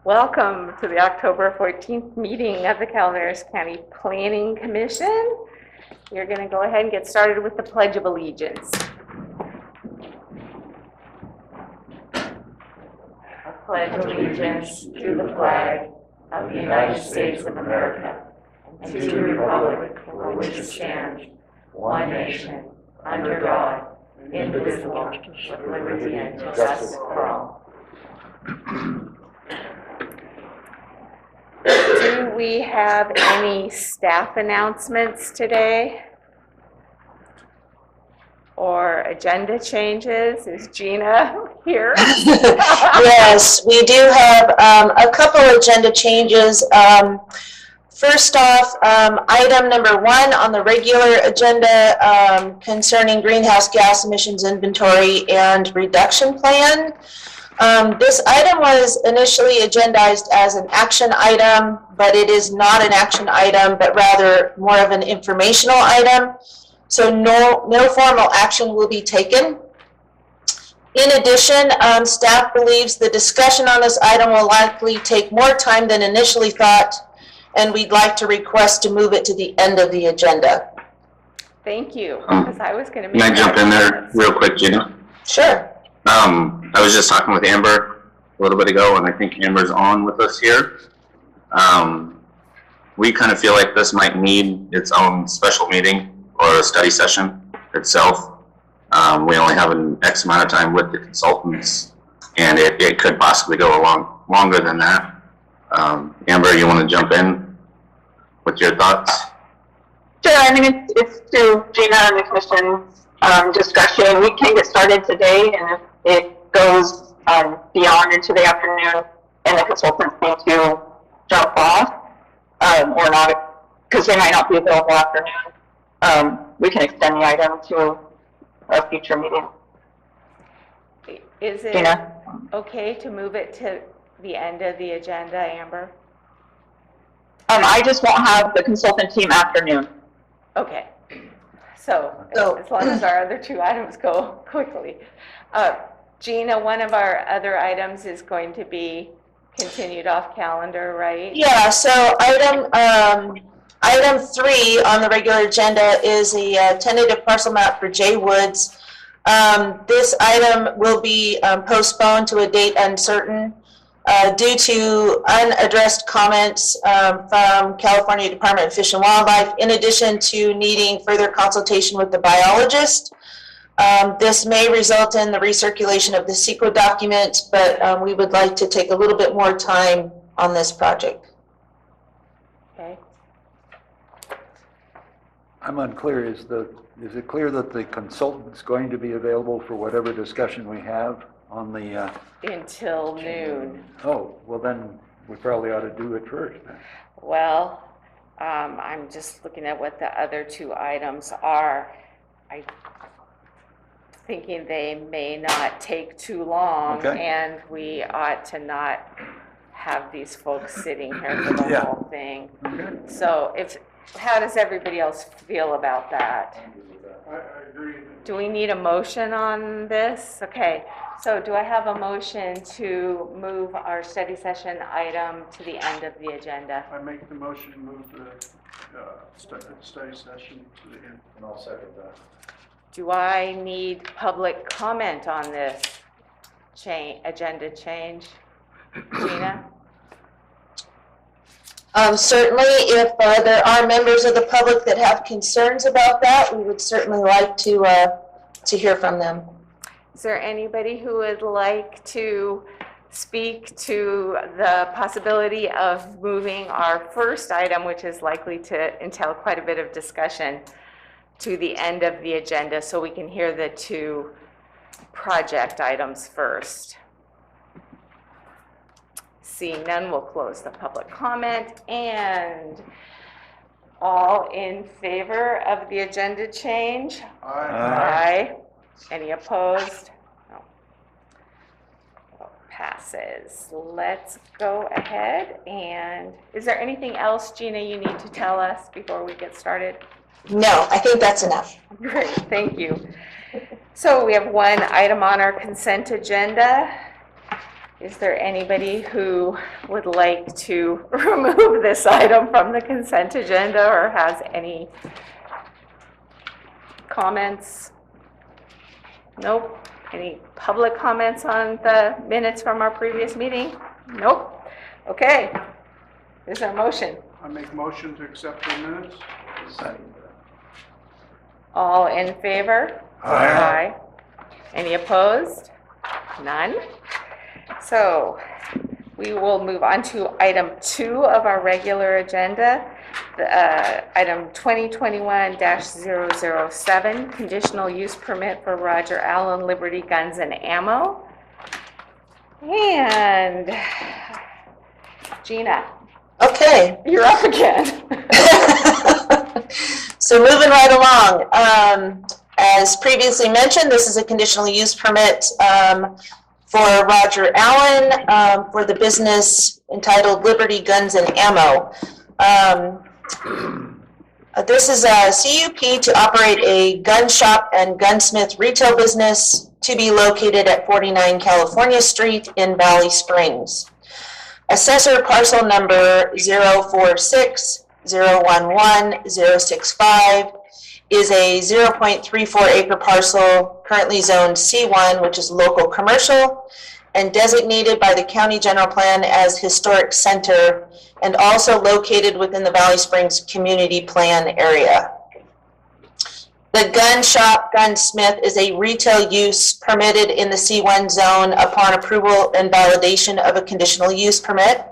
Welcome to the October 14th meeting of the Calaveras County Planning Commission. You're going to go ahead and get started with the Pledge of Allegiance. I pledge allegiance to the flag of the United States of America and to the republic for which it stands, one nation, under God, indivisible, with liberty and justice for all. Do we have any staff announcements today? Or agenda changes? Is Gina here? Yes, we do have a couple agenda changes. First off, item number 1 on the regular agenda concerning greenhouse gas emissions inventory and reduction plan. This item was initially agendized as an action item, but it is not an action item, but rather more of an informational item. So no formal action will be taken. In addition, staff believes the discussion on this item will likely take more time than initially thought, and we'd like to request to move it to the end of the agenda. Thank you, because I was going to Can I jump in there real quick, Gina? Sure. I was just talking with Amber a little bit ago, and I think Amber's on with us here. We kind of feel like this might need its own special meeting or a study session itself. We only have an X amount of time with the consultants, and it could possibly go along longer than that. Amber, you want to jump in with your thoughts? Sure. I mean, it's to Gina and the commission's discussion. We can get started today, and if it goes beyond into the afternoon and the consultants need to jump off or not, because they might not be available afternoon, we can extend the item to a future meeting. Is it Gina? Okay to move it to the end of the agenda, Amber? I just won't have the consultant team afternoon. Okay. So as long as our other 2 items go quickly. Gina, one of our other items is going to be continued off calendar, right? Yeah, so item 3 on the regular agenda is a tentative parcel map for Jay Woods. This item will be postponed to a date uncertain due to unaddressed comments from California Department of Fish and Wildlife, in addition to needing further consultation with the biologist. This may result in the recirculation of the CEQA document, but we would like to take a little bit more time on this project. Okay. I'm unclear. Is it clear that the consultant's going to be available for whatever discussion we have on the... Until noon. Oh, well then we probably ought to do it first. Well, I'm just looking at what the other 2 items are. I'm thinking they may not take too long, Okay. and we ought to not have these folks sitting here for the whole thing. Okay. So how does everybody else feel about that? I agree. Do we need a motion on this? Okay, so do I have a motion to move our study session item to the end of the agenda? I make the motion to move the study session to the end. And I'll second that. Do I need public comment on this agenda change? Gina? Certainly, if there are members of the public that have concerns about that, we would certainly like to hear from them. Is there anybody who would like to speak to the possibility of moving our first item, which is likely to entail quite a bit of discussion, to the end of the agenda so we can hear the 2 project items first? Seeing none, we'll close the public comment. And all in favor of the agenda change? Aye. Any opposed? No. Passes. Let's go ahead. And is there anything else, Gina, you need to tell us before we get started? No, I think that's enough. Great, thank you. So we have 1 item on our consent agenda. Is there anybody who would like to remove this item from the consent agenda or has any comments? Nope. Any public comments on the minutes from our previous meeting? Nope. Okay. Is there a motion? I make motion to accept the minutes. All in favor? Aye. Any opposed? None. So we will move on to item 2 of our regular agenda, item 2021-007, conditional use permit for Roger Allen Liberty Guns and Ammo. And Gina, Okay. you're up again. So moving right along, as previously mentioned, this is a conditional use permit for Roger Allen for the business entitled Liberty Guns and Ammo. This is a CUP to operate a gun shop and gunsmith retail business to be located at 49 California Street in Valley Springs. Assessor parcel number 046-011-065 is a 0.34 acre parcel currently zoned C1, which is local commercial, and designated by the County General Plan as Historic Center, and also located within the Valley Springs Community Plan area. The gun shop gunsmith is a retail use permitted in the C1 zone upon approval and validation of a conditional use permit.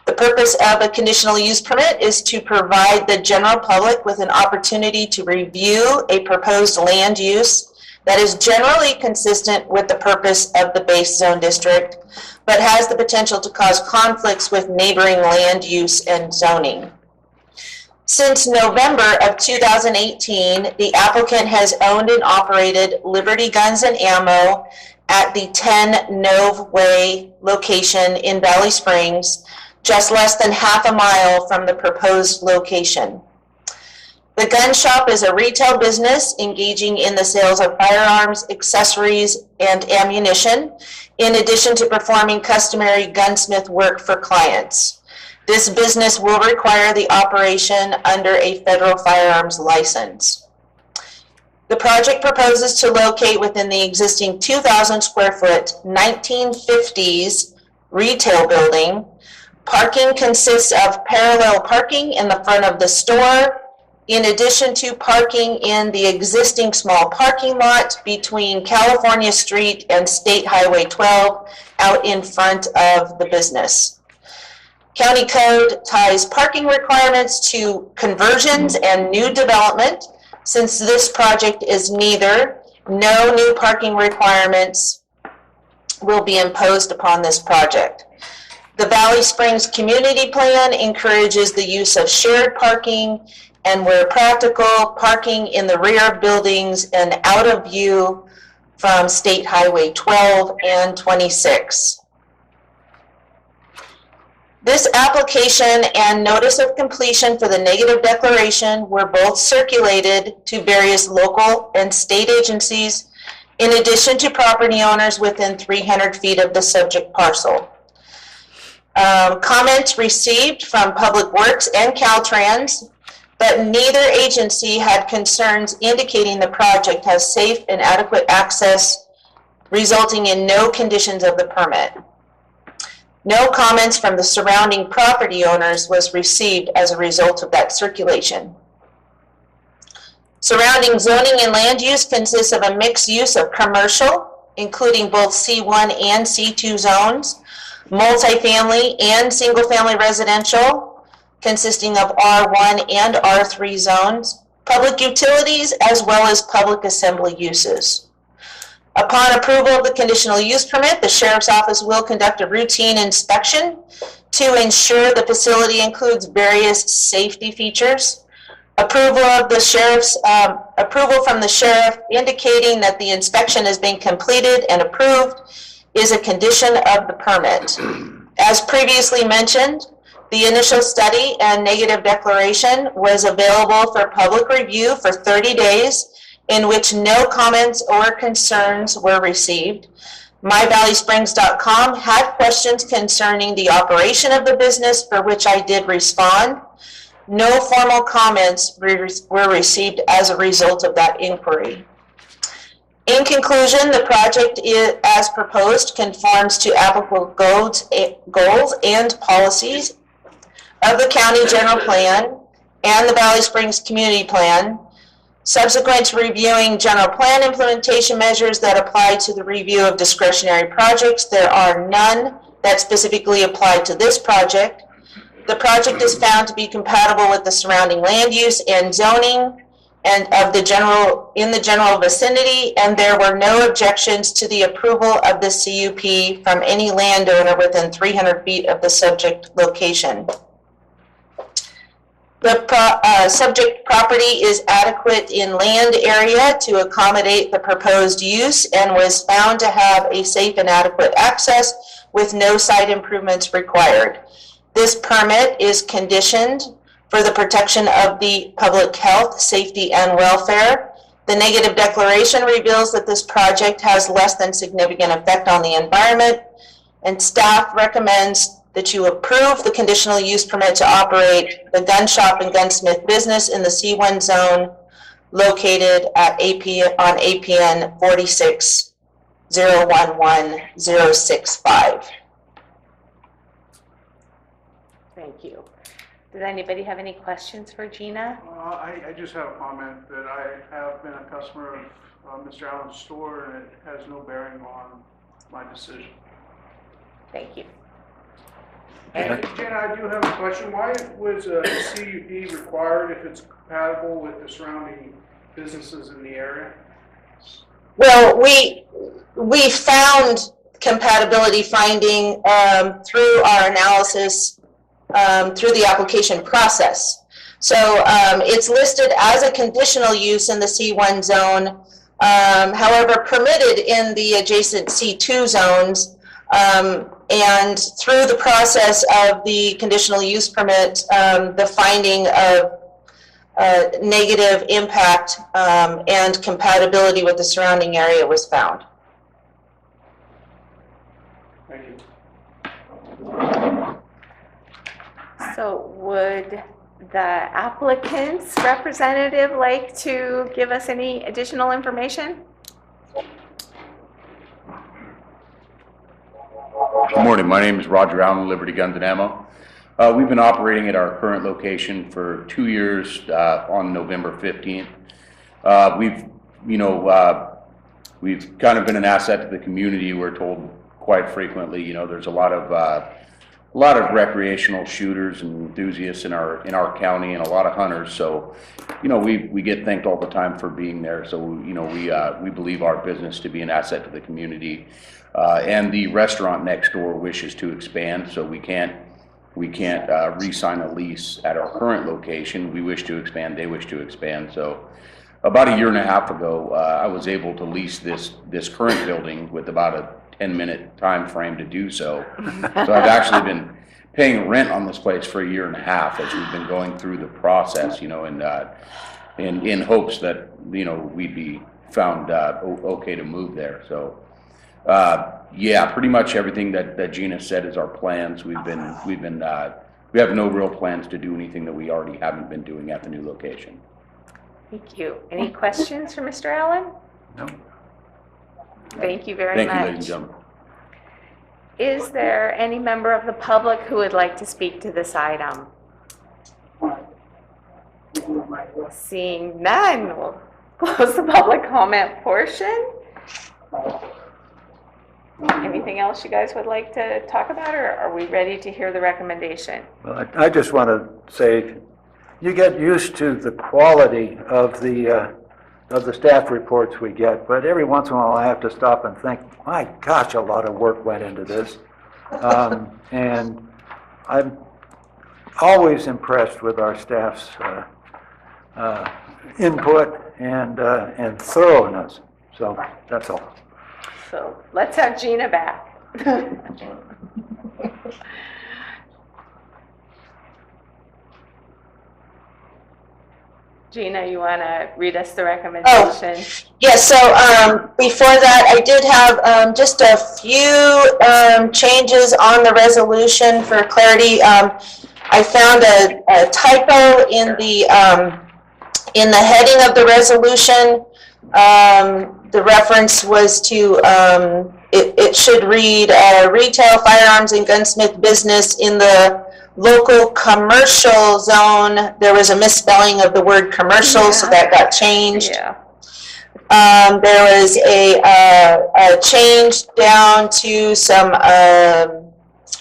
The purpose of a conditional use permit is to provide the general public with an opportunity to review a proposed land use that is generally consistent with the purpose of the base zone district, but has the potential to cause conflicts with neighboring land use and zoning. Since November of 2018, the applicant has owned and operated Liberty Guns and Ammo at the 10 Nove Way location in Valley Springs, just less than half a mile from the proposed location. The gun shop is a retail business engaging in the sales of firearms, accessories, and ammunition, in addition to performing customary gunsmith work for clients. This business will require the operation under a federal firearms license. The project proposes to locate within the existing 2,000 square foot 1950s retail building. Parking consists of parallel parking in the front of the store, in addition to parking in the existing small parking lot between California Street and State Highway 12 out in front of the business. County code ties parking requirements to conversions and new development. Since this project is neither, no new parking requirements will be imposed upon this project. The Valley Springs Community Plan encourages the use of shared parking, and where practical, parking in the rear of buildings and out of view from State Highway 12 and 26. This application and notice of completion for the negative declaration were both circulated to various local and state agencies, in addition to property owners within 300 feet of the subject parcel. Comments received from Public Works and Caltrans, but neither agency had concerns indicating the project has safe and adequate access, resulting in no conditions of the permit. No comments from the surrounding property owners was received as a result of that circulation. Surrounding zoning and land use consists of a mixed use of commercial, including both C1 and C2 zones, multifamily and single-family residential, consisting of R1 and R3 zones, public utilities, as well as public assembly uses. Upon approval of the conditional use permit, the Sheriff's Office will conduct a routine inspection to ensure the facility includes various safety features. Approval from the Sheriff indicating that the inspection has been completed and approved is a condition of the permit. As previously mentioned, the initial study and negative declaration was available for public review for 30 days, in which no comments or concerns were received. myvalleysprings.com had questions concerning the operation of the business, for which I did respond. No formal comments were received as a result of that inquiry. In conclusion, the project as proposed conforms to applicable goals and policies of the county general plan and the Valley Springs community plan. Subsequent to reviewing general plan implementation measures that apply to the review of discretionary projects, there are none that specifically apply to this project. The project is found to be compatible with the surrounding land use and zoning and in the general vicinity, and there were no objections to the approval of the CUP from any landowner within 300 feet of the subject location. The subject property is adequate in land area to accommodate the proposed use and was found to have a safe and adequate access with no site improvements required. This permit is conditioned for the protection of the public health, safety, and welfare. The negative declaration reveals that this project has less than significant effect on the environment, and staff recommends that you approve the conditional use permit to operate the gun shop and gunsmith business in the C1 zone located at on APN 46011065. Thank you. Does anybody have any questions for Gina? I just have a comment that I have been a customer of Mr. Allen's store, and it has no bearing on my decision. Thank you. Jen, I do have a question. Why was a CUP required if it's compatible with the surrounding businesses in the area? Well, we found compatibility finding through our analysis through the application process. So it's listed as a conditional use in the C1 zone, however permitted in the adjacent C2 zones, and through the process of the conditional use permit, the finding of negative impact and compatibility with the surrounding area was found. Thank you. So would the applicant's representative like to give us any additional information? Good morning. My name is Roger Allen, Liberty Guns and Ammo. We've been operating at our current location for 2 years on November 15th. We've kind of been an asset to the community. We're told quite frequently, there's a lot of recreational shooters and enthusiasts in our county and a lot of hunters. So, we get thanked all the time for being there. So, we believe our business to be an asset to the community. And the restaurant next door wishes to expand, so we can't re-sign a lease at our current location. We wish to expand, they wish to expand. So about a year and a half ago, I was able to lease this current building with about a 10-minute time frame to do so. So I've actually been paying rent on this place for a year and a half as we've been going through the process, and in hopes that, we'd be found okay to move there. So pretty much everything that Gina said is our plans. We have no real plans to do anything that we already haven't been doing at the new location. Thank you. Any questions for Mr. Allen? No. Thank you very much. Thank you, ladies and gentlemen. Is there any member of the public who would like to speak to this item? Seeing none, we'll close the public comment portion. Anything else you guys would like to talk about, or are we ready to hear the recommendation? Well, I just want to say, you get used to the quality of the staff reports we get, but every once in a while I have to stop and think, my gosh, a lot of work went into this. And I'm always impressed with our staff's input and thoroughness. So that's all. So let's have Gina back. Gina, you want to read us the recommendation? Yes, so before that, I did have just a few changes on the resolution for clarity. I found a typo in the heading of the resolution. The reference was to, it should read retail firearms and gunsmith business in the local commercial zone. There was a misspelling of the word commercial, so that got changed. Yeah. There was a change down to some,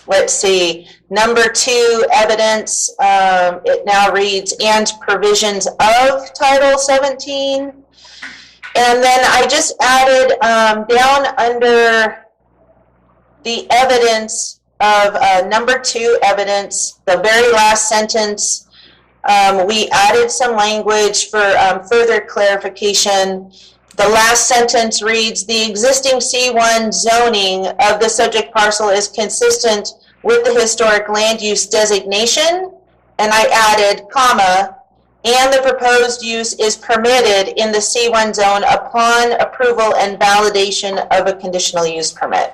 let's see, number 2, evidence. It now reads, and provisions of Title 17. And then I just added down under the evidence of number 2 evidence, the very last sentence, we added some language for further clarification. The last sentence reads, the existing C1 zoning of the subject parcel is consistent with the historic land use designation. And I added, comma, and the proposed use is permitted in the C1 zone upon approval and validation of a conditional use permit.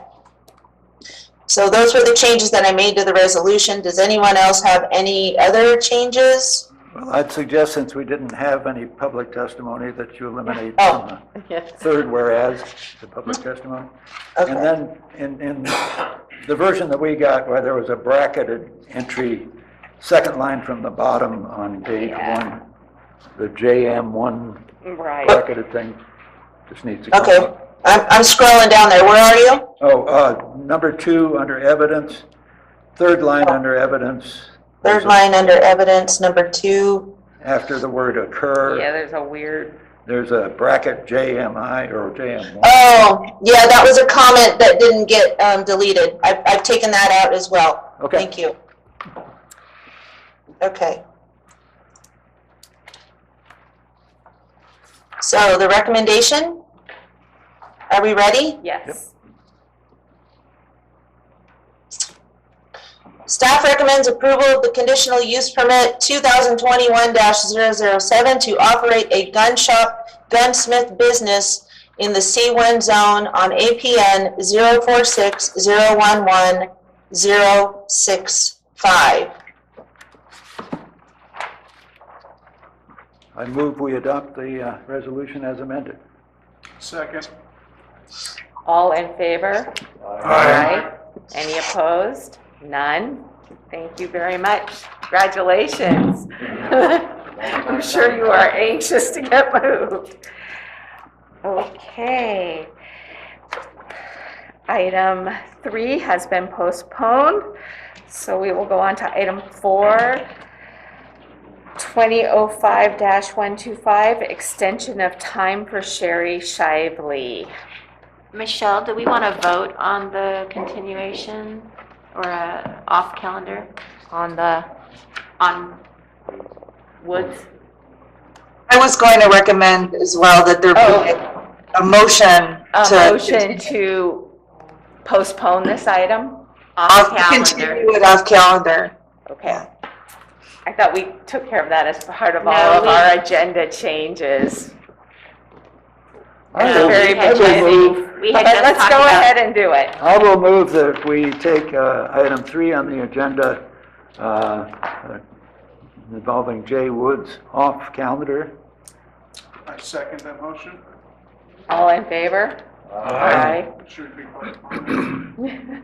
So those were the changes that I made to the resolution. Does anyone else have any other changes? Well, I'd suggest, since we didn't have any public testimony, that you eliminate Oh. from the Yes. third whereas, the public testimony. Okay. And then in the version that we got, where there was a bracketed entry, second line from the bottom on page 1, the JM1 Right. bracketed thing just needs to come Okay. up. I'm scrolling down there. Where are you? Oh, number 2 under evidence, third line under evidence. Third line under evidence, number 2. After the word occur, Yeah, there's a weird, there's a bracket JMI or JM1. Oh, yeah, that was a comment that didn't get deleted. I've taken that out as well. Okay. Thank you. Okay. So the recommendation, are we ready? yes. Staff recommends approval of the conditional use permit 2021-007 to operate a gun shop, gunsmith business in the C1 zone on APN 046-011-065. I move we adopt the resolution as amended. Second. All in favor? Aye. Any opposed? None. Thank you very much. Congratulations. I'm sure you are anxious to get moved. Okay. Item 3 has been postponed, so we will go on to item 4. 2005-125, extension of time for Sherry Shively. Michelle, do we want to vote on the continuation or off calendar On the on Woods? I was going to recommend as well that there be a motion A to motion to postpone this item? off calendar? continue it off calendar. Okay. I thought we took care of that as part of all No, of our agenda changes. I At the will- very I will beginning. move- We had But just let's talked go about- ahead and do it. I will move that we take item 3 on the agenda involving Jay Woods off calendar. I second that motion. All in favor? Aye. Should it be public comment?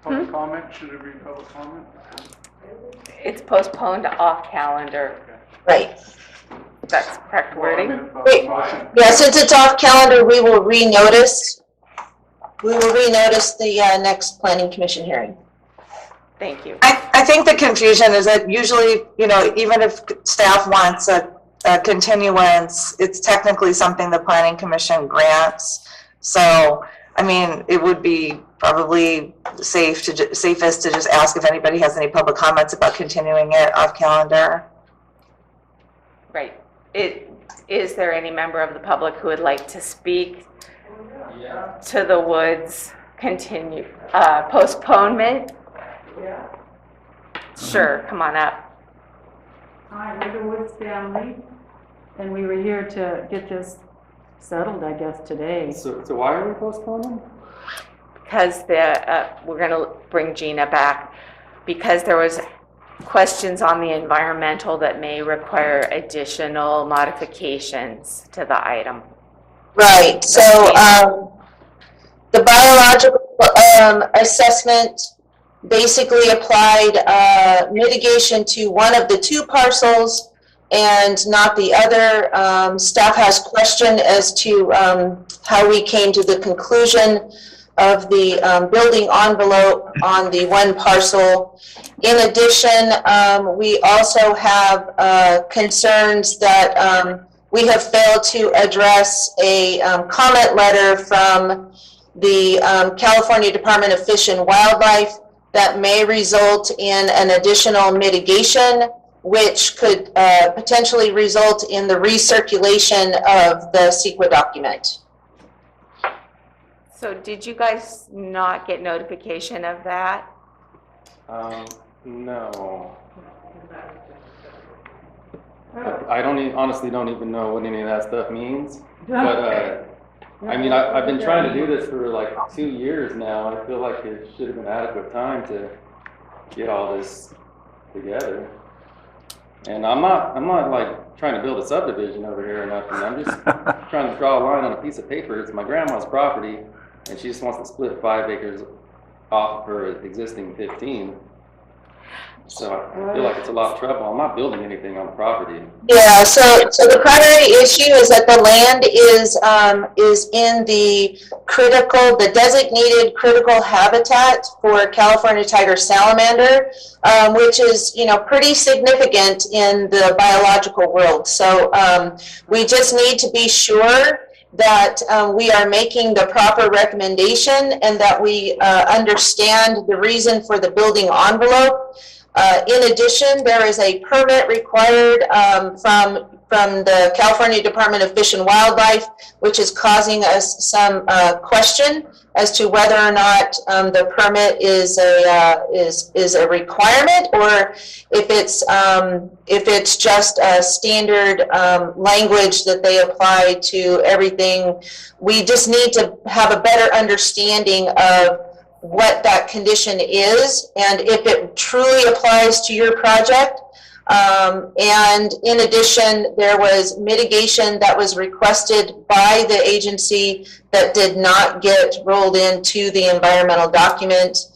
Public comment, should it be public comment? It's postponed off calendar. Right. That's correct wording? Wait. Motion. Yeah, since it's off calendar, we will renotice. We will renotice the next planning commission hearing. Thank you. I think the confusion is that usually, you know, even if staff wants a continuance, it's technically something the planning commission grants. So, I mean, it would be probably safest to just ask if anybody has any public comments about continuing it off calendar. Right. Is there any member of the public who would like to speak to the Woods postponement? Sure, come on up. Hi, we're the Woods family, and we were here to get this settled, I guess, today. So why are we postponing? Because we're going to bring Gina back because there was questions on the environmental that may require additional modifications to the item. Right, so, the biological, assessment basically applied, mitigation to one of the two parcels and not the other. Staff has question as to, how we came to the conclusion of the, building envelope on the one parcel. In addition, we also have, concerns that, we have failed to address a comment letter from the California Department of Fish and Wildlife that may result in an additional mitigation, which could potentially result in the recirculation of the CEQA document. So did you guys not get notification of that? No. I honestly don't even know what any of that stuff means. But I mean, I've been trying to do this for like 2 years now. I feel like it should have been adequate time to get all this together. And I'm not like trying to build a subdivision over here or nothing. I'm just trying to draw a line on a piece of paper. It's my grandma's property, and she just wants to split 5 acres off of her existing 15. So I feel like it's a lot of trouble. I'm not building anything on the property. Yeah, so the primary issue is that the land is in the designated critical habitat for California tiger salamander, which is, pretty significant in the biological world. So we just need to be sure that we are making the proper recommendation and that we understand the reason for the building envelope. In addition, there is a permit required from the California Department of Fish and Wildlife, which is causing us some question as to whether or not the permit is a requirement, or if it's just a standard language that they apply to everything. We just need to have a better understanding of what that condition is and if it truly applies to your project. And in addition, there was mitigation that was requested by the agency that did not get rolled into the environmental document,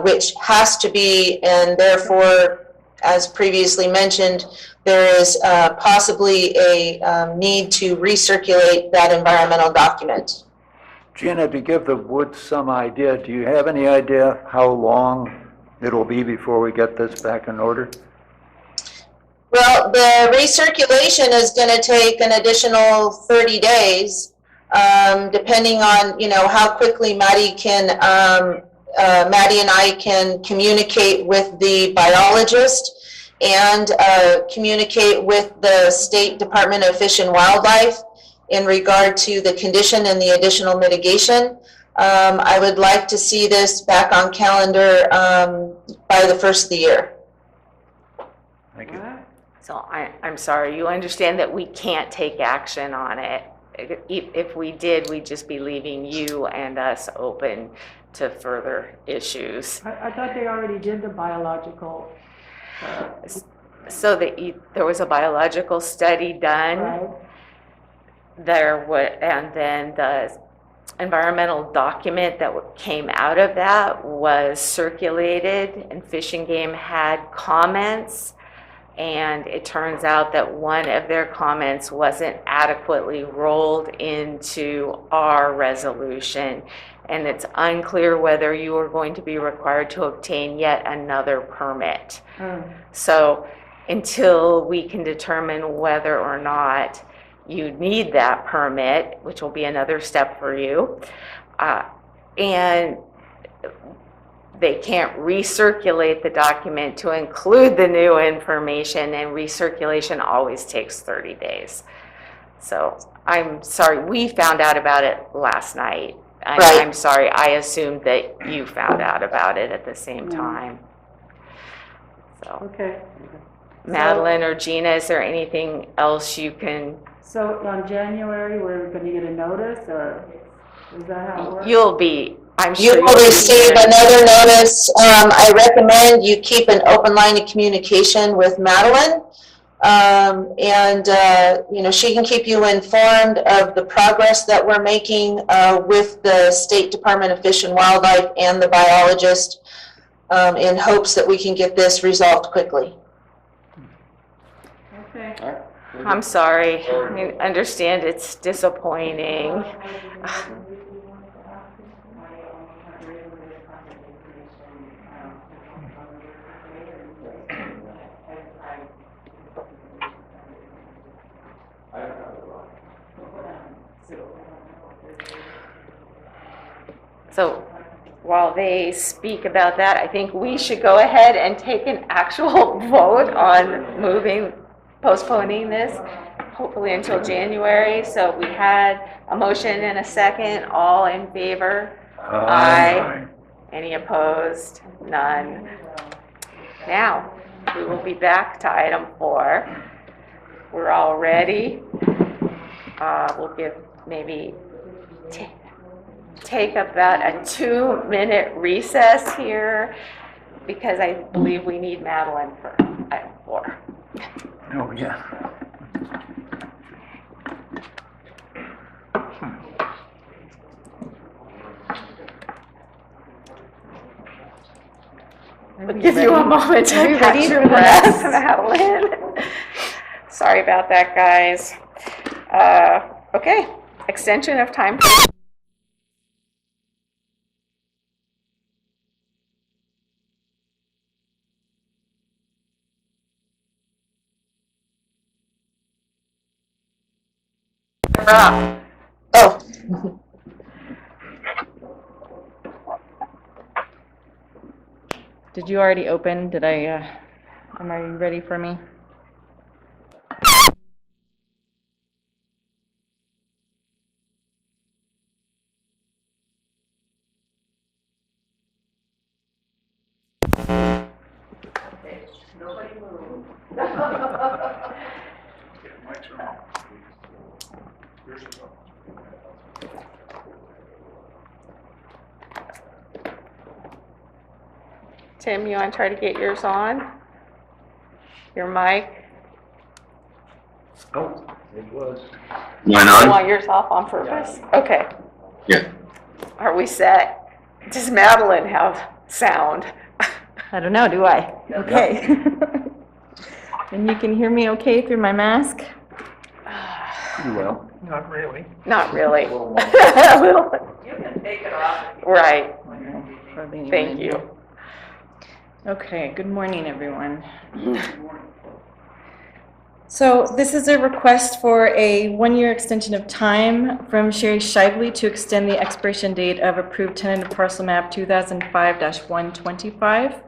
which has to be, and therefore, as previously mentioned, there is possibly a need to recirculate that environmental document. Gina, to give the woods some idea, do you have any idea how long it'll be before we get this back in order? Well, the recirculation is going to take an additional 30 days, depending on, how quickly Maddie and I can communicate with the biologist and communicate with the State Department of Fish and Wildlife in regard to the condition and the additional mitigation. I would like to see this back on calendar by the first of the year. Thank you. So I'm sorry, you understand that we can't take action on it. If we did, we'd just be leaving you and us open to further issues. I thought they already did the biological. So there was a biological study done. Right. And then the environmental document that came out of that was circulated, and Fish and Game had comments, and it turns out that one of their comments wasn't adequately rolled into our resolution, and it's unclear whether you are going to be required to obtain yet another permit. So until we can determine whether or not you need that permit, which will be another step for you, and they can't recirculate the document to include the new information, and recirculation always takes 30 days. So I'm sorry, we found out about it last night. Right. I'm sorry, I assumed that you found out about it at the same time. So. Okay. Madeline or Gina, is there anything else you can, So on January, we're gonna get a notice, or is that how it works? you'll be, I'm You sure. will receive another notice. I recommend you keep an open line of communication with Madeline. You know, she can keep you informed of the progress that we're making with the State Department of Fish and Wildlife and the biologist in hopes that we can get this resolved quickly. Okay. All right. I'm sorry, I understand it's disappointing. So while they speak about that, I think we should go ahead and take an actual vote on postponing this, hopefully until January. So we had a motion and a second, all in favor? Aye. Any opposed? None. Now, we will be back to item 4. We're all ready. We'll give maybe take about a 2-minute recess here because I believe we need Madeline for item 4. Oh, yeah. We'll give you a moment to catch your breath, Madeline. Sorry about that, guys. Okay, extension of time. Oh. Did you already open? Did I, am I ready for me? Nobody move. Mike's wrong. Yours is up. Tim, you want to try to get yours on? Your mic? Oh, it was. Why You not? want yours off on purpose? Okay. Yeah. Are we set? Does Madeline have sound? I don't know, do I? Okay. And you can hear me okay through my mask? Pretty well. Not really. Not really. A little. You can take it off. Right. Hardly anyone Thank in you. here. Okay, good morning, everyone. So this is a request for a 1-year extension of time from Sherry Shively to extend the expiration date of approved tentative parcel map 2005-125.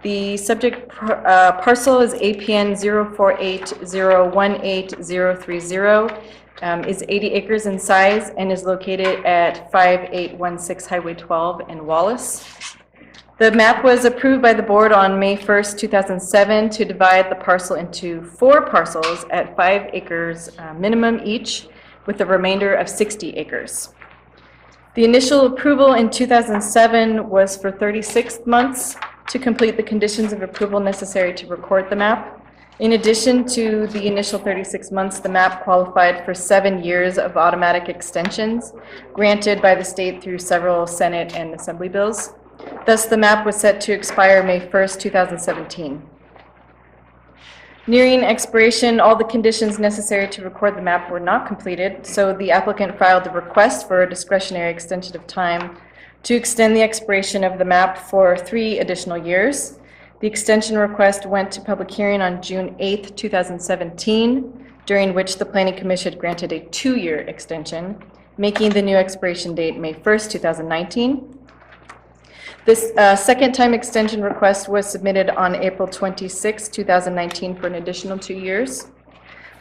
The subject parcel is APN 048018030, is 80 acres in size and is located at 5816 Highway 12 in Wallace. The map was approved by the board on May 1st, 2007 to divide the parcel into 4 parcels at 5 acres minimum each, with a remainder of 60 acres. The initial approval in 2007 was for 36 months to complete the conditions of approval necessary to record the map. In addition to the initial 36 months, the map qualified for 7 years of automatic extensions granted by the state through several Senate and Assembly bills. Thus, the map was set to expire May 1st, 2017. Nearing expiration, all the conditions necessary to record the map were not completed, so the applicant filed a request for a discretionary extension of time to extend the expiration of the map for 3 additional years. The extension request went to public hearing on June 8th, 2017, during which the Planning Commission granted a 2-year extension, making the new expiration date May 1st, 2019. This second time extension request was submitted on April 26, 2019 for an additional 2 years.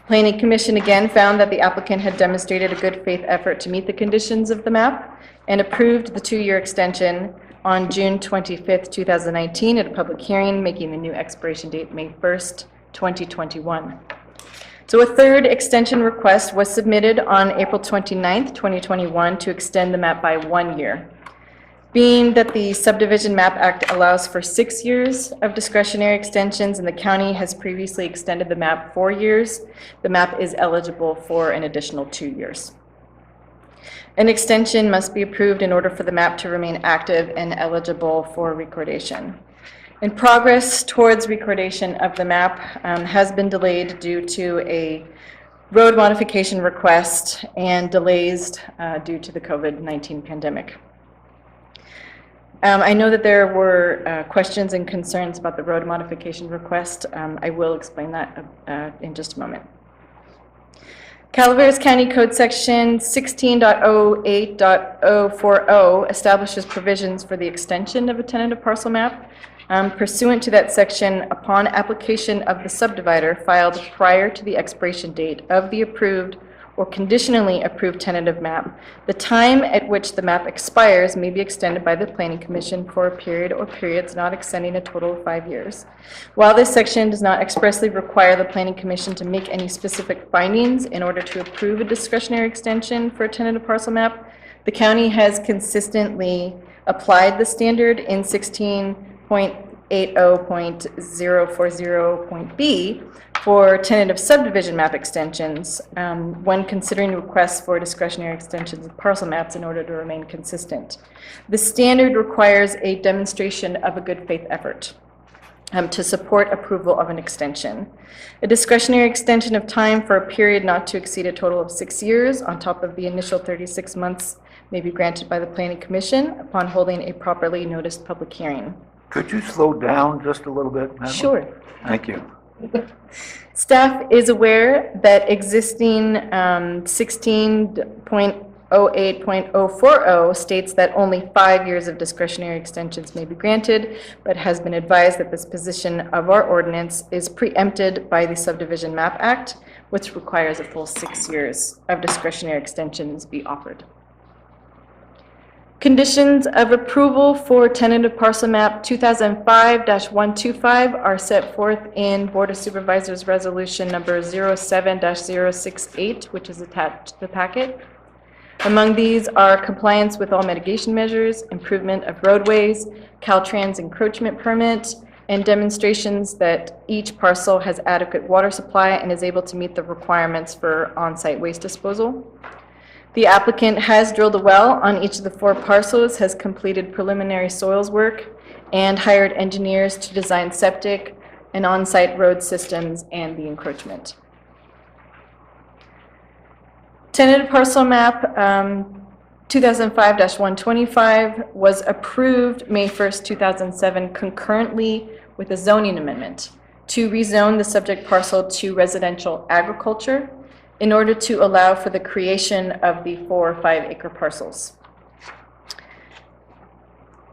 Planning Commission again found that the applicant had demonstrated a good faith effort to meet the conditions of the map and approved the 2-year extension on June 25, 2019 at a public hearing, making the new expiration date May 1st, 2021. So a third extension request was submitted on April 29th, 2021 to extend the map by 1 year. Being that the Subdivision Map Act allows for 6 years of discretionary extensions and the county has previously extended the map 4 years, the map is eligible for an additional 2 years. An extension must be approved in order for the map to remain active and eligible for recordation. And progress towards recordation of the map has been delayed due to a road modification request and delays due to the COVID-19 pandemic. I know that there were questions and concerns about the road modification request. I will explain that in just a moment. Calaveras County Code Section 16.08.040 establishes provisions for the extension of a tentative parcel map. Pursuant to that section, upon application of the subdivider filed prior to the expiration date of the approved or conditionally approved tentative map, the time at which the map expires may be extended by the Planning Commission for a period or periods not exceeding a total of 5 years. While this section does not expressly require the Planning Commission to make any specific findings in order to approve a discretionary extension for a tentative parcel map, the county has consistently applied the standard in 16.80.040.b for tentative subdivision map extensions when considering requests for discretionary extensions of parcel maps in order to remain consistent. The standard requires a demonstration of a good faith effort to support approval of an extension. A discretionary extension of time for a period not to exceed a total of 6 years on top of the initial 36 months may be granted by the Planning Commission upon holding a properly noticed public hearing. Could you slow down just a little bit, Madeline? Sure. Thank you. Staff is aware that existing 16.08.040 states that only 5 years of discretionary extensions may be granted, but has been advised that this position of our ordinance is preempted by the Subdivision Map Act, which requires a full 6 years of discretionary extensions be offered. Conditions of approval for tentative parcel map 2005-125 are set forth in Board of Supervisors Resolution number 07-068, which is attached to the packet. Among these are compliance with all mitigation measures, improvement of roadways, Caltrans encroachment permit, and demonstrations that each parcel has adequate water supply and is able to meet the requirements for on-site waste disposal. The applicant has drilled a well on each of the 4 parcels, has completed preliminary soils work, and hired engineers to design septic and on-site road systems and the encroachment. Tentative parcel map 2005-125 was approved May 1st, 2007, concurrently with a zoning amendment to rezone the subject parcel to residential agriculture in order to allow for the creation of the 4 5-acre parcels.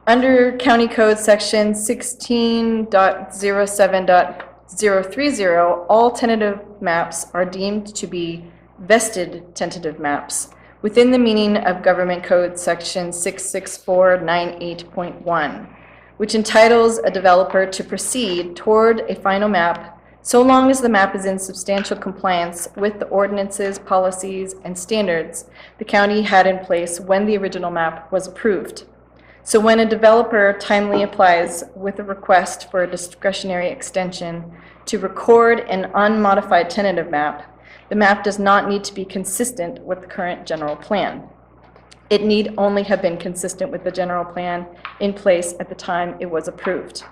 Under County Code Section 16.07.030, all tentative maps are deemed to be vested tentative maps within the meaning of Government Code Section 66498.1, which entitles a developer to proceed toward a final map so long as the map is in substantial compliance with the ordinances, policies, and standards the county had in place when the original map was approved. So when a developer timely applies with a request for a discretionary extension to record an unmodified tentative map, the map does not need to be consistent with the current general plan. It need only have been consistent with the general plan in place at the time it was approved.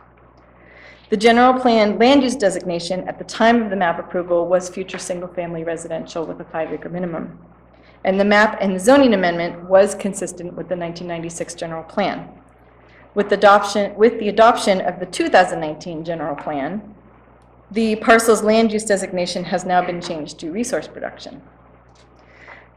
The general plan land use designation at the time of the map approval was future single-family residential with a 5-acre minimum. And the map and the zoning amendment was consistent with the 1996 general plan. With the adoption of the 2019 general plan, the parcel's land use designation has now been changed to resource production.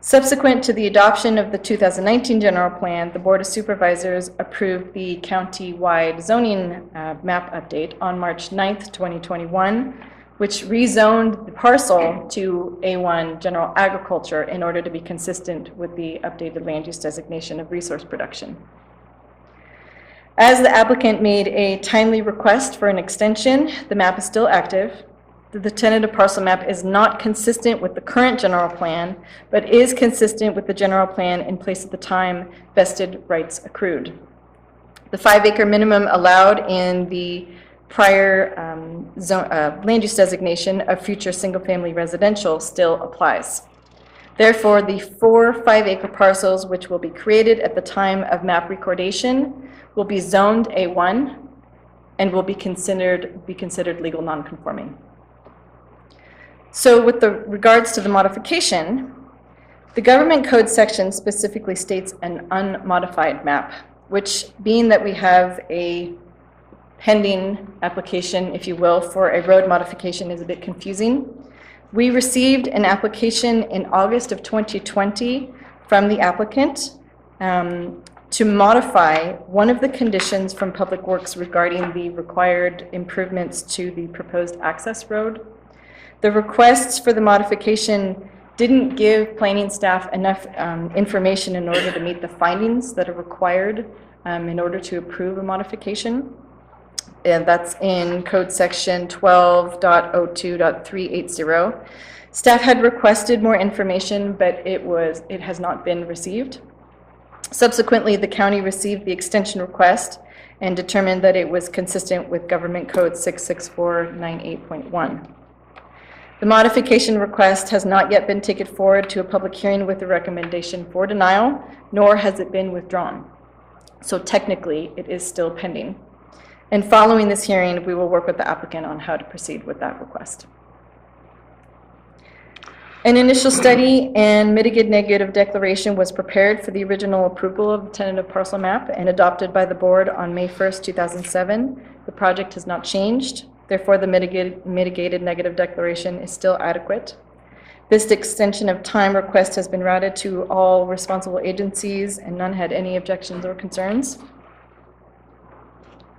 Subsequent to the adoption of the 2019 general plan, the Board of Supervisors approved the county-wide zoning map update on March 9th, 2021, which rezoned the parcel to A1 general agriculture in order to be consistent with the updated land use designation of resource production. As the applicant made a timely request for an extension, the map is still active. that the tentative parcel map is not consistent with the current general plan, but is consistent with the general plan in place at the time vested rights accrued. The 5-acre minimum allowed in the prior land use designation of future single-family residential still applies. Therefore, the 4 5-acre parcels which will be created at the time of map recordation will be zoned A1 and will be considered legal non-conforming. So with regards to the modification, the government code section specifically states an unmodified map, which, being that we have a pending application, if you will, for a road modification, is a bit confusing. We received an application in August of 2020 from the applicant to modify one of the conditions from Public Works regarding the required improvements to the proposed access road. The requests for the modification didn't give planning staff enough information in order to meet the findings that are required in order to approve a modification. And that's in code section 12.02.380. Staff had requested more information, but it has not been received. Subsequently, the county received the extension request and determined that it was consistent with Government Code 66498.1. The modification request has not yet been taken forward to a public hearing with a recommendation for denial, nor has it been withdrawn. So technically, it is still pending. And following this hearing, we will work with the applicant on how to proceed with that request. An initial study and mitigated negative declaration was prepared for the original approval of the tentative parcel map and adopted by the board on May 1st, 2007. The project has not changed. Therefore, the mitigated negative declaration is still adequate. This extension of time request has been routed to all responsible agencies, and none had any objections or concerns.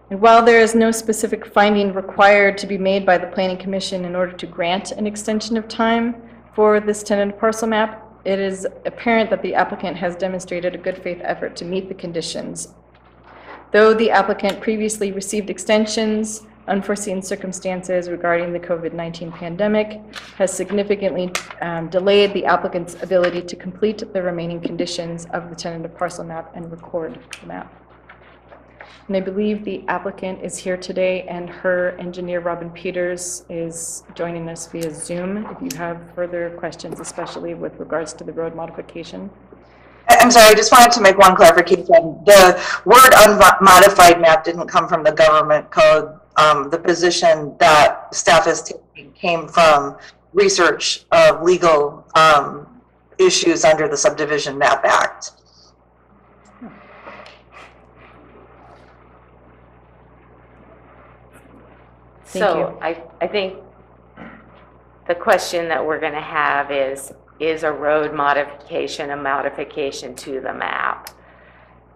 And while there is no specific finding required to be made by the Planning Commission in order to grant an extension of time for this tentative parcel map, it is apparent that the applicant has demonstrated a good faith effort to meet the conditions. Though the applicant previously received extensions, unforeseen circumstances regarding the COVID-19 pandemic has significantly delayed the applicant's ability to complete the remaining conditions of the tentative parcel map and record the map. And I believe the applicant is here today, and her engineer, Robin Peters, is joining us via Zoom if you have further questions, especially with regards to the road modification. I'm sorry, I just wanted to make one clarification. The word unmodified map didn't come from the government code. The position that staff is taking came from research of legal issues under the Subdivision Map Act. So I think the question that we're going to have is a road modification a modification to the map?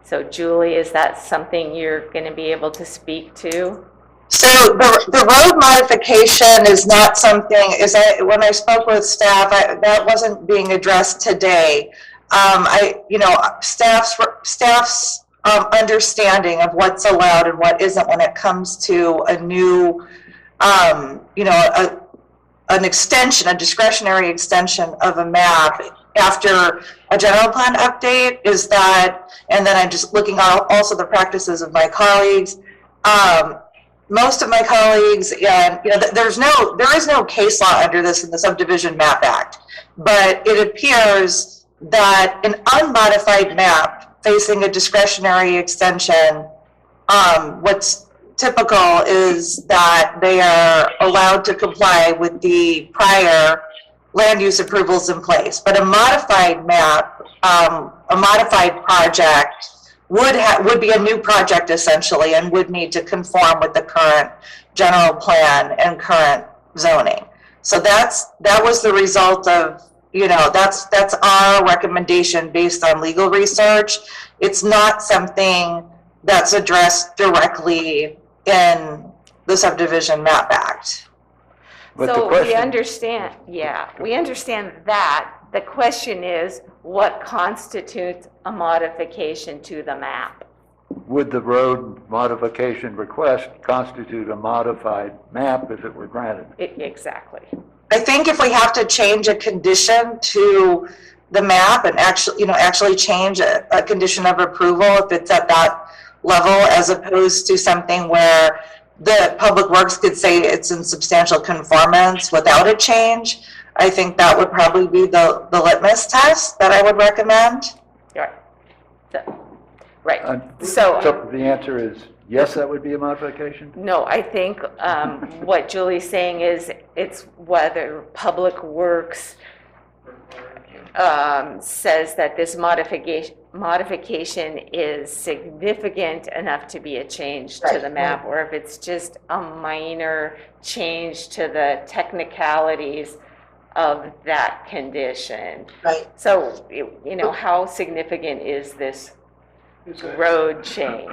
So Julie, is that something you're going to be able to speak to? So the road modification is not something, when I spoke with staff, that wasn't being addressed today. Staff's understanding of what's allowed and what isn't when it comes to a new, an extension, a discretionary extension of a map after a general plan update is that, and then I'm just looking at also the practices of my colleagues. Most of my colleagues, there is no case law under this in the Subdivision Map Act, but it appears that an unmodified map facing a discretionary extension, what's typical is that they are allowed to comply with the prior land use approvals in place. But a modified map, a modified project would be a new project essentially and would need to conform with the current general plan and current zoning. So that was the result of, that's our recommendation based on legal research. It's not something that's addressed directly in the Subdivision Map Act. So we understand, we understand that. The question is, what constitutes a modification to the map? would the road modification request constitute a modified map if it were granted? Exactly. I think if we have to change a condition to the map and actually change a condition of approval, if it's at that level, as opposed to something where the Public Works could say it's in substantial conformance without a change, I think that would probably be the litmus test that I would recommend. Right. So the answer is yes, that would be a modification? No, I think what Julie's saying is it's whether Public Works says that this modification is significant enough to be a change to the map, or if it's just a minor change to the technicalities of that condition. Right. So, you know, how significant is this road change?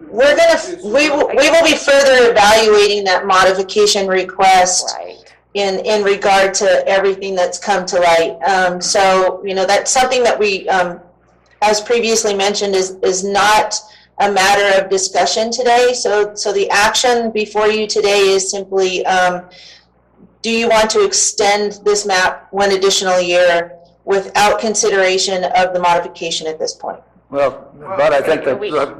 We will be further evaluating that modification request Right. in regard to everything that's come to light. So, you know, that's something that we, as previously mentioned, is not a matter of discussion today. So the action before you today is simply, do you want to extend this map one additional year without consideration of the modification at this point? Well, but I think that, We have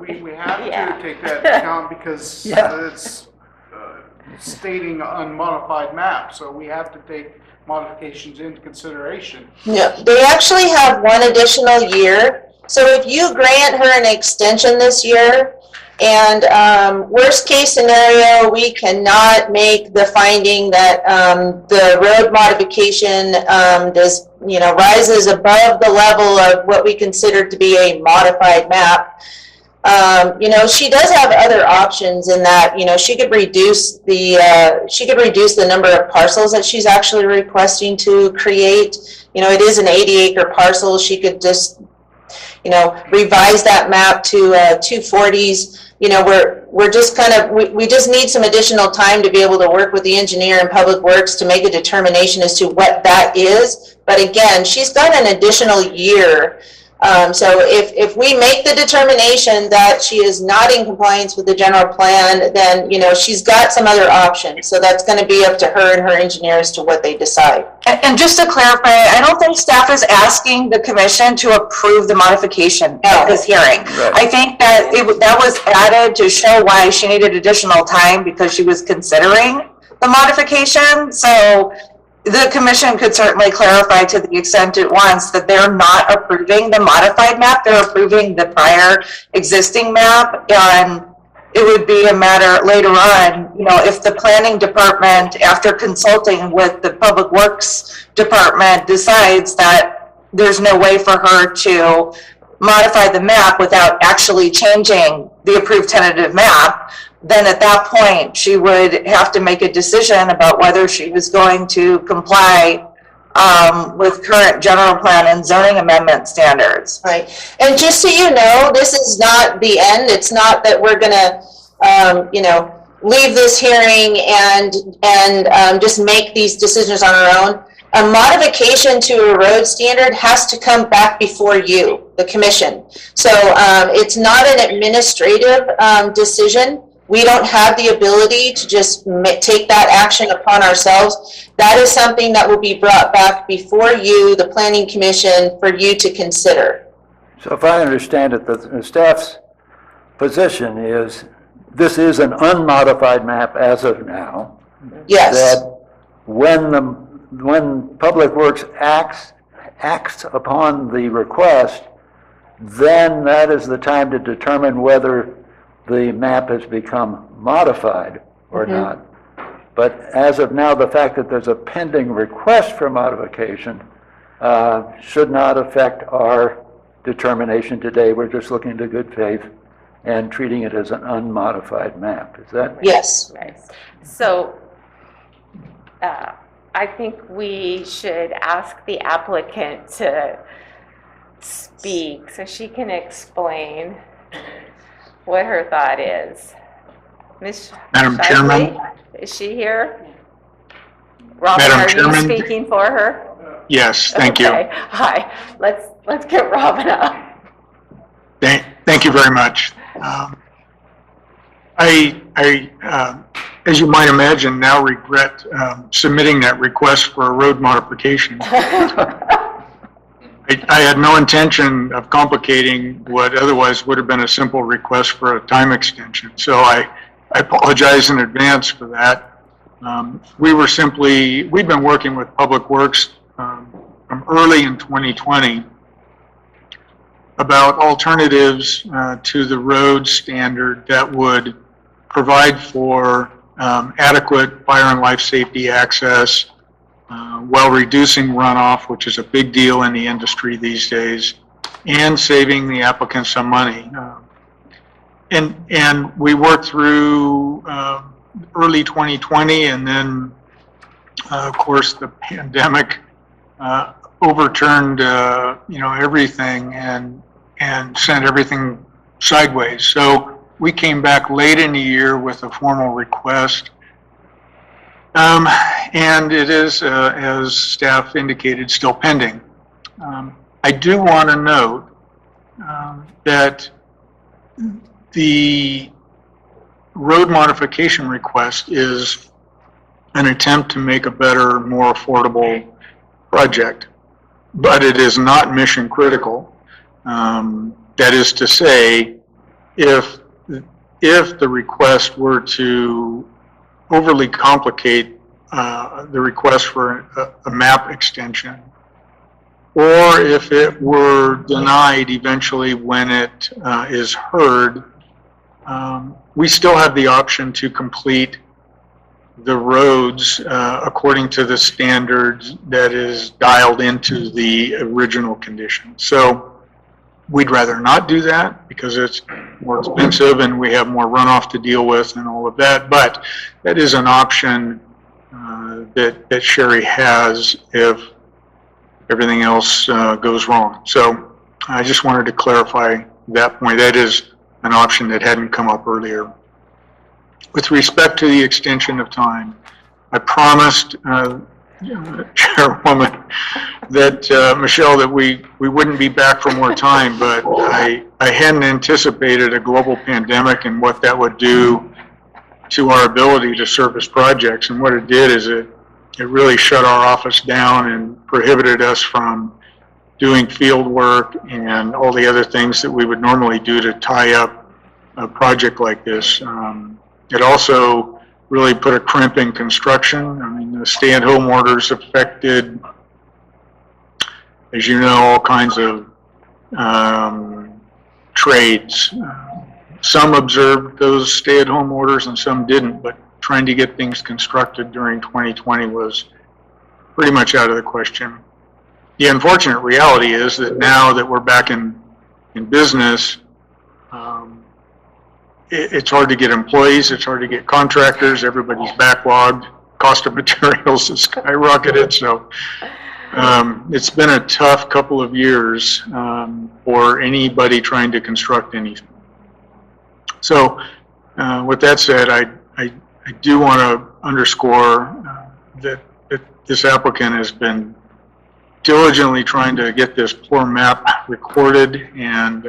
Yeah. to take that into account because Yeah. it's stating unmodified map, so we have to take modifications into consideration. No, they actually have one additional year. So if you grant her an extension this year, and worst case scenario, we cannot make the finding that the road modification rises above the level of what we consider to be a modified map. She does have other options in that, she could reduce the number of parcels that she's actually requesting to create. It is an 80-acre parcel. She could just, revise that map to 240s. We're just we just need some additional time to be able to work with the engineer and Public Works to make a determination as to what that is. But again, she's got an additional year. So if we make the determination that she is not in compliance with the general plan, then, she's got some other options. So that's going to be up to her and her engineers to what they decide. And just to clarify, I don't think staff is asking the commission to approve the modification at this hearing. Right. I think that that was added to show why she needed additional time because she was considering the modification. So the commission could certainly clarify to the extent it wants that they're not approving the modified map, they're approving the prior existing map. And it would be a matter later on, if the planning department, after consulting with the Public Works department, decides that there's no way for her to modify the map without actually changing the approved tentative map, then at that point, she would have to make a decision about whether she was going to comply with current general plan and zoning amendment standards. Right. And just so you know, this is not the end. It's not that we're going to, leave this hearing and just make these decisions on our own. A modification to a road standard has to come back before you, the commission. So it's not an administrative decision. We don't have the ability to just take that action upon ourselves. That is something that will be brought back before you, the planning commission, for you to consider. so if I understand it, the staff's position is this is an unmodified map as of now. Yes. That when Public Works acts upon the request, then that is the time to determine whether the map has become modified or not. But as of now, the fact that there's a pending request for modification should not affect our determination today. We're just looking to good faith and treating it as an unmodified map. Is that? Yes. Right. So I think we should ask the applicant to speak so she can explain what her thought is. Ms. Madam Shively, Chairman? is she here? Robin, Madam are Chairman? you speaking for her? Yes, thank you. Okay. Hi, let's get Robin up. Thank you very much. As you might imagine, now regret submitting that request for a road modification. I had no intention of complicating what otherwise would have been a simple request for a time extension. So I apologize in advance for that. We've been working with Public Works from early in 2020 about alternatives to the road standard that would provide for adequate fire and life safety access while reducing runoff, which is a big deal in the industry these days, and saving the applicant some money. And we worked through early 2020, and then, of course, the pandemic overturned, everything and sent everything sideways. So we came back late in the year with a formal request. And it is, as staff indicated, still pending. I do want to note that the road modification request is an attempt to make a better, more affordable project, but it is not mission critical. That is to say, if the request were to overly complicate the request for a map extension, or if it were denied eventually when it is heard, we still have the option to complete the roads according to the standards that is dialed into the original condition. So we'd rather not do that because it's more expensive and we have more runoff to deal with and all of that, but that is an option that Sherry has if everything else goes wrong. So I just wanted to clarify that point. That is an option that hadn't come up earlier. With respect to the extension of time, I promised Chairwoman that, Michelle, that we wouldn't be back for more time, but I hadn't anticipated a global pandemic and what that would do to our ability to service projects. And what it did is it really shut our office down and prohibited us from doing field work and all the other things that we would normally do to tie up a project like this. It also really put a crimp in construction. I mean, the stay-at-home orders affected, as you know, all kinds of trades. Some observed those stay-at-home orders and some didn't, but trying to get things constructed during 2020 was pretty much out of the question. The unfortunate reality is that now that we're back in business, it's hard to get employees, it's hard to get contractors, everybody's backlogged, cost of materials has skyrocketed, so it's been a tough couple of years for anybody trying to construct anything. So with that said, I do want to underscore that this applicant has been diligently trying to get this poor map recorded, and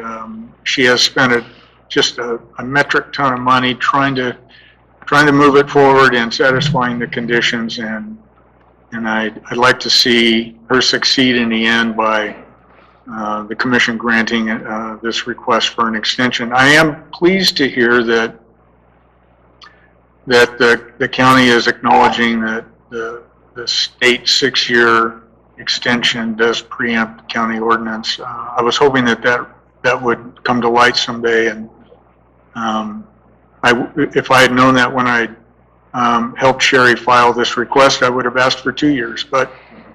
she has spent just a metric ton of money trying to move it forward and satisfying the conditions, and I'd like to see her succeed in the end by the commission granting this request for an extension. I am pleased to hear that the county is acknowledging that the state 6-year extension does preempt county ordinance. I was hoping that would come to light someday, and if I had known that when I helped Sherry file this request, I would have asked for 2 years, but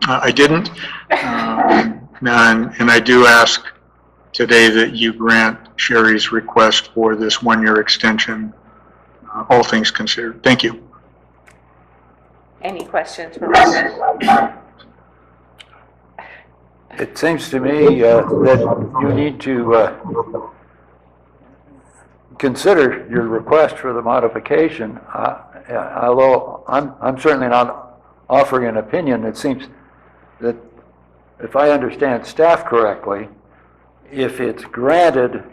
I didn't. And I do ask today that you grant Sherry's request for this 1-year extension, all things considered. Thank you. Any questions for Robin? It seems to me that you need to consider your request for the modification. Although I'm certainly not offering an opinion, it seems that if I understand staff correctly, if it's granted,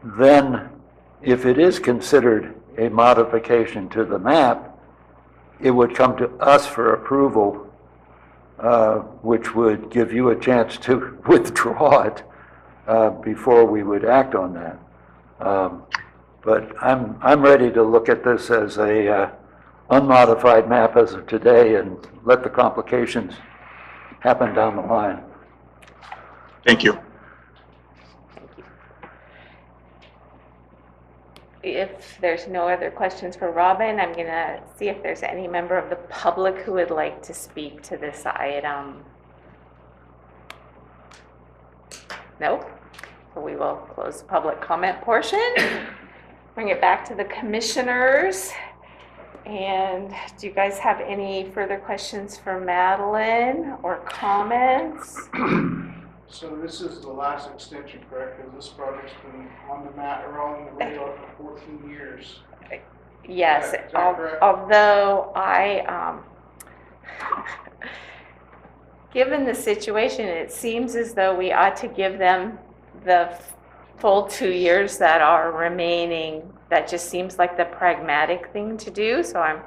then if it is considered a modification to the map, it would come to us for approval, which would give you a chance to withdraw it before we would act on that. But I'm ready to look at this as a unmodified map as of today and let the complications happen down the line. Thank you. If there's no other questions for Robin, I'm gonna see if there's any member of the public who would like to speak to this item. Nope. So we will close the public comment portion. Bring it back to the commissioners. And do you guys have any further questions for Madeline or comments? So this is the last extension, correct? Because this project's been on the map or on the radar for 14 years. Yes, Is that correct? although I, given the situation, it seems as though we ought to give them the full 2 years that are remaining. That just seems like the pragmatic thing to do, so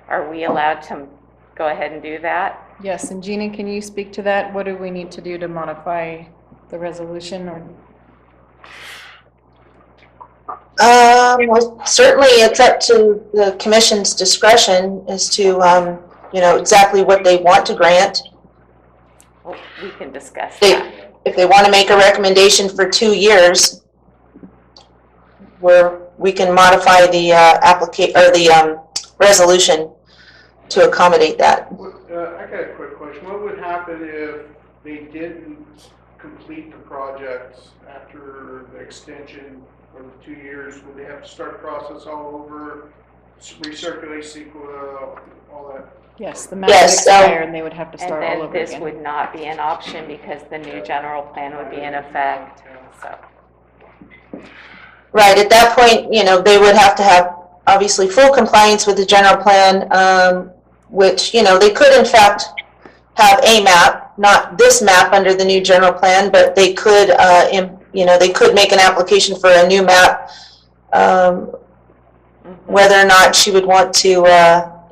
are we allowed to go ahead and do that? Yes, and Gina, can you speak to that? What do we need to do to modify the resolution or? Well, certainly it's up to the commission's discretion as to, you know, exactly what they want to grant. Well, we can discuss They, that. if they want to make a recommendation for 2 years, where we can modify the resolution to accommodate that. I got a quick question. What would happen if they didn't complete the project after the extension or the 2 years? Would they have to start the process all over, recirculate CEQA, all that? Yes, the map would expire and they would have to start all And over then again. this would not be an option because the new general plan would be in effect, so. Right, at that point, you know, they would have to have obviously full compliance with the general plan, which, you know, they could in fact have a map, not this map under the new general plan, but they could, you know, they could make an application for a new map, whether or not she would want to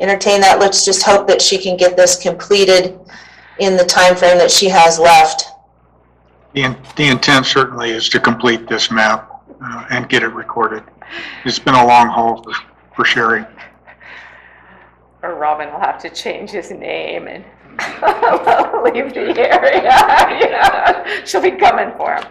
entertain that. Let's just hope that she can get this completed in the time frame that she has left. The intent certainly is to complete this map and get it recorded. It's been a long haul for Sherry. Or Robin will have to change his name and leave the area. Yeah. She'll be coming for him.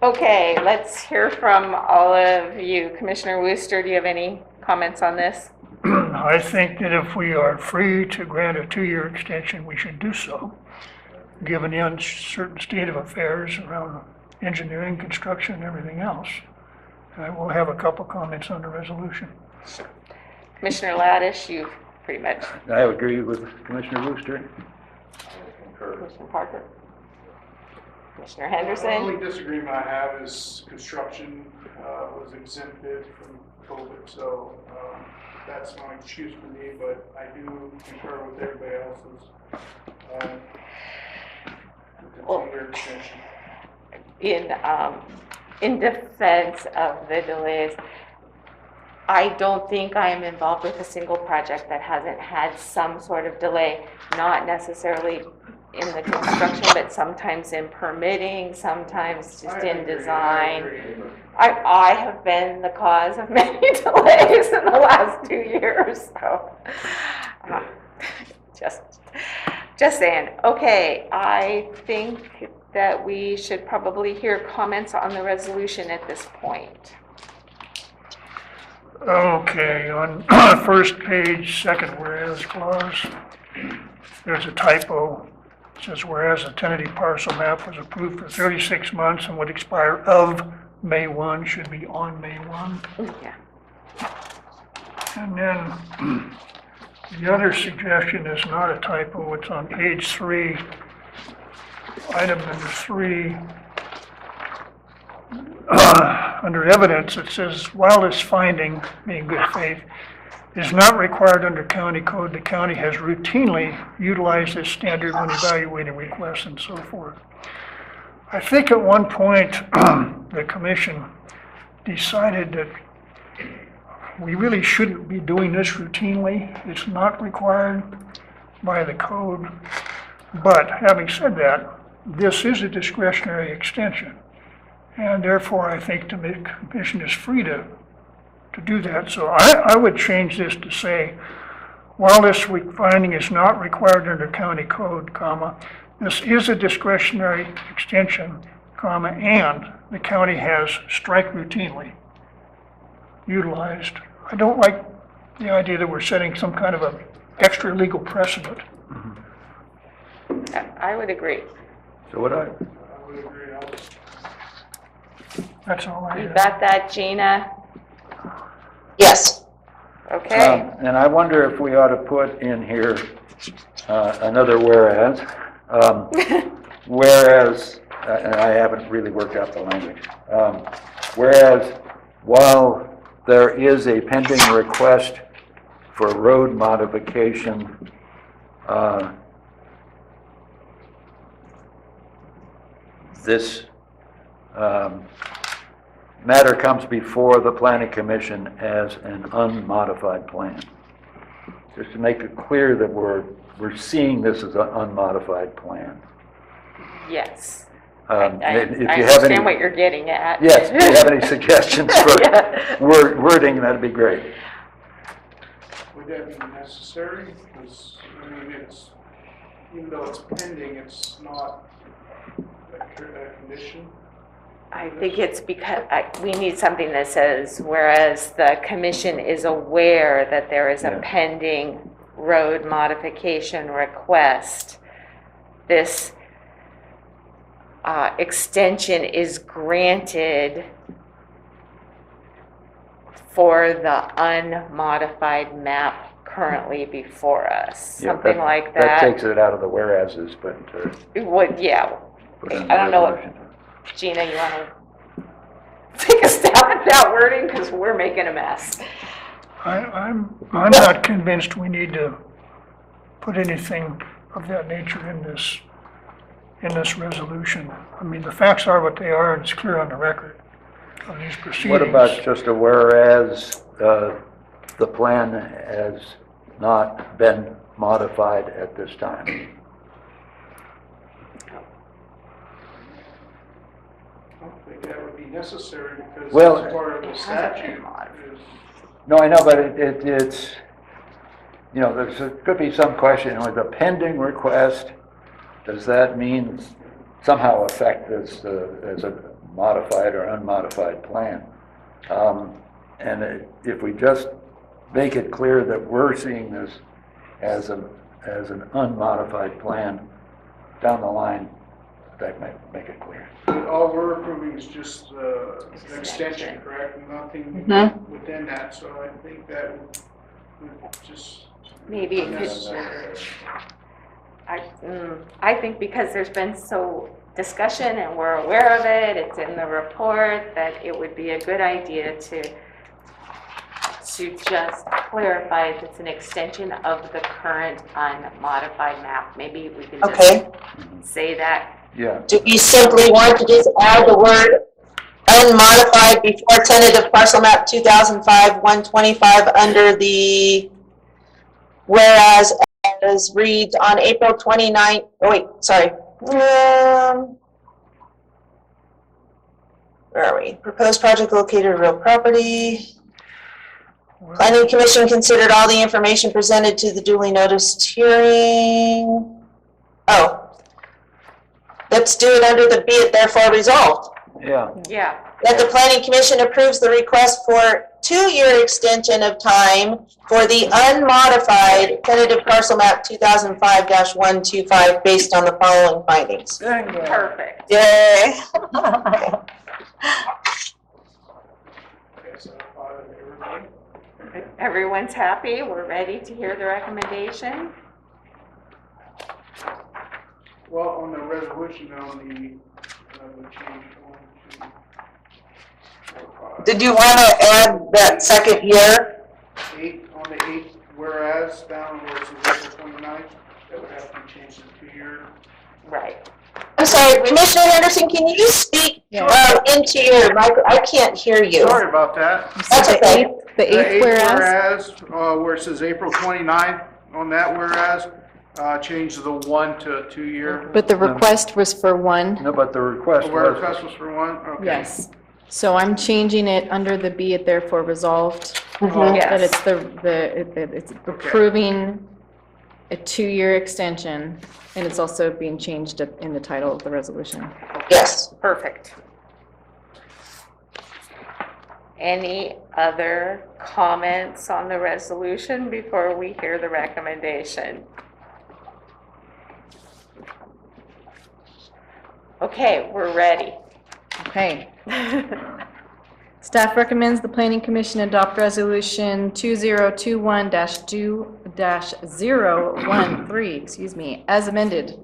Okay, let's hear from all of you. Commissioner Wooster, do you have any comments on this? I think that if we are free to grant a 2-year extension, we should do so, given the uncertain state of affairs around engineering, construction, and everything else. I will have a couple comments on the resolution. Commissioner Laddish, you pretty much. I agree with Commissioner Wooster. Commissioner Parker. Commissioner The Henderson. only disagreement I have is construction was exempted from COVID, so that's not an excuse for me, but I do concur with everybody else's. Continue extension. In defense of the delays, I don't think I am involved with a single project that hasn't had some sort of delay, not necessarily in the construction, but sometimes in permitting, sometimes just in design. I have been the cause of many delays in the last 2 years, so just saying. Okay, I think that we should probably hear comments on the resolution at this point. Okay, on first page, second whereas clause, there's a typo. It says whereas the tentative parcel map was approved for 36 months and would expire of May 1, should be on May 1. Yeah. And then the other suggestion is not a typo, it's on page 3, item number 3. Under evidence, it says, while this finding, being good faith, is not required under county code, the county has routinely utilized this standard when evaluating requests and so forth. I think at one point, the commission decided that we really shouldn't be doing this routinely. It's not required by the code. But having said that, this is a discretionary extension. And therefore, I think the commission is free to do that. So I would change this to say, while this finding is not required under county code, comma, this is a discretionary extension, comma, and the county has strike routinely utilized. I don't like the idea that we're setting some kind of a extra legal precedent. I would agree. So what I would agree. That's all I You have. got that, Gina? Yes. Okay. And I wonder if we ought to put in here another whereas. Whereas, and I haven't really worked out the language. Whereas, while there is a pending request for road modification, this matter comes before the planning commission as an unmodified plan. Just to make it clear that we're seeing this as an unmodified plan. Yes. If I you have any, understand what you're getting at. yes, if you have any suggestions for Yeah. wording, that'd be great. Would that be necessary? Because, I mean, it's, even though it's pending, it's not a condition. I think it's because we need something that says, whereas the commission is aware that there is a Yeah. pending road modification request, this extension is granted for the unmodified map currently before us, Yeah, something like That that. takes it out of the whereases, but. It would, yeah. put it in I don't know what- resolution. Gina, you want to take a stab at that wording, because we're making a mess. I'm not convinced we need to put anything of that nature in this resolution. I mean, the facts are what they are, and it's clear on the record of these proceedings. What about just a whereas the plan has not been modified at this time? I don't think that would be necessary because Well, it's part of the statute. No, I know, but it's, you know, could be some question with a pending request. Does that mean somehow affect this as a modified or unmodified plan? And if we just make it clear that we're seeing this as an unmodified plan down the line, that might make it clear. All we're approving is just an extension, correct? Nothing within that, so I think that would just Maybe it could, unnecessary. I think because there's been so discussion and we're aware of it, it's in the report, that it would be a good idea to just clarify if it's an extension of the current unmodified map. Maybe we can Okay. just say that. Yeah. Do you simply want to just add the word unmodified before tentative parcel map 2005-125 under the whereas as reads on April 29th, oh wait, sorry. Where are we? Proposed project located in real property. Planning Commission considered all the information presented to the duly noticed hearing. Oh. Let's do it under the be it therefore resolved. Yeah. Yeah. That the Planning Commission approves the request for 2-year extension of time for the unmodified tentative parcel map 2005-125 based on the following findings. Perfect. Yay. Okay, so everybody. Everyone's happy, we're ready to hear the recommendation. Well, on the resolution, on the change 1, 2, 4, 5. Did you want to add that second year? 8, on the 8, whereas down where it says April 29th, that would have to be changed to 2 year. Right. I'm sorry, Commissioner Henderson, can you just speak into your micro? I can't hear you. Sorry about that. That's okay. The eighth whereas? Where it says April 29th on that whereas, change the 1 to a 2-year. But the request was for 1? No, but the request Where was, request was for 1? Okay. Yes. So I'm changing it under the be it therefore resolved. Yes. That it's approving a 2-year extension, and it's also being changed in the title of the resolution. Yes. Perfect. Any other comments on the resolution before we hear the recommendation? Okay, we're ready. Okay. Staff recommends the Planning Commission adopt Resolution 2021-2-013, as amended,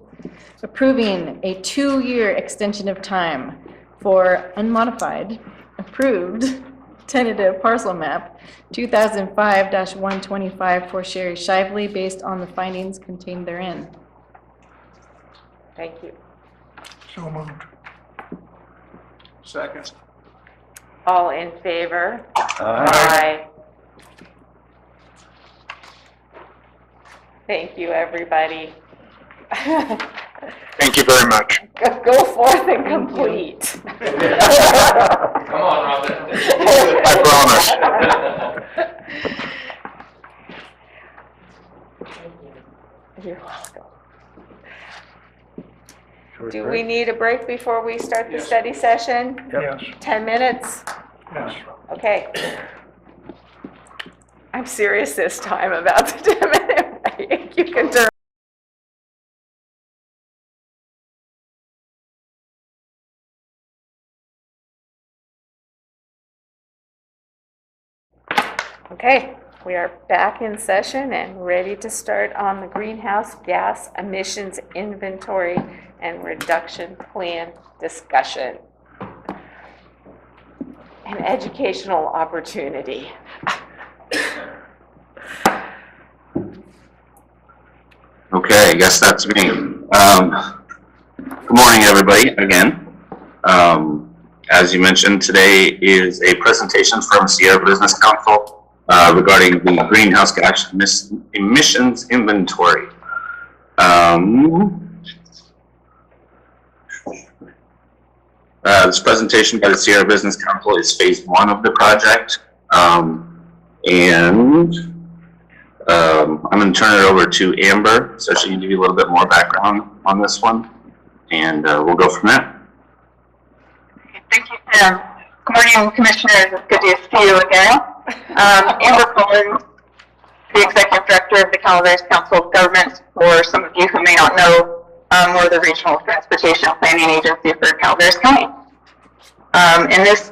approving a 2-year extension of time for unmodified, approved, tentative parcel map 2005-125 for Sherry Shively based on the findings contained therein. Thank you. So moved. Second. All in favor? Aye. Thank you, everybody. Thank you very much. Go forth and complete. Come on, Robin. I promise. You're welcome. Short Do break? we need a break before we start the Yes. study session? Yes, 10 minutes? yes. Okay. I'm serious this time about the 10-minute break. You can turn. Okay, we are back in session and ready to start on the greenhouse gas emissions inventory and reduction plan discussion. An educational opportunity. Okay, I guess that's me. Good morning, everybody, again. As you mentioned, today is a presentation from Sierra Business Council regarding the greenhouse gas emissions inventory. This presentation by the Sierra Business Council is phase 1 of the project. I'm going to turn it over to Amber, so she can give you a little bit more background on this one, and we'll go from there. Thank you, Tim. Good morning, Commissioners. It's good to see you again. Amber Pullen, the Executive Director of the Calaveras Council of Governments. For some of you who may not know, we're the Regional Transportation Planning Agency for Calaveras County. And this,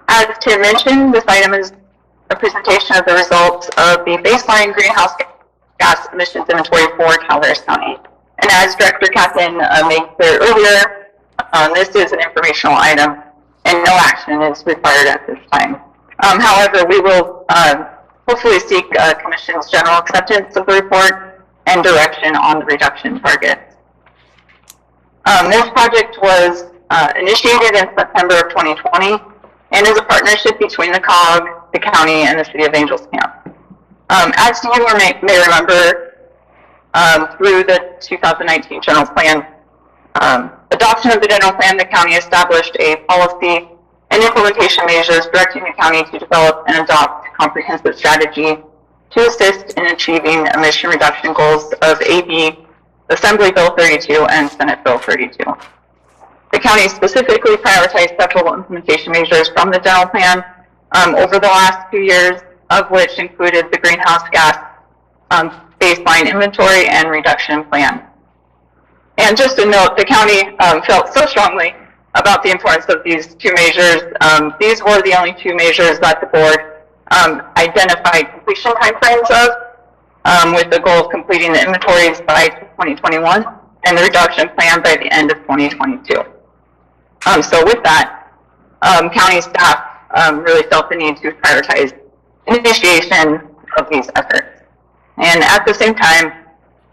as Tim mentioned, this item is a presentation of the results of the baseline greenhouse gas emissions inventory for Calaveras County. And as Director Catherine made clear earlier, this is an informational item and no action is required at this time. However, we will hopefully seek Commission's general acceptance of the report and direction on the reduction targets. This project was initiated in September of 2020 and is a partnership between the COG, the county, and the City of Angels Camp. As you may remember, through the 2019 general plan, adoption of the general plan, the county established a policy and implementation measures directing the county to develop and adopt a comprehensive strategy to assist in achieving emission reduction goals of AB Assembly Bill 32 and Senate Bill 32. The county specifically prioritized several implementation measures from the general plan over the last few years, of which included the greenhouse gas baseline inventory and reduction plan. And just a note, the county felt so strongly about the importance of these two measures. These were the only two measures that the board identified completion timeframes of, with the goal of completing the inventories by 2021 and the reduction plan by the end of 2022. So with that, county staff really felt the need to prioritize initiation of these efforts. And at the same time,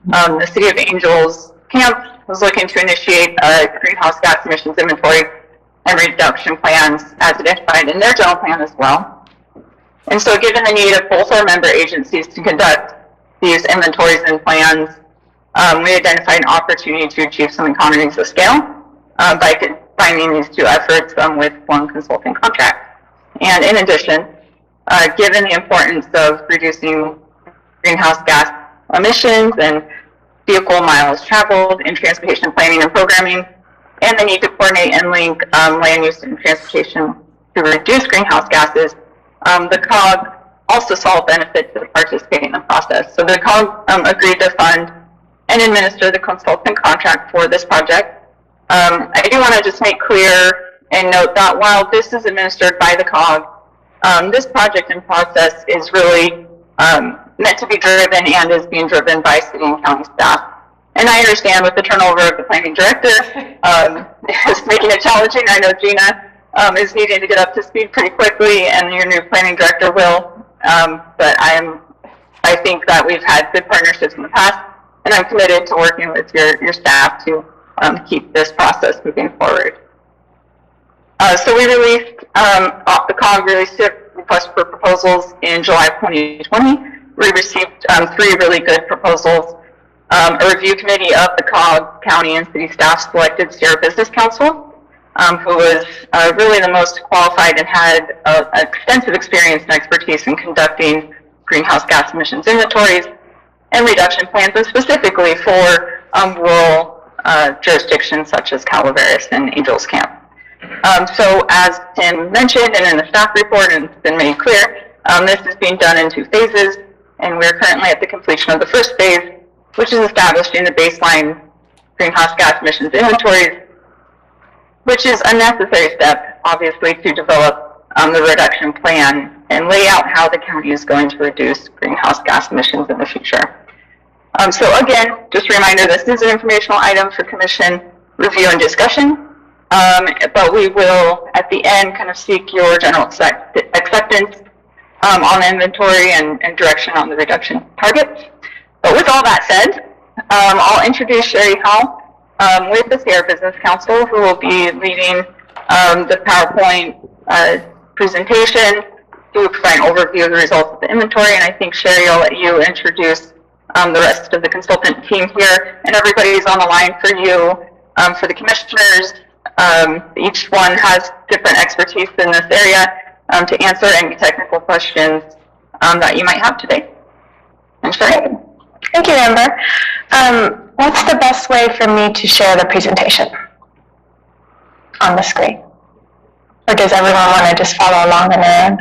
the City of Angels Camp was looking to initiate greenhouse gas emissions inventory and reduction plans as identified in their general plan as well. And so given the need of both our member agencies to conduct these inventories and plans, we identified an opportunity to achieve some economies of scale by combining these two efforts with one consulting contract. And in addition, given the importance of reducing greenhouse gas emissions and vehicle miles traveled in transportation planning and programming, and the need to coordinate and link land use and transportation to reduce greenhouse gases, the COG also saw a benefit to participate in the process. So the COG agreed to fund and administer the consultant contract for this project. I do want to just make clear and note that while this is administered by the COG, this project and process is really meant to be driven and is being driven by city and county staff. And I understand with the turnover of the planning director, it's making it challenging. I know Gina is needing to get up to speed pretty quickly, and your new planning director will. But I think that we've had good partnerships in the past, and I'm committed to working with your staff to keep this process moving forward. So we released, the COG released a request for proposals in July 2020. We received 3 really good proposals. A review committee of the COG, county, and city staff selected Sierra Business Council, who was really the most qualified and had extensive experience and expertise in conducting greenhouse gas emissions inventories and reduction plans, and specifically for rural jurisdictions such as Calaveras and Angels Camp. So as Tim mentioned, and in the staff report, and it's been made clear, this is being done in 2 phases, and we're currently at the completion of the first phase, which is establishing the baseline greenhouse gas emissions inventories, which is a necessary step, obviously, to develop the reduction plan and lay out how the county is going to reduce greenhouse gas emissions in the future. So again, just a reminder, this is an informational item for commission review and discussion, but we will, at the end, kind of seek your general acceptance on the inventory and direction on the reduction targets. But with all that said, I'll introduce Sherry Howell with the Sierra Business Council, who will be leading the PowerPoint presentation to provide an overview of the results of the inventory. And I think, Sherry, I'll let you introduce the rest of the consultant team here. And everybody's on the line for you, for the commissioners. Each one has different expertise in this area to answer any technical questions that you might have today. And Sherry? Thank you, Amber. What's the best way for me to share the presentation on the screen? Or does everyone want to just follow along on their own?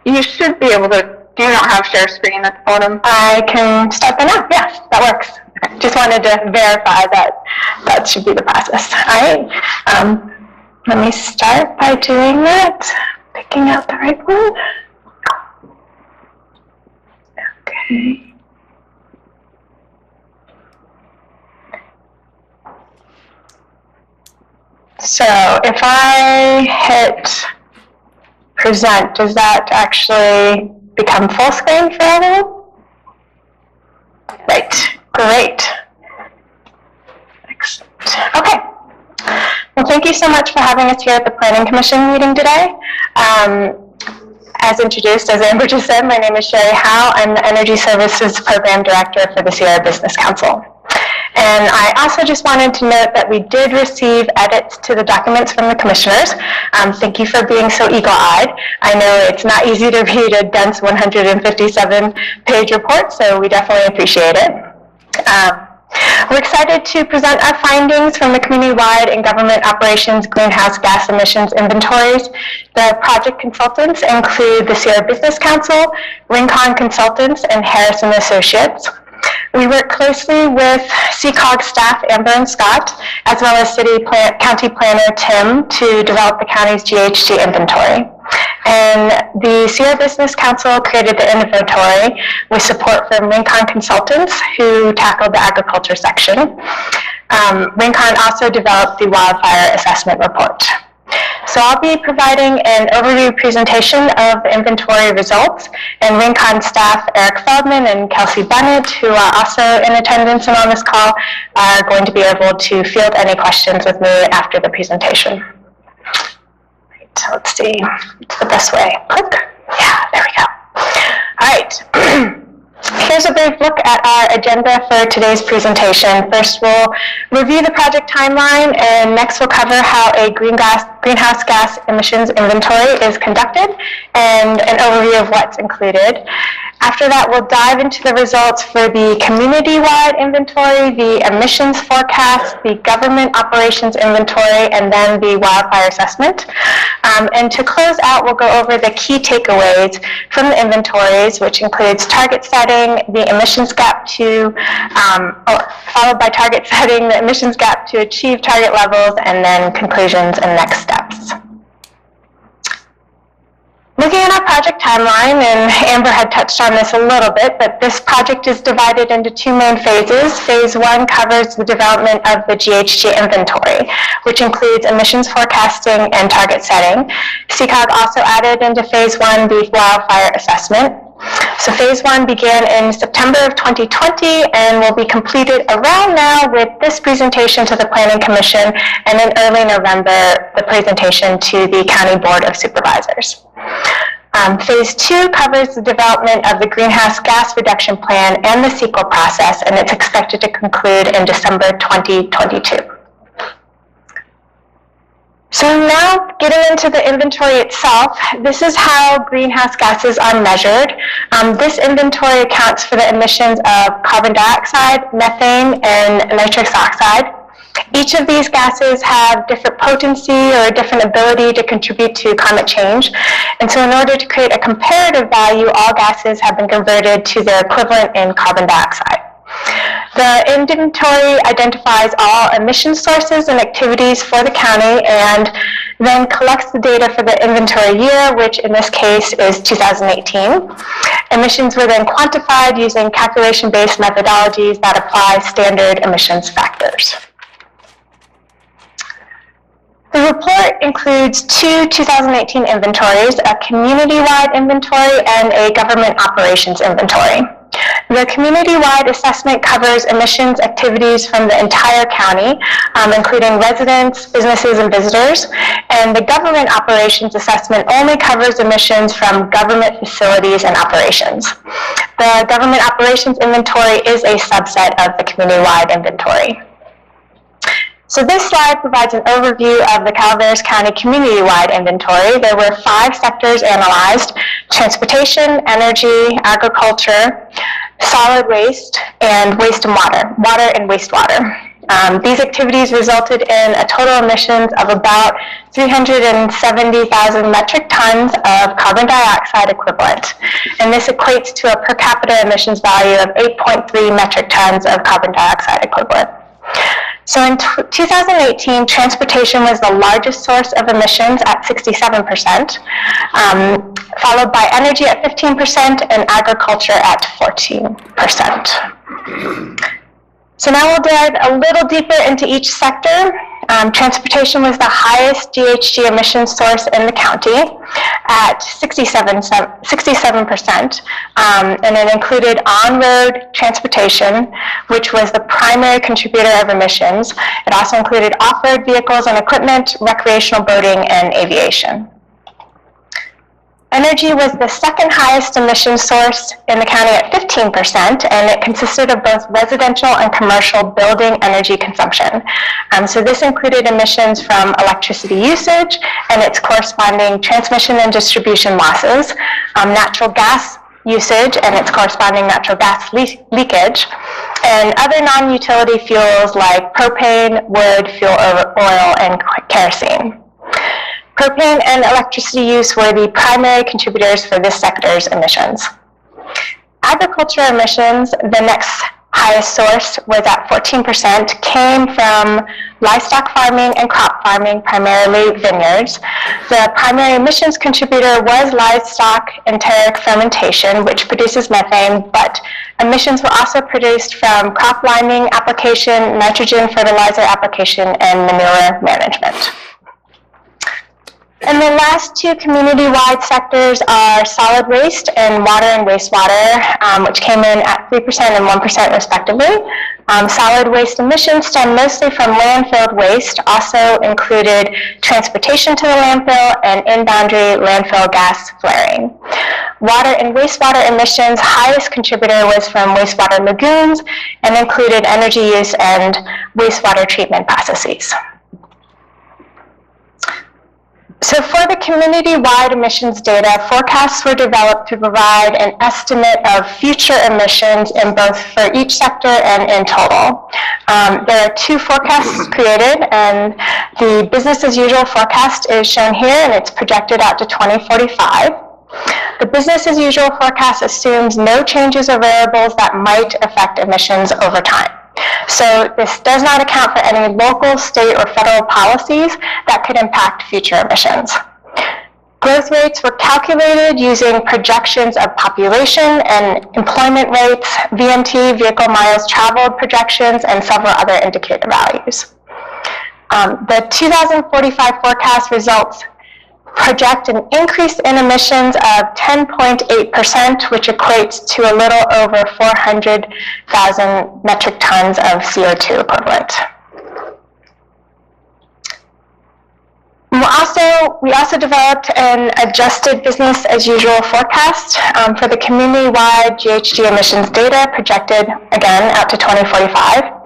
You should be able to. Do you not have share screen at the bottom? I can start there now. Yes, that works. Just wanted to verify that that should be the process. All right. Let me start by doing that. Picking out the right one. Okay. So if I hit present, does that actually become full screen for everyone? Right, great. Excellent. Okay. Well, thank you so much for having us here at the Planning Commission meeting today. As introduced, as Amber just said, my name is Sherry Howe. I'm the Energy Services Program Director for the Sierra Business Council. And I also just wanted to note that we did receive edits to the documents from the commissioners. Thank you for being so eagle-eyed. I know it's not easy to read a dense 157-page report, so we definitely appreciate it. We're excited to present our findings from the community-wide and government operations greenhouse gas emissions inventories. The project consultants include the Sierra Business Council, Rincon Consultants, and Harrison Associates. We work closely with CCOG staff, Amber and Scott, as well as County Planner Tim, to develop the county's GHG inventory. And the Sierra Business Council created the inventory with support from Rincon Consultants, who tackled the agriculture section. Rincon also developed the wildfire assessment report. So I'll be providing an overview presentation of the inventory results, and Rincon staff Eric Feldman and Kelsey Bennett, who are also in attendance and on this call, are going to be able to field any questions with me after the presentation. Right, so let's see, what's the best way? Click. Yeah, there we go. All right. Here's a brief look at our agenda for today's presentation. First, we'll review the project timeline, and next we'll cover how a greenhouse gas emissions inventory is conducted and an overview of what's included. After that, we'll dive into the results for the community-wide inventory, the emissions forecast, the government operations inventory, and then the wildfire assessment. And to close out, we'll go over the key takeaways from the inventories, which includes target setting, the emissions gap to, followed by target setting, the emissions gap to achieve target levels, and then conclusions and next steps. Looking at our project timeline, and Amber had touched on this a little bit, but this project is divided into two main phases. Phase 1 covers the development of the GHG inventory, which includes emissions forecasting and target setting. CCOG also added into Phase 1 the wildfire assessment. So Phase 1 began in September of 2020 and will be completed around now with this presentation to the Planning Commission, and in early November, the presentation to the County Board of Supervisors. Phase 2 covers the development of the greenhouse gas reduction plan and the CEQA process, and it's expected to conclude in December 2022. So now, getting into the inventory itself, this is how greenhouse gases are measured. This inventory accounts for the emissions of carbon dioxide, methane, and nitrous oxide. Each of these gases have different potency or a different ability to contribute to climate change. And so in order to create a comparative value, all gases have been converted to their equivalent in carbon dioxide. The inventory identifies all emission sources and activities for the county and then collects the data for the inventory year, which in this case is 2018. Emissions were then quantified using calculation-based methodologies that apply standard emissions factors. The report includes two 2018 inventories, a community-wide inventory and a government operations inventory. The community-wide assessment covers emissions activities from the entire county, including residents, businesses, and visitors. And the government operations assessment only covers emissions from government facilities and operations. The government operations inventory is a subset of the community-wide inventory. So this slide provides an overview of the Calaveras County community-wide inventory. There were 5 sectors analyzed: transportation, energy, agriculture, solid waste, and waste and water, water and wastewater. These activities resulted in a total emissions of about 370,000 metric tons of carbon dioxide equivalent. And this equates to a per capita emissions value of 8.3 metric tons of carbon dioxide equivalent. So in 2018, transportation was the largest source of emissions at 67%, followed by energy at 15% and agriculture at 14%. So now we'll dive a little deeper into each sector. Transportation was the highest GHG emission source in the county at 67%, and it included on-road transportation, which was the primary contributor of emissions. It also included off-road vehicles and equipment, recreational boating, and aviation. Energy was the second highest emission source in the county at 15%, and it consisted of both residential and commercial building energy consumption. So this included emissions from electricity usage and its corresponding transmission and distribution losses, natural gas usage and its corresponding natural gas leakage, and other non-utility fuels like propane, wood, fuel oil, and kerosene. Propane and electricity use were the primary contributors for this sector's emissions. Agriculture emissions, the next highest source, was at 14%, came from livestock farming and crop farming, primarily vineyards. The primary emissions contributor was livestock enteric fermentation, which produces methane, but emissions were also produced from crop liming application, nitrogen fertilizer application, and manure management. And the last two community-wide sectors are solid waste and water and wastewater, which came in at 3% and 1% respectively. Solid waste emissions stem mostly from landfill waste, also included transportation to the landfill and in-boundary landfill gas flaring. Water and wastewater emissions, highest contributor was from wastewater lagoons and included energy use and wastewater treatment processes. So for the community-wide emissions data, forecasts were developed to provide an estimate of future emissions in both for each sector and in total. There are two forecasts created, and the business as usual forecast is shown here, and it's projected out to 2045. The business as usual forecast assumes no changes or variables that might affect emissions over time. So this does not account for any local, state, or federal policies that could impact future emissions. Growth rates were calculated using projections of population and employment rates, VMT, vehicle miles traveled projections, and several other indicator values. The 2045 forecast results project an increase in emissions of 10.8%, which equates to a little over 400,000 metric tons of CO2 equivalent. We also developed an adjusted business as usual forecast for the community-wide GHG emissions data projected, again, out to 2045.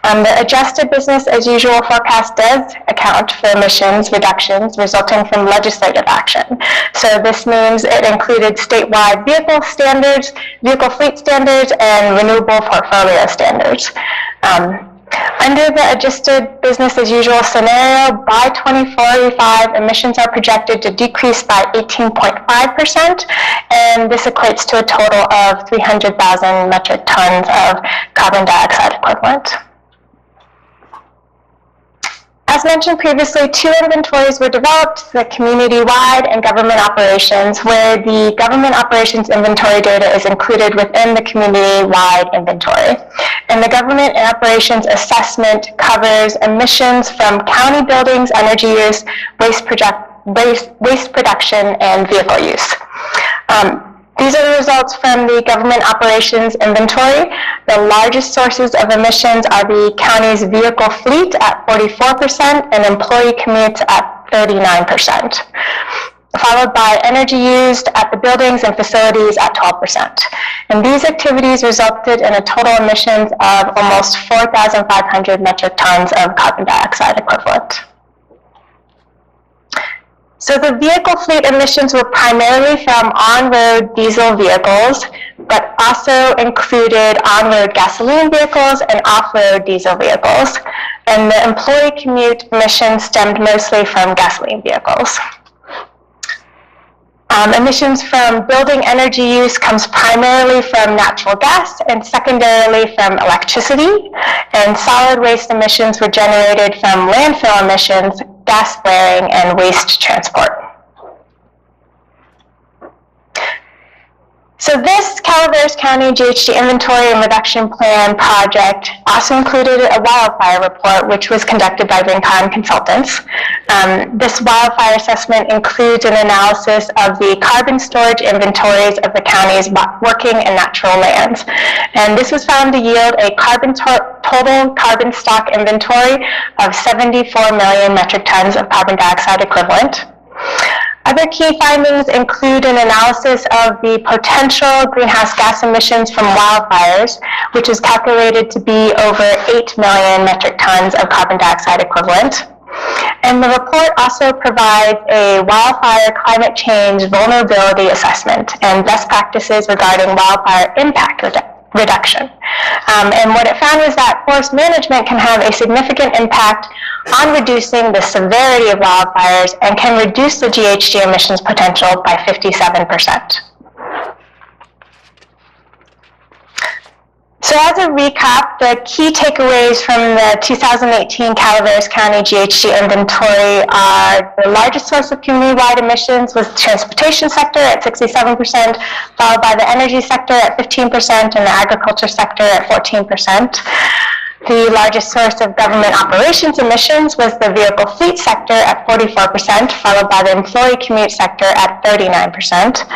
The adjusted business as usual forecast does account for emissions reductions resulting from legislative action. So this means it included statewide vehicle standards, vehicle fleet standards, and renewable portfolio standards. Under the adjusted business as usual scenario, by 2045, emissions are projected to decrease by 18.5%, and this equates to a total of 300,000 metric tons of carbon dioxide equivalent. As mentioned previously, two inventories were developed, the community-wide and government operations, where the government operations inventory data is included within the community-wide inventory. And the government and operations assessment covers emissions from county buildings, energy use, waste production, and vehicle use. These are the results from the government operations inventory. The largest sources of emissions are the county's vehicle fleet at 44% and employee commutes at 39%, followed by energy used at the buildings and facilities at 12%. And these activities resulted in a total emissions of almost 4,500 metric tons of carbon dioxide equivalent. So the vehicle fleet emissions were primarily from on-road diesel vehicles, but also included on-road gasoline vehicles and off-road diesel vehicles. And the employee commute emissions stemmed mostly from gasoline vehicles. Emissions from building energy use comes primarily from natural gas and secondarily from electricity. And solid waste emissions were generated from landfill emissions, gas flaring, and waste transport. So this Calaveras County GHG Inventory and Reduction Plan project also included a wildfire report, which was conducted by Rincon Consultants. This wildfire assessment includes an analysis of the carbon storage inventories of the county's working and natural lands. And this was found to yield a total carbon stock inventory of 74 million metric tons of carbon dioxide equivalent. Other key findings include an analysis of the potential greenhouse gas emissions from wildfires, which is calculated to be over 8 million metric tons of carbon dioxide equivalent. And the report also provides a wildfire climate change vulnerability assessment and best practices regarding wildfire impact reduction. And what it found was that forest management can have a significant impact on reducing the severity of wildfires and can reduce the GHG emissions potential by 57%. So as a recap, the key takeaways from the 2018 Calaveras County GHG inventory are the largest source of community-wide emissions was the transportation sector at 67%, followed by the energy sector at 15% and the agriculture sector at 14%. The largest source of government operations emissions was the vehicle fleet sector at 44%, followed by the employee commute sector at 39%.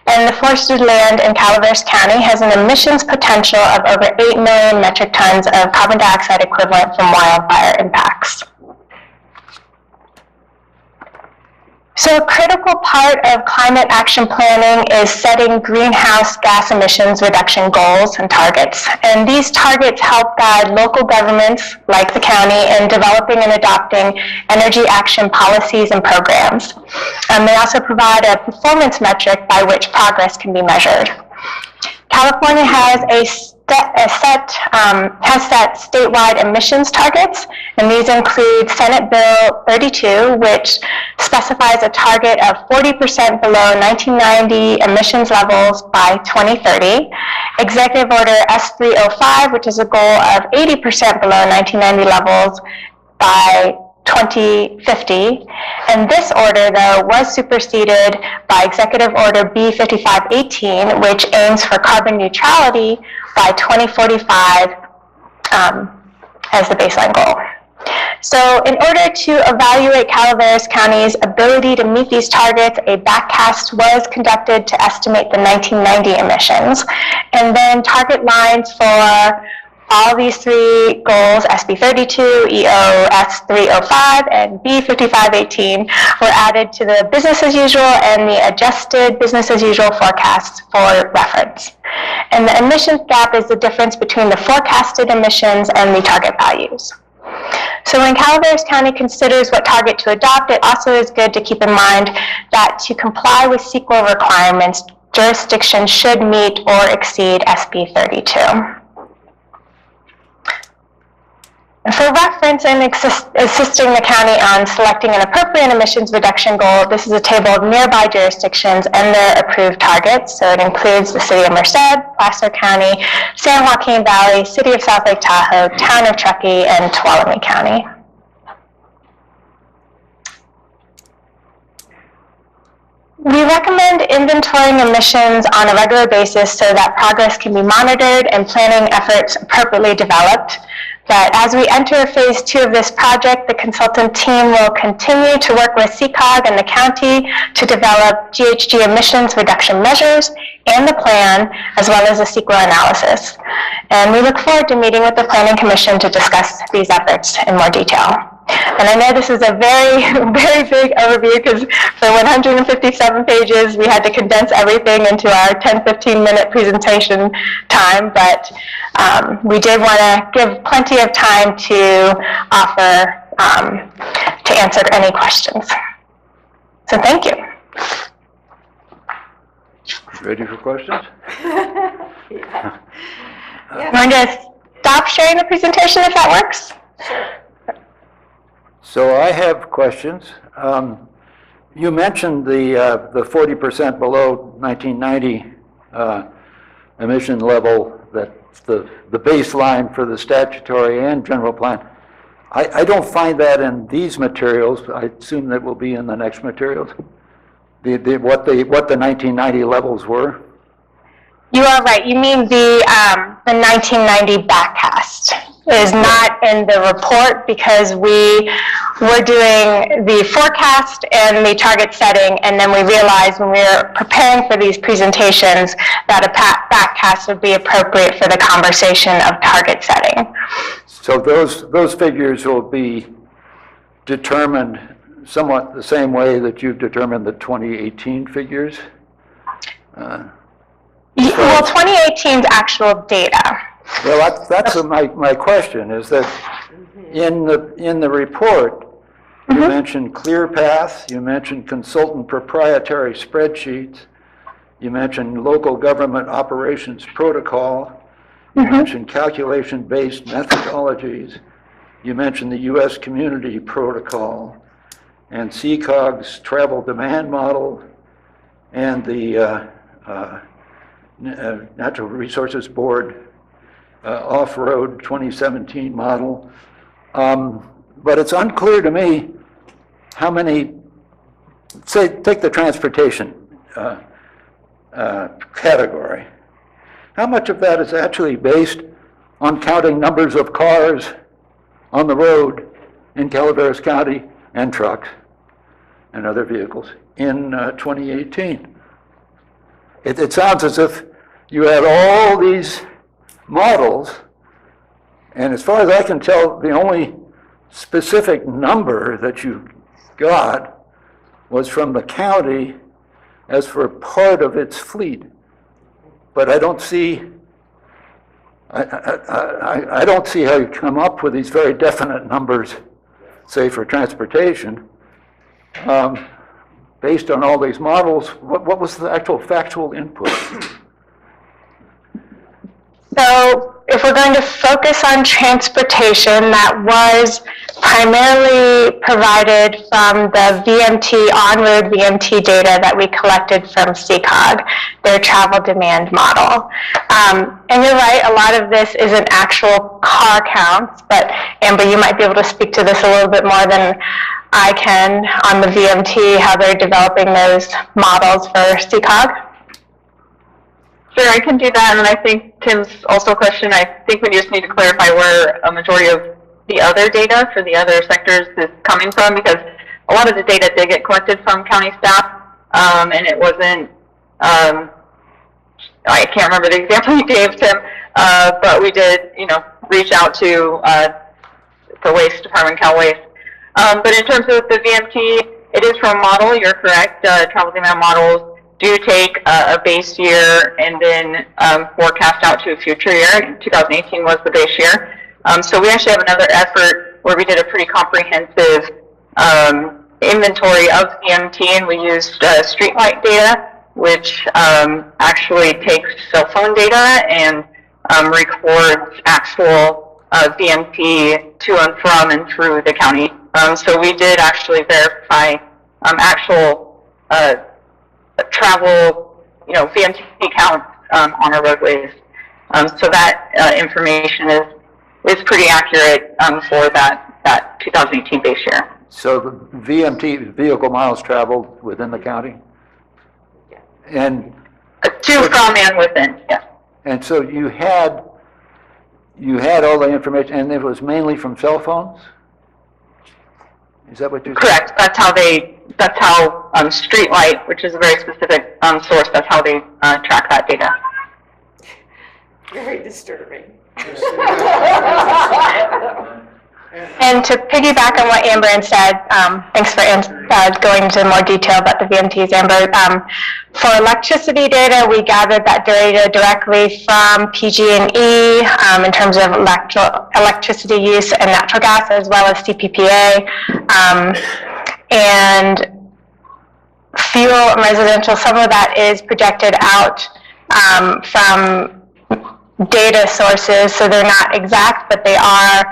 And the forested land in Calaveras County has an emissions potential of over 8 million metric tons of carbon dioxide equivalent from wildfire impacts. So a critical part of climate action planning is setting greenhouse gas emissions reduction goals and targets. And these targets help guide local governments, like the county, in developing and adopting energy action policies and programs. They also provide a performance metric by which progress can be measured. California has set statewide emissions targets, and these include Senate Bill 32, which specifies a target of 40% below 1990 emissions levels by 2030, Executive Order S305, which is a goal of 80% below 1990 levels by 2050, and this order, though, was superseded by Executive Order B5518, which aims for carbon neutrality by 2045 as the baseline goal. So in order to evaluate Calaveras County's ability to meet these targets, a backcast was conducted to estimate the 1990 emissions, and then target lines for all these three goals, SB 32, EOS 305, and B5518, were added to the business as usual and the adjusted business as usual forecasts for reference. And the emissions gap is the difference between the forecasted emissions and the target values. So when Calaveras County considers what target to adopt, it also is good to keep in mind that to comply with CEQA requirements, jurisdictions should meet or exceed SB 32. For reference in assisting the county on selecting an appropriate emissions reduction goal, this is a table of nearby jurisdictions and their approved targets. So it includes the City of Merced, Placer County, San Joaquin Valley, City of South Lake Tahoe, Town of Truckee, and Tuolumne County. We recommend inventorying emissions on a regular basis so that progress can be monitored and planning efforts appropriately developed. But as we enter phase 2 of this project, the consultant team will continue to work with CCOG and the county to develop GHG emissions reduction measures and the plan, as well as a CEQA analysis. And we look forward to meeting with the Planning Commission to discuss these efforts in more detail. And I know this is a very, very big overview because for 157 pages, we had to condense everything into our 10-15 minute presentation time, but we did want to give plenty of time to offer, to answer any questions. So thank you. Ready for questions? Yeah. I'm going to stop sharing the presentation if that works. So I have questions. You mentioned the 40% below 1990 emission level, that's the baseline for the statutory and general plan. I don't find that in these materials. I assume that will be in the next materials. What the 1990 levels were. You are right. You mean the 1990 backcast is not in the report because we were doing the forecast and the target setting, and then we realized when we were preparing for these presentations that a backcast would be appropriate for the conversation of target setting. So those figures will be determined somewhat the same way that you've determined the 2018 figures? Well, 2018's actual data. Well, that's my question, is that in the report, you mentioned ClearPath, you mentioned consultant proprietary spreadsheets, you mentioned local government operations protocol, you mentioned calculation-based methodologies, you mentioned the U.S. community protocol, and CCOG's travel demand model, and the Natural Resources Board off-road 2017 model. But it's unclear to me how many, say, take the transportation category. How much of that is actually based on counting numbers of cars on the road in Calaveras County and trucks and other vehicles in 2018. It sounds as if you had all these models, and as far as I can tell, the only specific number that you got was from the county as for part of its fleet. But I don't see, I don't see how you come up with these very definite numbers, say for transportation, based on all these models. What was the actual factual input? So if we're going to focus on transportation, that was primarily provided from the VMT, on-road VMT data that we collected from CCOG, their travel demand model. And you're right, a lot of this isn't actual car counts, but Amber, you might be able to speak to this a little bit more than I can on the VMT, how they're developing those models for CCOG. Sure, I can do that, and I think Tim's also question, I think we just need to clarify where a majority of the other data for the other sectors is coming from, because a lot of the data did get collected from county staff, and it wasn't, I can't remember the example you gave, Tim, but we did, reach out to the Waste Department, Cal Waste. But in terms of the VMT, it is from a model, you're correct, travel demand models do take a base year and then forecast out to a future year. 2018 was the base year. So we actually have another effort where we did a pretty comprehensive inventory of VMT, and we used streetlight data, which actually takes cell phone data and records actual VMT to and from and through the county. So we did actually verify actual travel, VMT counts on our roadways. So that information is pretty accurate for that 2018 base year. So the VMT, vehicle miles traveled within the county? And to, from, and within, yeah. And so you had all the information, and it was mainly from cell phones? Is that what you're saying? Correct. That's how Streetlight, which is a very specific source, that's how they track that data. Very disturbing. And to piggyback on what Amber said, thanks for going into more detail about the VMTs, Amber. For electricity data, we gathered that data directly from PG&E in terms of electricity use and natural gas, as well as CPPA. And fuel and residential, some of that is projected out from data sources, so they're not exact, but they are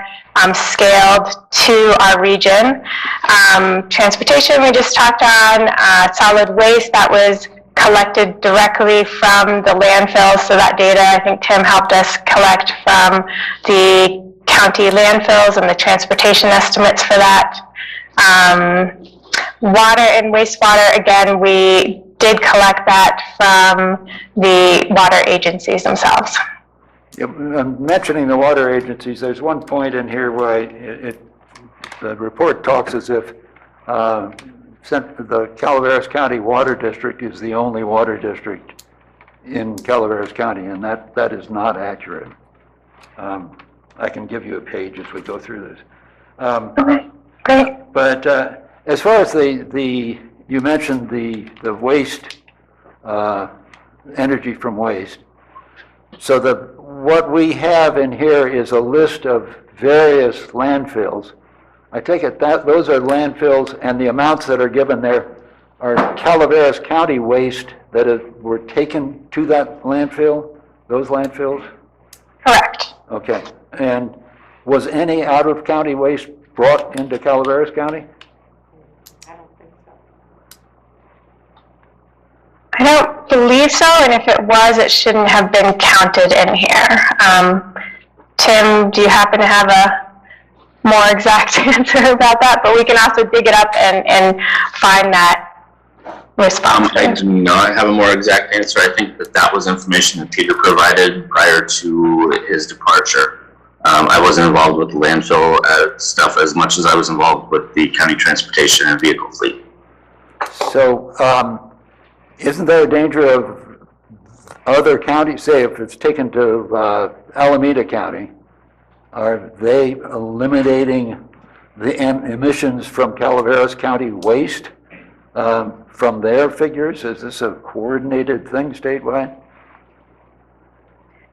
scaled to our region. Transportation we just talked on, solid waste that was collected directly from the landfills, so that data I think Tim helped us collect from the county landfills and the transportation estimates for that. Water and wastewater, again, we did collect that from the water agencies themselves. I'm mentioning the water agencies. There's one point in here where the report talks as if the Calaveras County Water District is the only water district in Calaveras County, and that is not accurate. I can give you a page as we go through this. Okay, great. But as far as you mentioned the waste, energy from waste. So what we have in here is a list of various landfills. I take it that those are landfills, and the amounts that are given there are Calaveras County waste that were taken to that landfill, those landfills? Correct. Okay. And was any out-of-county waste brought into Calaveras County? I don't believe so, and if it was, it shouldn't have been counted in here. Tim, do you happen to have a more exact answer about that? But we can also dig it up and find that response? I do not have a more exact answer. I think that was information that Peter provided prior to his departure. I wasn't involved with the landfill stuff as much as I was involved with the county transportation and vehicle fleet. So, isn't there a danger of other counties, say if it's taken to Alameda County, are they eliminating the emissions from Calaveras County waste from their figures? Is this a coordinated thing statewide?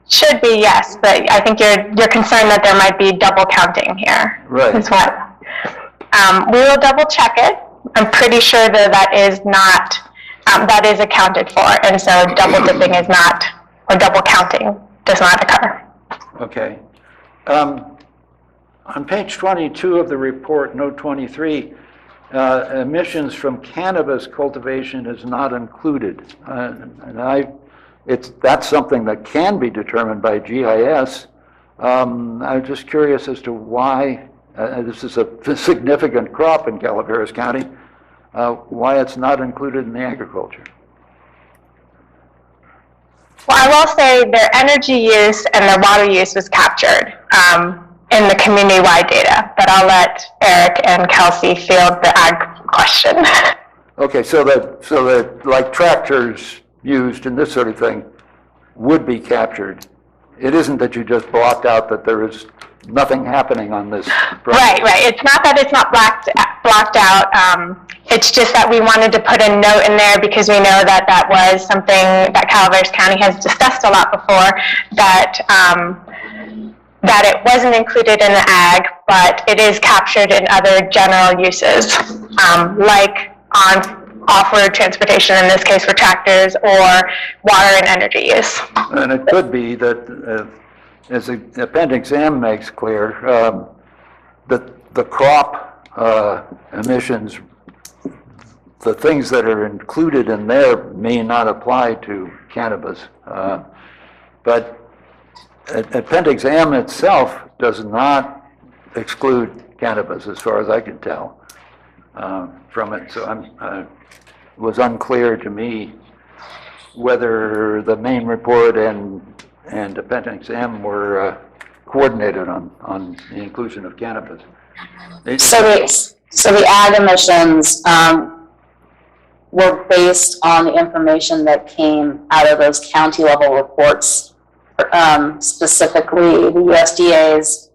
Should be, yes, but I think you're concerned that there might be double counting here. Right. Is what. We will double check it. I'm pretty sure that is not, that is accounted for, and so double dipping is not, or double counting does not occur. Okay. On page 22 of the report, note 23, emissions from cannabis cultivation is not included. And that's something that can be determined by GIS. I'm just curious as to why, this is a significant crop in Calaveras County, why it's not included in the agriculture. Well, I will say their energy use and their water use was captured in the community-wide data, but I'll let Eric and Kelsey field the ag question. Okay, so that like tractors used and this sort of thing would be captured. It isn't that you just blocked out that there is nothing happening on this project. Right. It's not that it's not blocked out. It's just that we wanted to put a note in there because we know that that was something that Calaveras County has discussed a lot before, that that it wasn't included in the ag, but it is captured in other general uses, like on off-road transportation, in this case for tractors, or water and energy use. And it could be that, as the Appendix M makes clear, that the crop emissions, the things that are included in there may not apply to cannabis. But Appendix M itself does not exclude cannabis, as far as I can tell from it. So it was unclear to me whether the main report and Appendix M were coordinated on the inclusion of cannabis. So the ag emissions were based on the information that came out of those county level reports, specifically the USDA's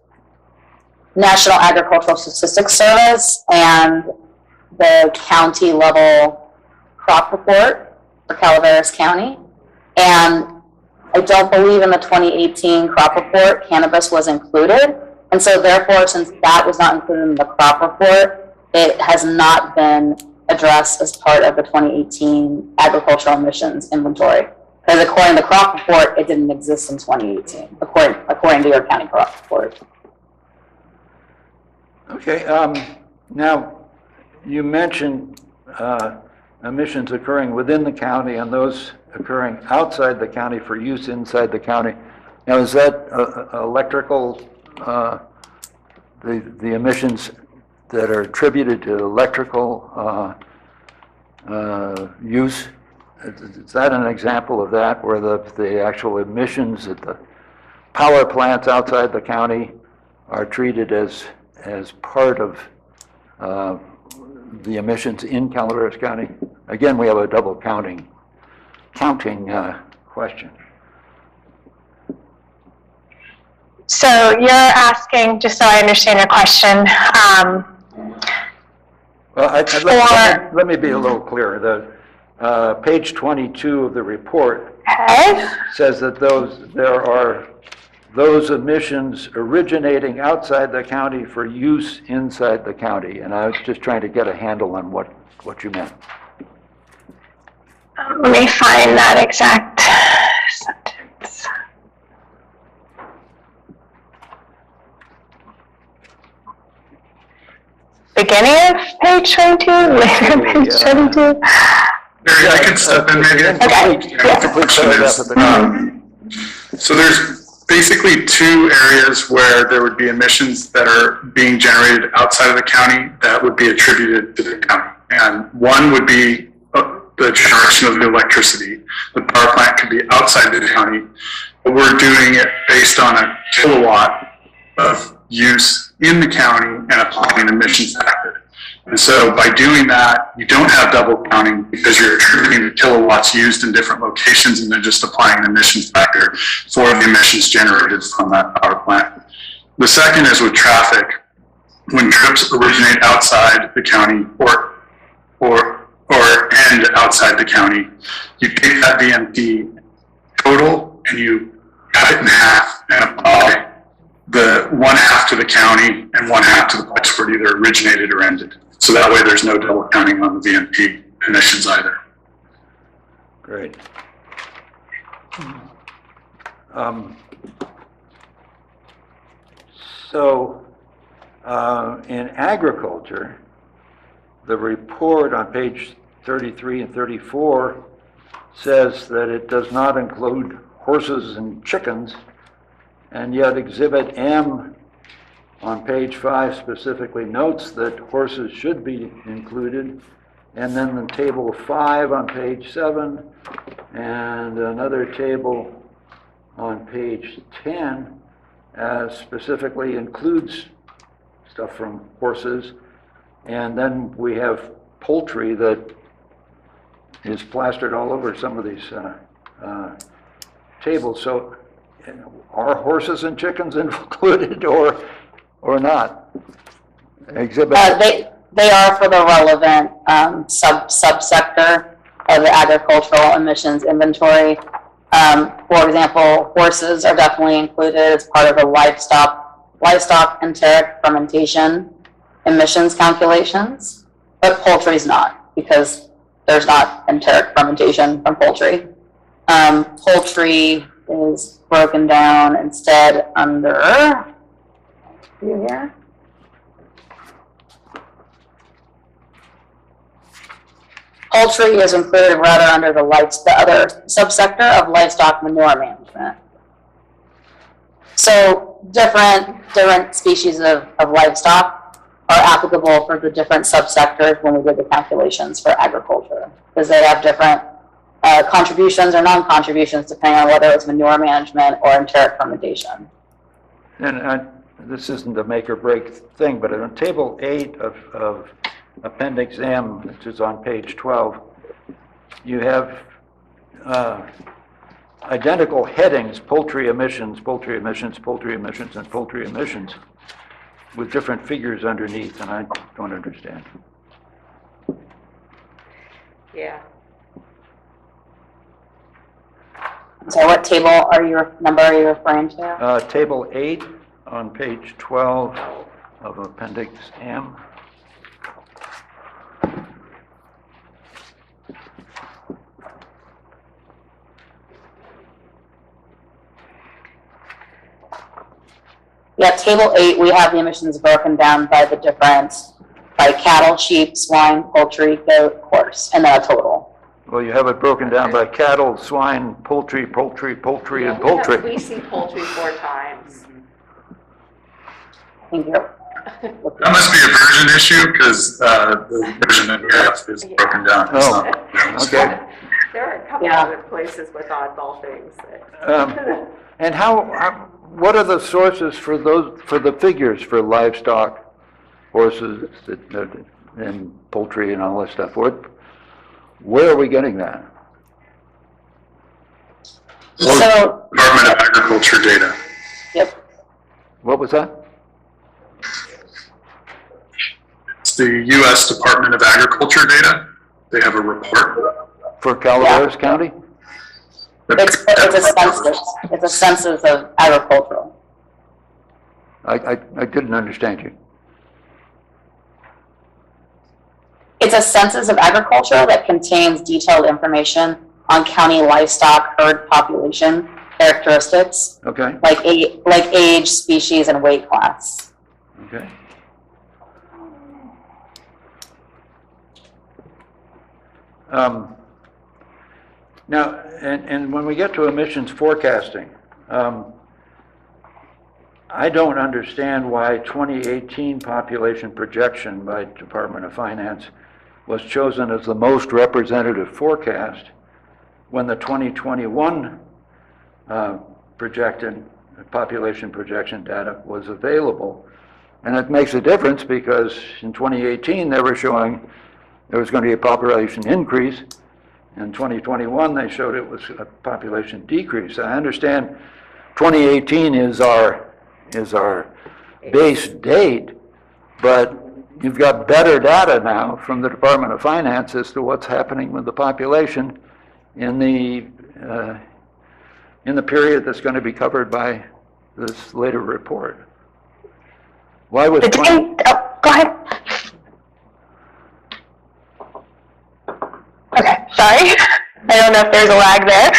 National Agricultural Statistics Service and the county level crop report for Calaveras County. And I don't believe in the 2018 crop report cannabis was included. And so therefore, since that was not included in the crop report, it has not been addressed as part of the 2018 agricultural emissions inventory. Because according to the crop report, it didn't exist in 2018, according to your county crop report. Okay, now you mentioned emissions occurring within the county and those occurring outside the county for use inside the county. Now, is that electrical, the emissions that are attributed to electrical use? Is that an example of that, where the actual emissions at the power plants outside the county are treated as part of the emissions in Calaveras County? Again, we have a double counting question. So you're asking, just so I understand your question, well, let me be a little clearer. The page 22 of the report says that there are those emissions originating outside the county for use inside the county, and I was just trying to get a handle on what you meant. let me find that exact sentence. Beginning of page 22, later page 22. Mary, I can step in maybe. So there's basically two areas where there would be emissions that are being generated outside of the county that would be attributed to the county. And one would be the generation of the electricity. The power plant could be outside the county, but we're doing it based on a kilowatt of use in the county and applying an emissions factor. And so by doing that, you don't have double counting because you're attributing the kilowatts used in different locations and then just applying an emissions factor for the emissions generated from that power plant. The second is with traffic. When trips originate outside the county or end outside the county, you take that VMT total and you cut it in half and apply the 1/2 to the county and 1/2 to the place where it either originated or ended. So that way there's no double counting on the VMT emissions either. Great. In agriculture, the report on page 33 and 34 says that it does not include horses and chickens, and yet Exhibit M on page 5 specifically notes that horses should be included, and then the table 5 on page 7, and another table on page 10 specifically includes stuff from horses, and then we have poultry that is plastered all over some of these tables. So are horses and chickens included or not? Exhibit. They are for the relevant subsector of the agricultural emissions inventory. For example, horses are definitely included as part of the livestock enteric fermentation emissions calculations, but poultry is not, because there's not enteric fermentation from poultry. Poultry is broken down instead under here. Poultry is included rather under the other subsector of livestock manure management. So different species of livestock are applicable for the different subsectors when we did the calculations for agriculture, because they have different contributions or non-contributions depending on whether it's manure management or enteric fermentation. And this isn't a make or break thing, but on table 8 of Appendix M, which is on page 12, you have identical headings: poultry emissions, poultry emissions, poultry emissions, and poultry emissions, with different figures underneath, and I don't understand. Yeah. So what number are you referring to? Table 8 on page 12 of Appendix M. Yeah, table 8, we have the emissions broken down by by cattle, sheep, swine, poultry, goat, horse, and then a total. Well, you have it broken down by cattle, swine, poultry, and poultry. We see poultry 4 times. Thank you. That must be a version issue, because the version that we have is broken down. Okay. There are a couple other places with oddball things. And what are the sources for the figures for livestock, horses, and poultry and all that stuff? Where are we getting that? So, Department of Agriculture data. Yep. What was that? It's the U.S. Department of Agriculture data. They have a report. For Calaveras County? It's a census. It's a census of agricultural. I didn't understand you. It's a census of agriculture that contains detailed information on county livestock herd population characteristics. Okay. Like age, species, and weight class. Okay. Now, and when we get to emissions forecasting, I don't understand why 2018 population projection by Department of Finance was chosen as the most representative forecast when the 2021 population projection data was available. And it makes a difference because in 2018, they were showing there was going to be a population increase. In 2021, they showed it was a population decrease. I understand 2018 is our base date, but you've got better data now from the Department of Finance as to what's happening with the population in the period that's going to be covered by this later report. Why was go ahead. Okay, sorry. I don't know if there's a lag there.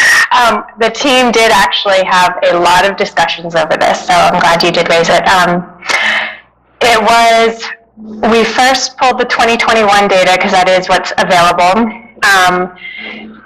The team did actually have a lot of discussions over this, so I'm glad you did raise it. We first pulled the 2021 data because that is what's available.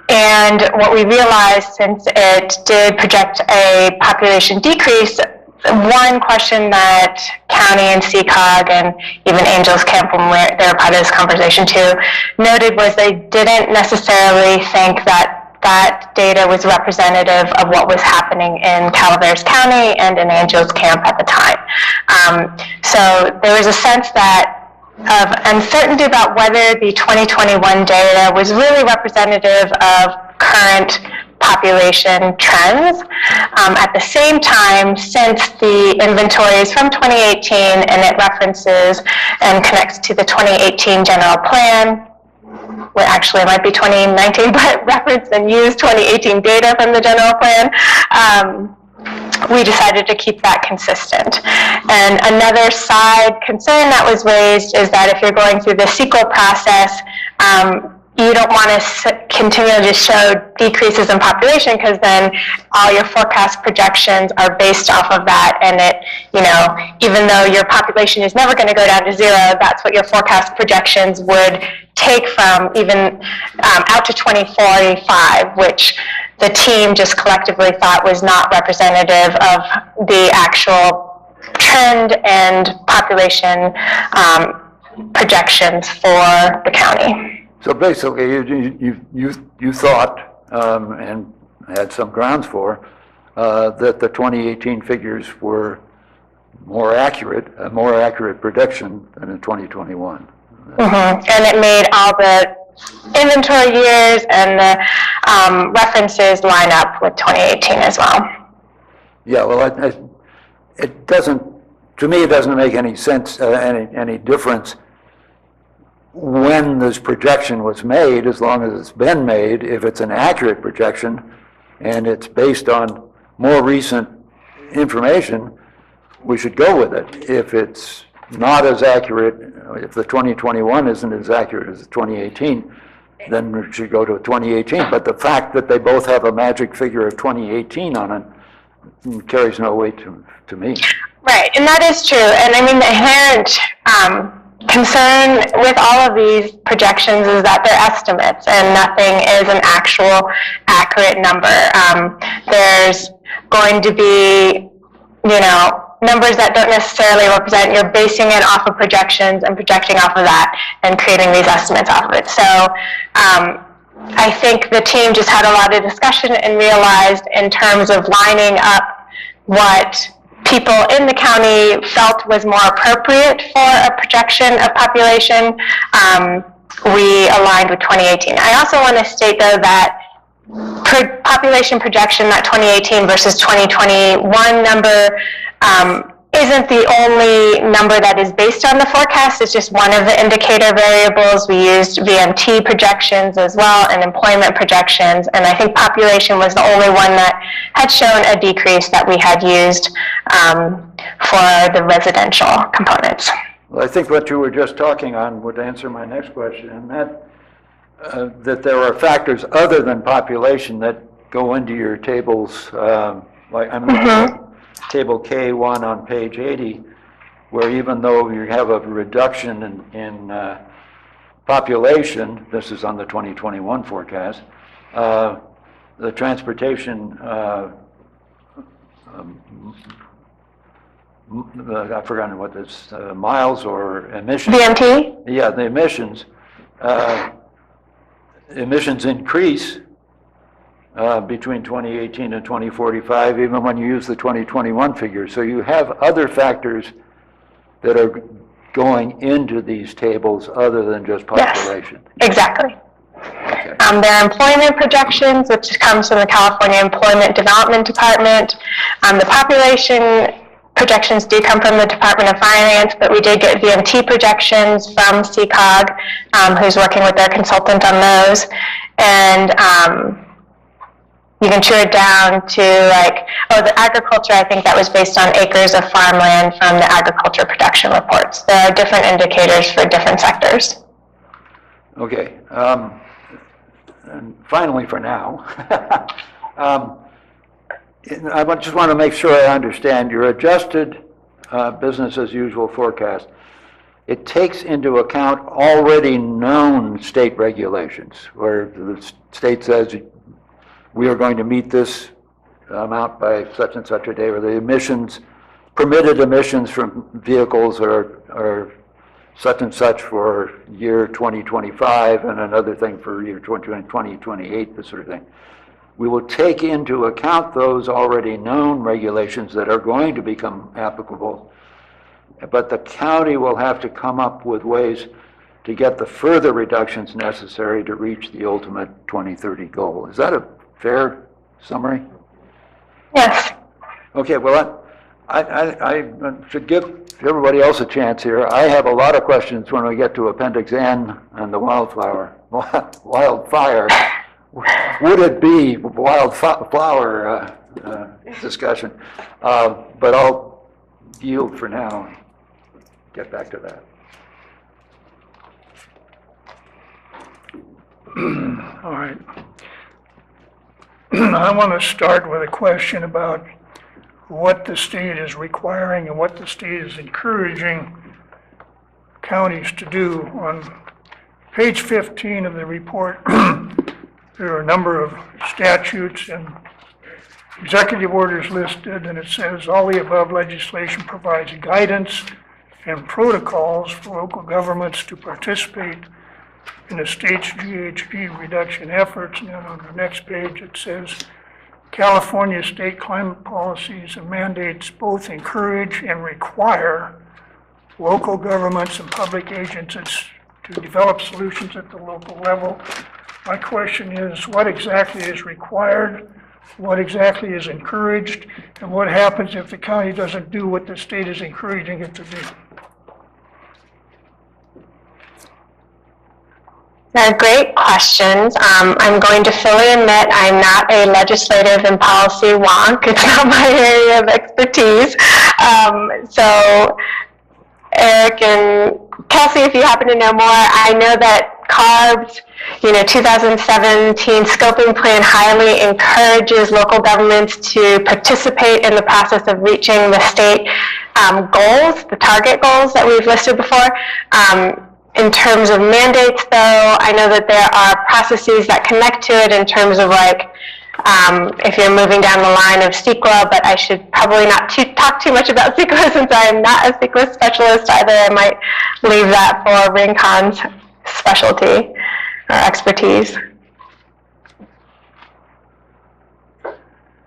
And what we realized, since it did project a population decrease, one question that county and CCOG and even Angels Camp, when they're part of this conversation too, noted was they didn't necessarily think that that data was representative of what was happening in Calaveras County and in Angels Camp at the time. So there was a sense of uncertainty about whether the 2021 data was really representative of current population trends. At the same time, since the inventory is from 2018 and it references and connects to the 2018 general plan, well, actually it might be 2019, but reference and use 2018 data from the general plan, we decided to keep that consistent. And another side concern that was raised is that if you're going through the CEQA process, you don't want to continually just show decreases in population, because then all your forecast projections are based off of that, and even though your population is never going to go down to zero, that's what your forecast projections would take from even out to 2045, which the team just collectively thought was not representative of the actual trend and population projections for the county. So basically, you thought, and had some grounds for, that the 2018 figures were a more accurate prediction than in 2021. And it made all the inventory years and the references line up with 2018 as well. Yeah, well, it doesn't, to me, it doesn't make any sense, any difference when this projection was made, as long as it's been made. If it's an accurate projection and it's based on more recent information, we should go with it. If it's not as accurate, if the 2021 isn't as accurate as the 2018, then we should go to 2018. But the fact that they both have a magic figure of 2018 on it carries no weight to me. Right, and that is true. And I mean, the inherent concern with all of these projections is that they're estimates and nothing is an actual accurate number. There's going to be, numbers that don't necessarily represent. You're basing it off of projections and projecting off of that and creating these estimates off of it. So I think the team just had a lot of discussion and realized, in terms of lining up what people in the county felt was more appropriate for a projection of population, we aligned with 2018. I also want to state, though, that population projection, that 2018 versus 2021 number, isn't the only number that is based on the forecast. It's just one of the indicator variables. We used VMT projections as well, and employment projections, and I think population was the only one that had shown a decrease that we had used for the residential components. Well, I think what you were just talking on would answer my next question, and that there are factors other than population that go into your tables, like I'm looking at table K1 on page 80, where even though you have a reduction in population, this is on the 2021 forecast, the transportation, I've forgotten what this, miles or emissions. VMT? Yeah, the emissions emissions increase between 2018 and 2045, even when you use the 2021 figures. So you have other factors that are going into these tables other than just population. Yes, exactly. Okay. There are employment projections, which comes from the California Employment Development Department. The population projections do come from the Department of Finance, but we did get VMT projections from CCOG, who's working with their consultant on those. And you can chew it down to like, the agriculture, I think that was based on acres of farmland from the agriculture production reports. There are different indicators for different sectors. Okay. And finally, for now, I just want to make sure I understand your adjusted business as usual forecast. It takes into account already known state regulations, where the state says we are going to meet this amount by such and such a day, or the emissions, permitted emissions from vehicles are such and such for year 2025 and another thing for year 2028, this sort of thing. We will take into account those already known regulations that are going to become applicable, but the county will have to come up with ways to get the further reductions necessary to reach the ultimate 2030 goal. Is that a fair summary? Yes. Okay, well, I should give everybody else a chance here. I have a lot of questions when we get to Appendix N and the wildfire. Would it be wildflower discussion? But I'll yield for now and get back to that. All right. I want to start with a question about what the state is requiring and what the state is encouraging counties to do. On page 15 of the report, there are a number of statutes and executive orders listed, and it says all the above legislation provides guidance and protocols for local governments to participate in the state's GHG reduction efforts. And then on the next page it says California state climate policies and mandates both encourage and require local governments and public agencies to develop solutions at the local level. My question is, what exactly is required? What exactly is encouraged? And what happens if the county doesn't do what the state is encouraging it to do? They're great questions. I'm going to fully admit I'm not a legislative and policy wonk. It's not my area of expertise. So Eric and Kelsey, if you happen to know more, I know that CARB's 2017 scoping plan highly encourages local governments to participate in the process of reaching the state goals, the target goals that we've listed before. In terms of mandates, though, I know that there are processes that connect to it in terms of like if you're moving down the line of CEQA, but I should probably not talk too much about CEQA since I am not a CEQA specialist either. I might leave that for Rincon's specialty or expertise.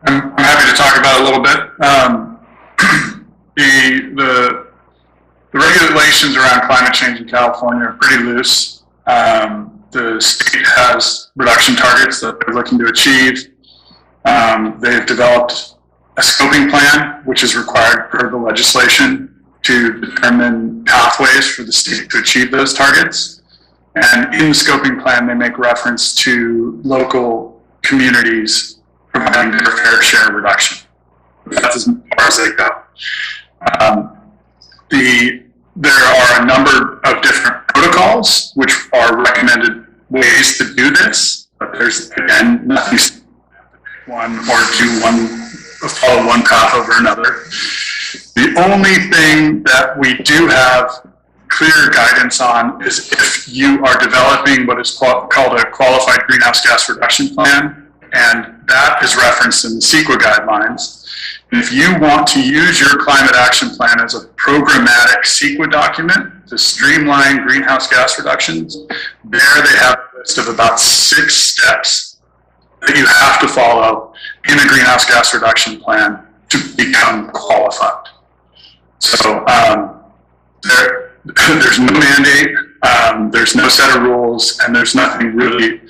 I'm happy to talk about it a little bit. The regulations around climate change in California are pretty loose. The state has reduction targets that they're looking to achieve. They've developed a scoping plan, which is required per the legislation to determine pathways for the state to achieve those targets. And in the scoping plan, they make reference to local communities providing their fair share of reduction. That's as far as they go. There are a number of different protocols which are recommended ways to do this, but there's, again, nothing one or do one, follow one path over another. The only thing that we do have clear guidance on is if you are developing what is called a qualified greenhouse gas reduction plan, and that is referenced in the CEQA guidelines. If you want to use your climate action plan as a programmatic CEQA document, to streamline greenhouse gas reductions, there they have a list of about 6 steps that you have to follow in a greenhouse gas reduction plan to become qualified. So there's no mandate, there's no set of rules, and there's nothing really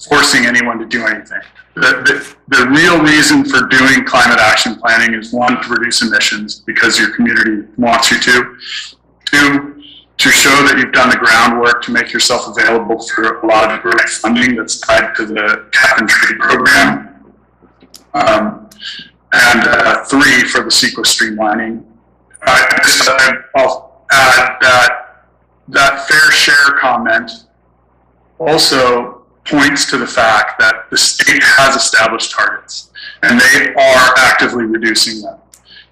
forcing anyone to do anything. The real reason for doing climate action planning is, 1, to reduce emissions because your community wants you to. 2, to show that you've done the groundwork to make yourself available for a lot of grant funding that's tied to the cap and trade program. And 3, for the CEQA streamlining. I'll add that fair share comment also points to the fact that the state has established targets and they are actively reducing them.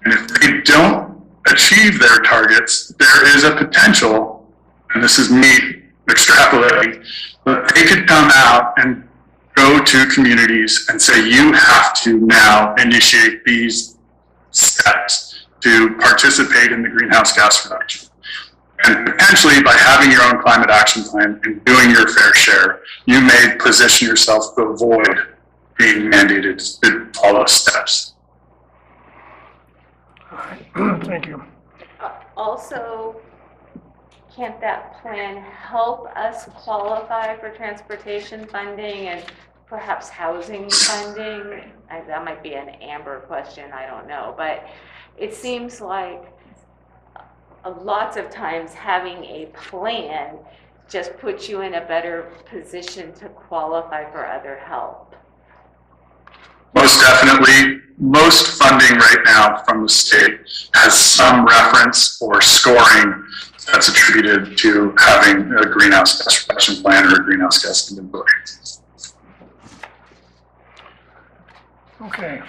And if they don't achieve their targets, there is a potential, and this is me extrapolating, that they could come out and go to communities and say, you have to now initiate these steps to participate in the greenhouse gas reduction. And potentially by having your own climate action plan and doing your fair share, you may position yourself to avoid being mandated to follow steps. All right, thank you. Also, can't that plan help us qualify for transportation funding and perhaps housing funding? That might be an Amber question, I don't know, but it seems like lots of times having a plan just puts you in a better position to qualify for other help. Most definitely. Most funding right now from the state has some reference or scoring that's attributed to having a greenhouse gas reduction plan or a greenhouse gas inventory. Okay.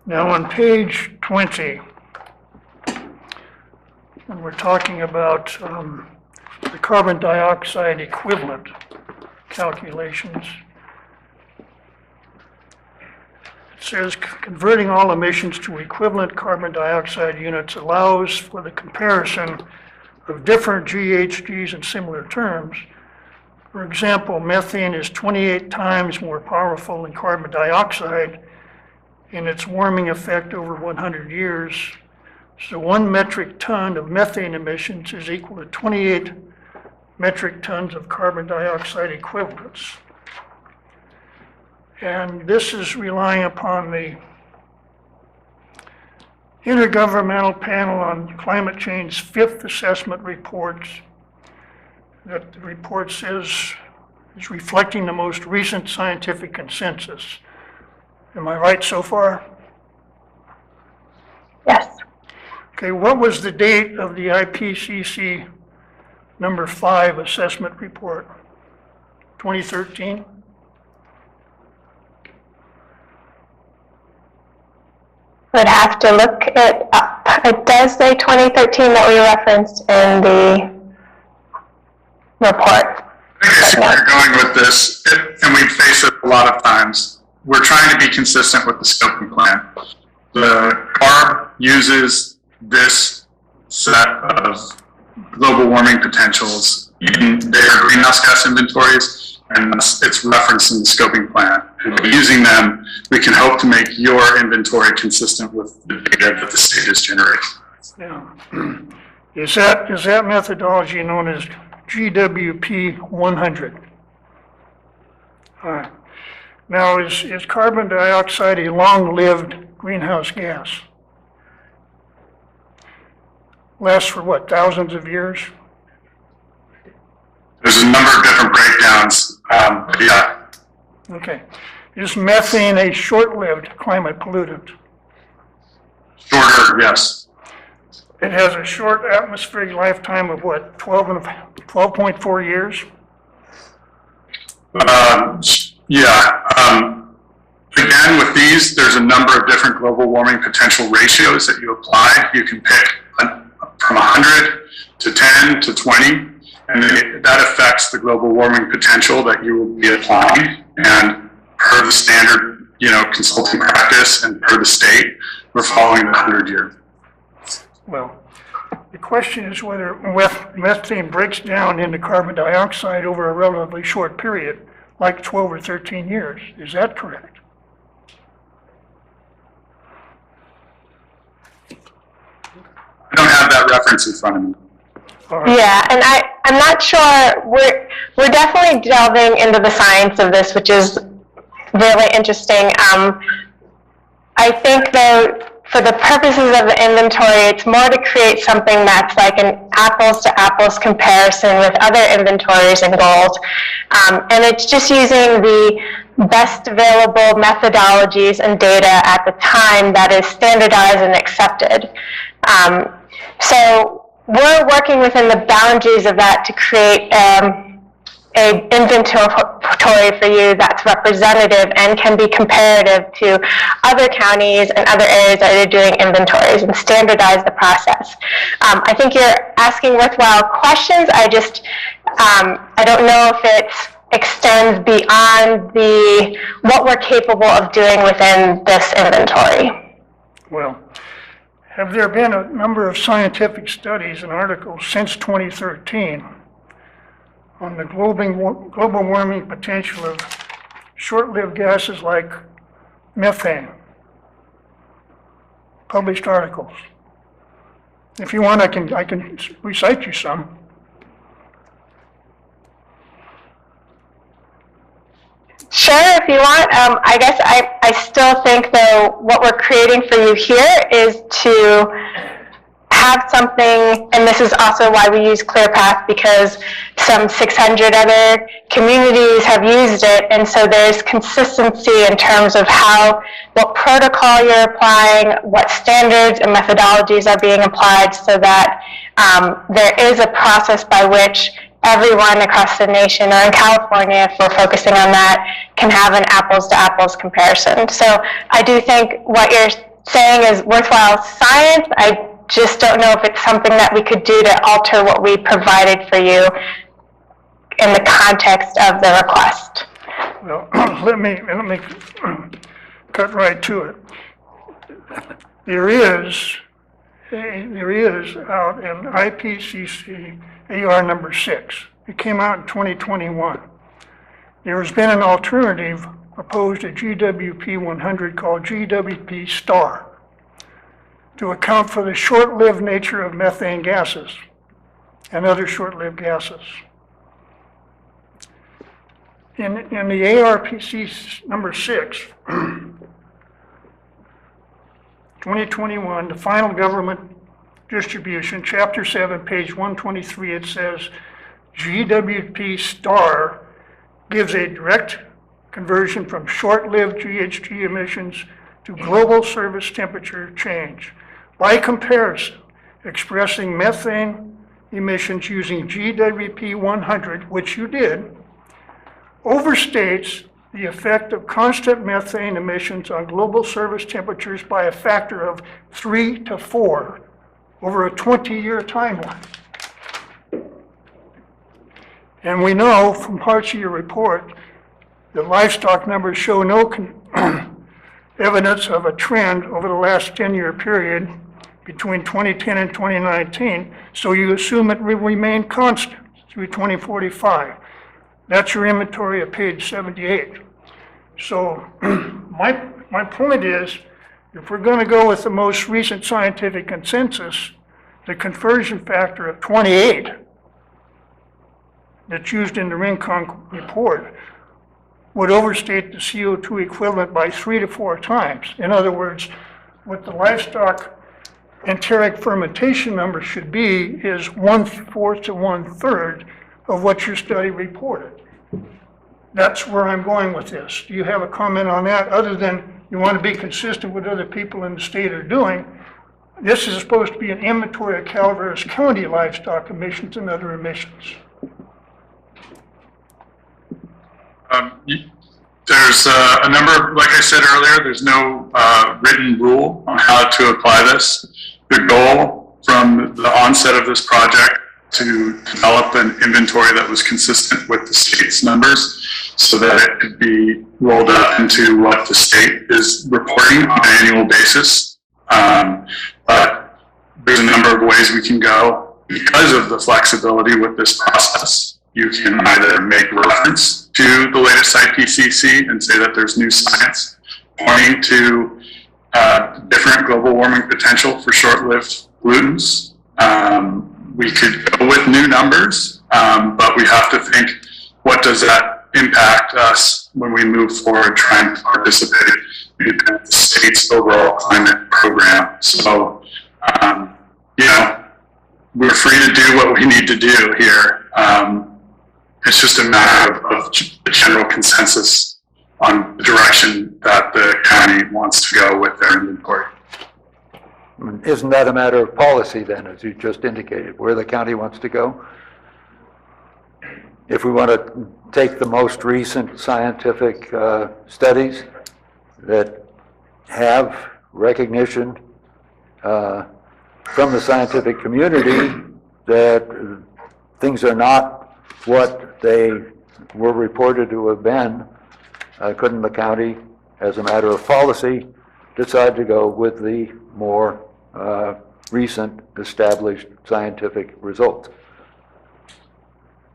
Now on page 20, and we're talking about the carbon dioxide equivalent calculations. It says converting all emissions to equivalent carbon dioxide units allows for the comparison of different GHGs in similar terms. For example, methane is 28 times more powerful than carbon dioxide in its warming effect over 100 years. So 1 metric ton of methane emissions is equal to 28 metric tons of carbon dioxide equivalents. And this is relying upon the Intergovernmental Panel on Climate Change's 5th assessment report. That the report says is reflecting the most recent scientific consensus. Am I right so far? Yes. Okay, what was the date of the IPCC number 5 assessment report? 2013? Would have to look it up. It does say 2013 that we referenced in the report. I think I see where you're going with this, and we face it a lot of times. We're trying to be consistent with the scoping plan. The CARB uses this set of global warming potentials in their greenhouse gas inventories, and it's referenced in the scoping plan. And by using them, we can hope to make your inventory consistent with the data that the state is generating. Yeah. Is that methodology known as GWP 100? All right. Now, is carbon dioxide a long-lived greenhouse gas? Lasts for what, thousands of years? There's a number of different breakdowns, yeah. Okay. Is methane a short-lived climate pollutant? Shorter, yes. It has a short atmospheric lifetime of what, 12.4 years? Yeah. Again, with these, there's a number of different global warming potential ratios that you apply. You can pick from 100 to 10 to 20, and that affects the global warming potential that you will be applying. And per the standard, consulting practice and per the state, we're following the 100-year. Well, The question is whether methane breaks down into carbon dioxide over a relatively short period, like 12 or 13 years. Is that correct? I don't have that reference in front of me. Yeah, and I'm not sure, we're definitely delving into the science of this, which is really interesting. I think though, for the purposes of the inventory, it's more to create something that's like an apples to apples comparison with other inventories and goals. And it's just using the best available methodologies and data at the time that is standardized and accepted. So we're working within the boundaries of that to create an inventory for you that's representative and can be comparative to other counties and other areas that are doing inventories and standardize the process. I think you're asking worthwhile questions. I don't know if it extends beyond what we're capable of doing within this inventory. Well, have there been a number of scientific studies and articles since 2013 on the global warming potential of short-lived gases like methane? Published articles. If you want, I can recite you some. Sure, if you want. I guess I still think, though, what we're creating for you here is to have something, and this is also why we use ClearPath, because some 600 other communities have used it, and so there's consistency in terms of what protocol you're applying, what standards and methodologies are being applied, so that there is a process by which everyone across the nation, or in California, if we're focusing on that, can have an apples-to-apples comparison. So I do think what you're saying is worthwhile science. I just don't know if it's something that we could do to alter what we provided for you in the context of the request. Well, let me cut right to it. There is out in IPCC AR number 6. It came out in 2021. There has been an alternative proposed at GWP 100 called GWP star to account for the short-lived nature of methane gases and other short-lived gases. In the ARPC number 6, 2021, the final government distribution, chapter 7, page 123, it says, GWP star gives a direct conversion from short-lived GHG emissions to global service temperature change. By comparison, expressing methane emissions using GWP 100, which you did, overstates the effect of constant methane emissions on global service temperatures by a factor of 3 to 4 over a 20-year timeline. And we know from parts of your report that livestock numbers show no evidence of a trend over the last 10-year period between 2010 and 2019, so you assume it will remain constant through 2045. That's your inventory at page 78. So my point is, if we're going to go with the most recent scientific consensus, the conversion factor of 28 that's used in the Rincon report would overstate the CO2 equivalent by 3 to 4 times. In other words, what the livestock enteric fermentation number should be is 1/4 to 1/3 of what your study reported. That's where I'm going with this. Do you have a comment on that, other than you want to be consistent with other people in the state are doing? This is supposed to be an inventory of Calaveras County livestock emissions and other emissions. There's a number, like I said earlier, there's no written rule on how to apply this. The goal from the onset of this project to develop an inventory that was consistent with the state's numbers so that it could be rolled up into what the state is reporting on an annual basis. But there's a number of ways we can go. Because of the flexibility with this process, you can either make reference to the latest IPCC and say that there's new science pointing to different global warming potential for short-lived pollutants. We could go with new numbers, but we have to think, what does that impact us when we move forward trying to participate in the state's overall climate program? So, you know, we're free to do what we need to do here. It's just a matter of the general consensus on the direction that the county wants to go with their inventory. Isn't that a matter of policy then, as you just indicated, where the county wants to go? If we want to take the most recent scientific studies that have recognition from the scientific community that things are not what they were reported to have been, couldn't the county, as a matter of policy, decide to go with the more recent established scientific results?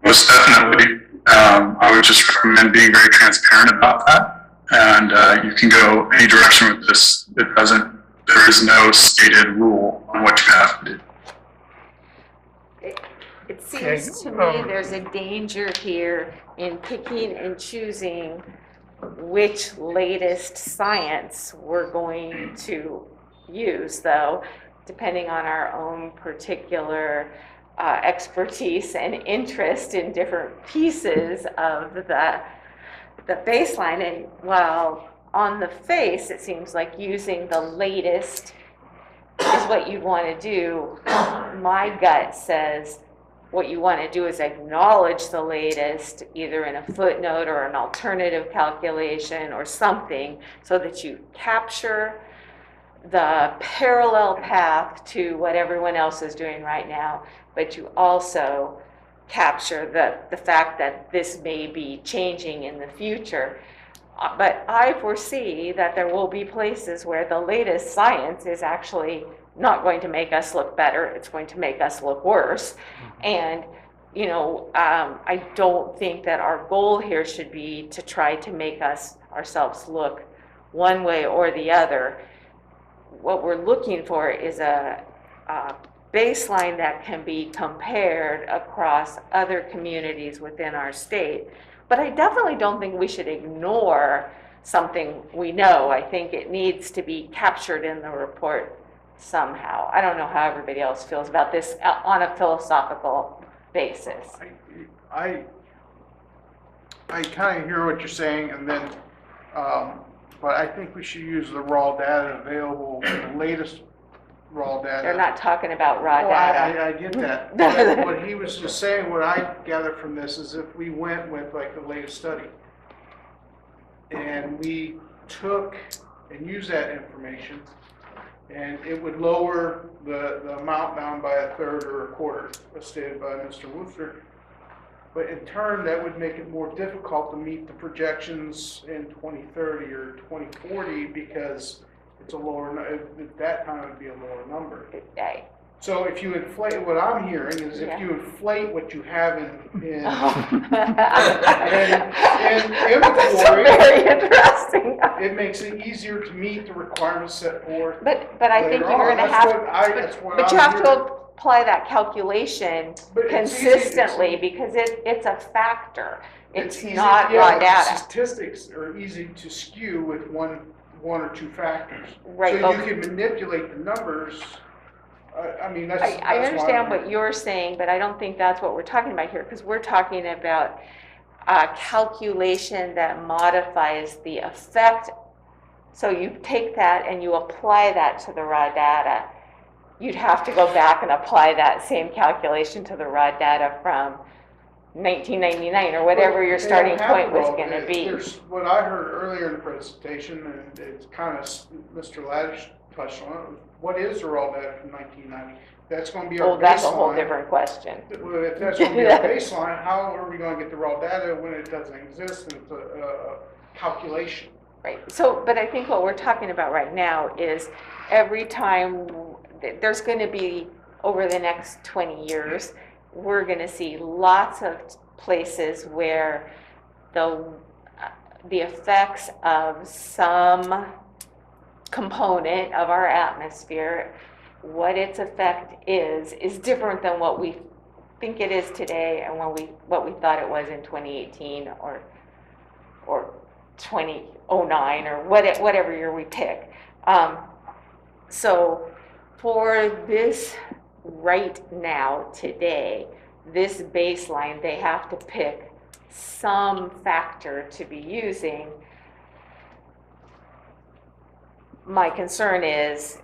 Most definitely. I would just recommend being very transparent about that. And you can go any direction with this. There is no stated rule on what you have to do. It seems to me there's a danger here in picking and choosing which latest science we're going to use, though, depending on our own particular expertise and interest in different pieces of the baseline. And while on the face it seems like using the latest is what you want to do, my gut says what you want to do is acknowledge the latest, either in a footnote or an alternative calculation or something, so that you capture the parallel path to what everyone else is doing right now, but you also capture the fact that this may be changing in the future. But I foresee that there will be places where the latest science is actually not going to make us look better, it's going to make us look worse. And, you know, I don't think that our goal here should be to try to make ourselves look one way or the other. What we're looking for is a baseline that can be compared across other communities within our state. But I definitely don't think we should ignore something we know. I think it needs to be captured in the report somehow. I don't know how everybody else feels about this on a philosophical basis. I kind of hear what you're saying, and then, but I think we should use the raw data available, the latest raw data. They're not talking about raw data. I get that. But what he was just saying, what I gather from this is if we went with like the latest study and we took and used that information, and it would lower the amount down by a third or a quarter, as stated by Mr. Wooster. But in turn, that would make it more difficult to meet the projections in 2030 or 2040 because it's a lower, at that time it would be a lower number. Okay. So if you inflate, what I'm hearing is if you inflate what you have in inventory, very interesting. it makes it easier to meet the requirements set forth. But I think you're going to have, but you have to apply that calculation consistently because it's a factor. It's not raw data. Statistics are easy to skew with one or two factors. Right. So you can manipulate the numbers. I mean, that's I understand what you're saying, but I don't think that's what we're talking about here, because we're talking about a calculation that modifies the effect. So you take that and you apply that to the raw data. You'd have to go back and apply that same calculation to the raw data from 1999 or whatever your starting point was going to be. What I heard earlier in the presentation, and it's kind of Mr. Laddish touched on it, what is the raw data from 1990? That's going to be our baseline. That's a whole different question. Well, if that's going to be our baseline, how are we going to get the raw data when it doesn't exist and it's a calculation? Right, so, but I think what we're talking about right now is every time, there's gonna be, over the next 20 years, we're gonna see lots of places where the effects of some component of our atmosphere, what its effect is different than what we think it is today and what we thought it was in 2018 or 2009 or whatever year we pick. So for this right now, today, this baseline, they have to pick some factor to be using. My concern is,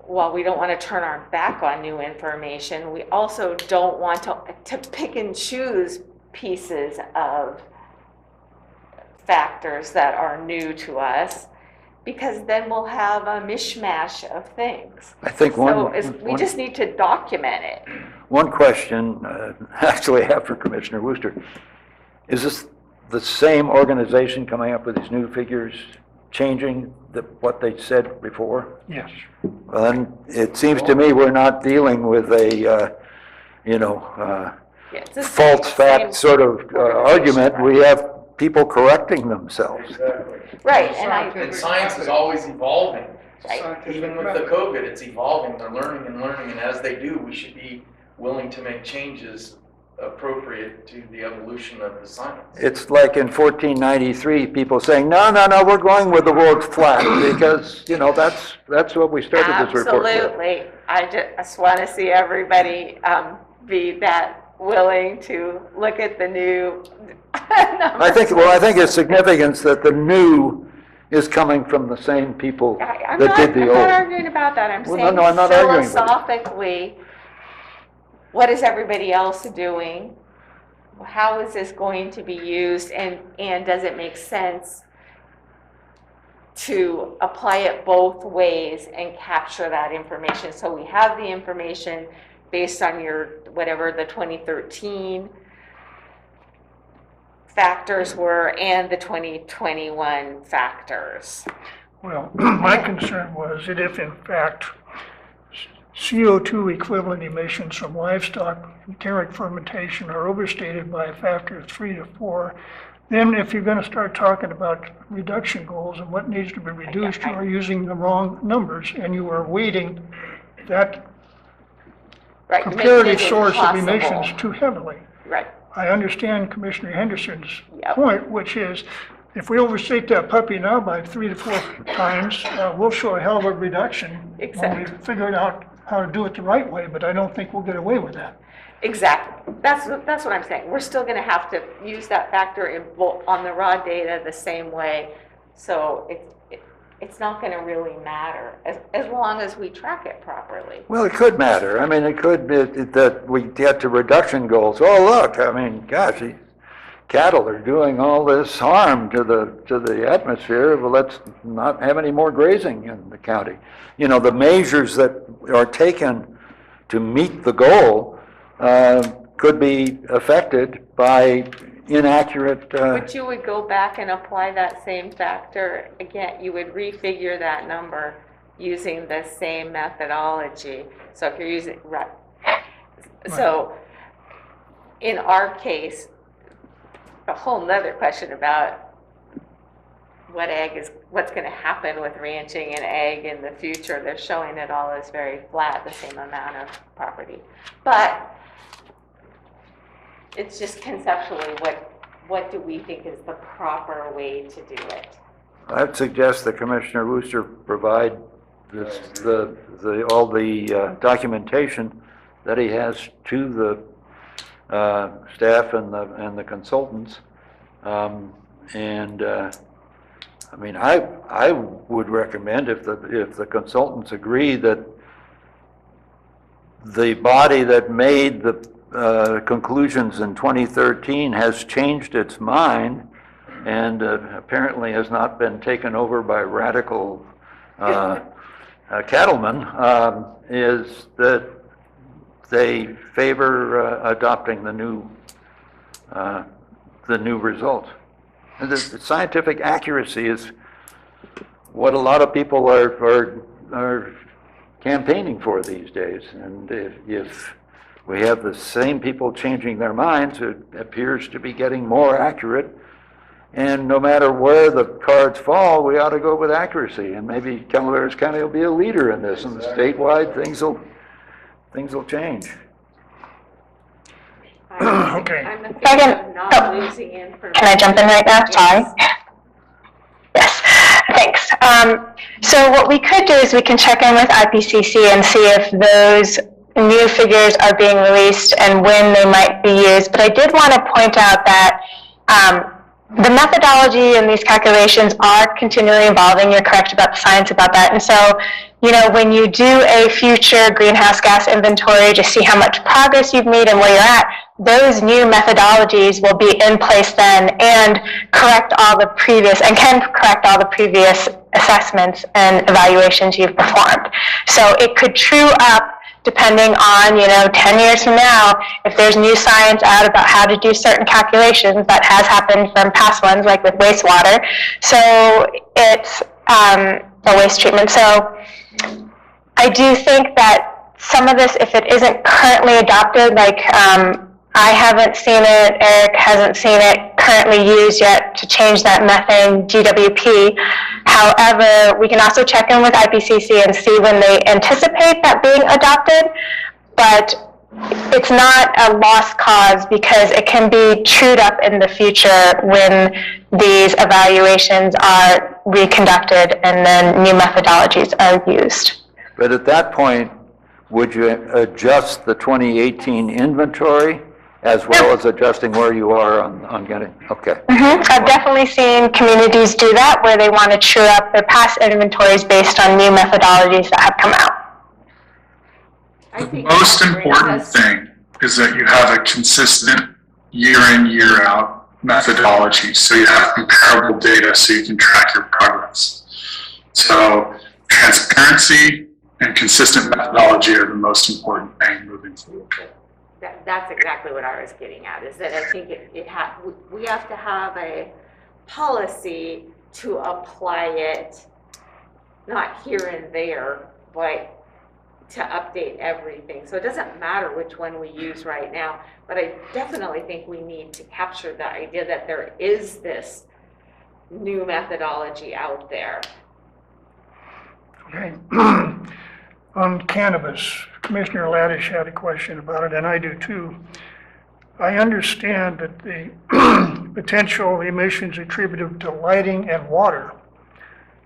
while we don't want to turn our back on new information, we also don't want to pick and choose pieces of factors that are new to us, because then we'll have a mishmash of things. I think We just need to document it. one question, actually I have for Commissioner Wooster. Is this the same organization coming up with these new figures, changing what they said before? Yes. Well, then, it seems to me we're not dealing with a, It's the false fact sort of argument. We have people correcting themselves. Right, And science is always evolving. Right. Even with the COVID, it's evolving. They're learning, and as they do, we should be willing to make changes appropriate to the evolution of the science. It's like in 1493, people saying, no, we're going with the world's flat, because, that's what we started this report with. absolutely. I just want to see everybody be that willing to look at the new I think it's significant that the new is coming from the same people that did the old. I'm not arguing about that. I'm saying I'm not arguing with you. philosophically, what is everybody else doing? How is this going to be used, and does it make sense to apply it both ways and capture that information? So we have the information based on whatever the 2013 factors were and the 2021 factors. Well, my concern was that if in fact CO2 equivalent emissions from livestock enteric fermentation are overstated by a factor of 3 to 4, then if you're going to start talking about reduction goals and what needs to be reduced, you are using the wrong numbers, and you are weighting that comparative source of emissions too heavily. Right. I understand Commissioner Henderson's point, which is if we overstate that puppy now by 3 to 4 times, we'll show a hell of a reduction when we figure out how to do it the right way, but I don't think we'll get away with that. Exactly. That's what I'm saying. We're still going to have to use that factor on the raw data the same way. So it's not going to really matter as long as we track it properly. Well, it could matter. I mean, it could be that we get to reduction goals. Oh, look, I mean, gosh, these cattle are doing all this harm to the atmosphere. Well, let's not have any more grazing in the county. The measures that are taken to meet the goal could be affected by inaccurate. But you would go back and apply that same factor again. You would refigure that number using the same methodology. So if you're using so in our case, a whole nother question about what's going to happen with ranching and ag in the future. They're showing it all as very flat, the same amount of property, but it's just conceptually, what do we think is the proper way to do it? I'd suggest that Commissioner Wooster provide all the documentation that he has to the staff and the consultants. I mean, I would recommend if the consultants agree that the body that made the conclusions in 2013 has changed its mind and apparently has not been taken over by radical cattlemen, is that they favor adopting the new results. And the scientific accuracy is what a lot of people are campaigning for these days. And if we have the same people changing their minds, it appears to be getting more accurate. And no matter where the cards fall, we ought to go with accuracy. And maybe Calaveras County will be a leader in this, and statewide things will change. Okay. I'm a fan of not losing information. Can I jump in right now? Sorry. Yes, thanks. So what we could do is we can check in with IPCC and see if those new figures are being released and when they might be used. But I did want to point out that the methodology in these calculations are continually evolving. You're correct about the science about that. And so, you know, when you do a future greenhouse gas inventory to see how much progress you've made and where you're at, those new methodologies will be in place then and correct all the previous, and can correct all the previous assessments and evaluations you've performed. So it could true up depending on, you know, 10 years from now, if there's new science out about how to do certain calculations. That has happened from past ones, like with wastewater. So it's the waste treatment. So I do think that some of this, if it isn't currently adopted, like I haven't seen it, Eric hasn't seen it currently used yet to change that methane GWP. However, we can also check in with IPCC and see when they anticipate that being adopted, but it's not a lost cause because it can be trued up in the future when these evaluations are reconducted and then new methodologies are used. But at that point, would you adjust the 2018 inventory as well as adjusting where you are on getting, okay. I've definitely seen communities do that where they want to true up their past inventories based on new methodologies that have come out. The most important thing is that you have a consistent year in, year out methodology, so you have comparable data so you can track your progress. So transparency and consistent methodology are the most important thing moving forward. That's exactly what I was getting at, is that I think we have to have a policy to apply it, not here and there, but to update everything. So it doesn't matter which one we use right now, but I definitely think we need to capture the idea that there is this new methodology out there. Okay. On cannabis, Commissioner Laddish had a question about it, and I do too. I understand that the potential emissions attributed to lighting and water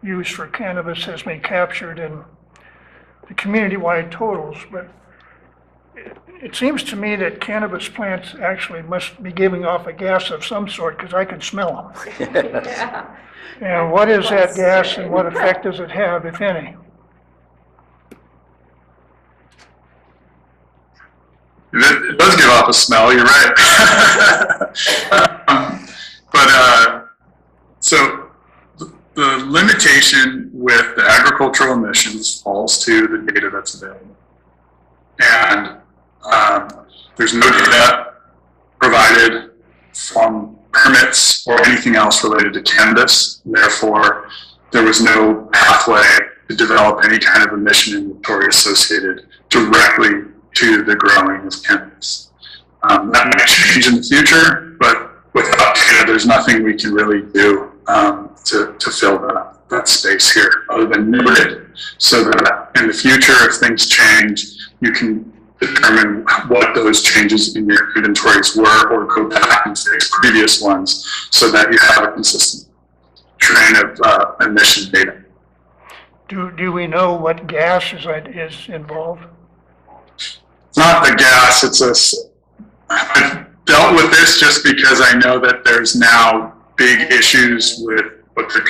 used for cannabis has been captured in the community-wide totals, but it seems to me that cannabis plants actually must be giving off a gas of some sort, because I can smell them. Yeah. And what is that gas and what effect does it have, if any? It does give off a smell, you're right. So the limitation with the agricultural emissions falls to the data that's available. And there's no data provided from permits or anything else related to cannabis. Therefore, there was no pathway to develop any kind of emission inventory associated directly to the growing of cannabis. That might change in the future, but without data, there's nothing we can really do to fill that space here, other than note it, so that in the future, if things change, you can determine what those changes in your inventories were, or go back and fix previous ones, so that you have a consistent train of emission data. Do we know what gas is involved? It's not the gas, I've dealt with this just because I know that there's now big issues with what they're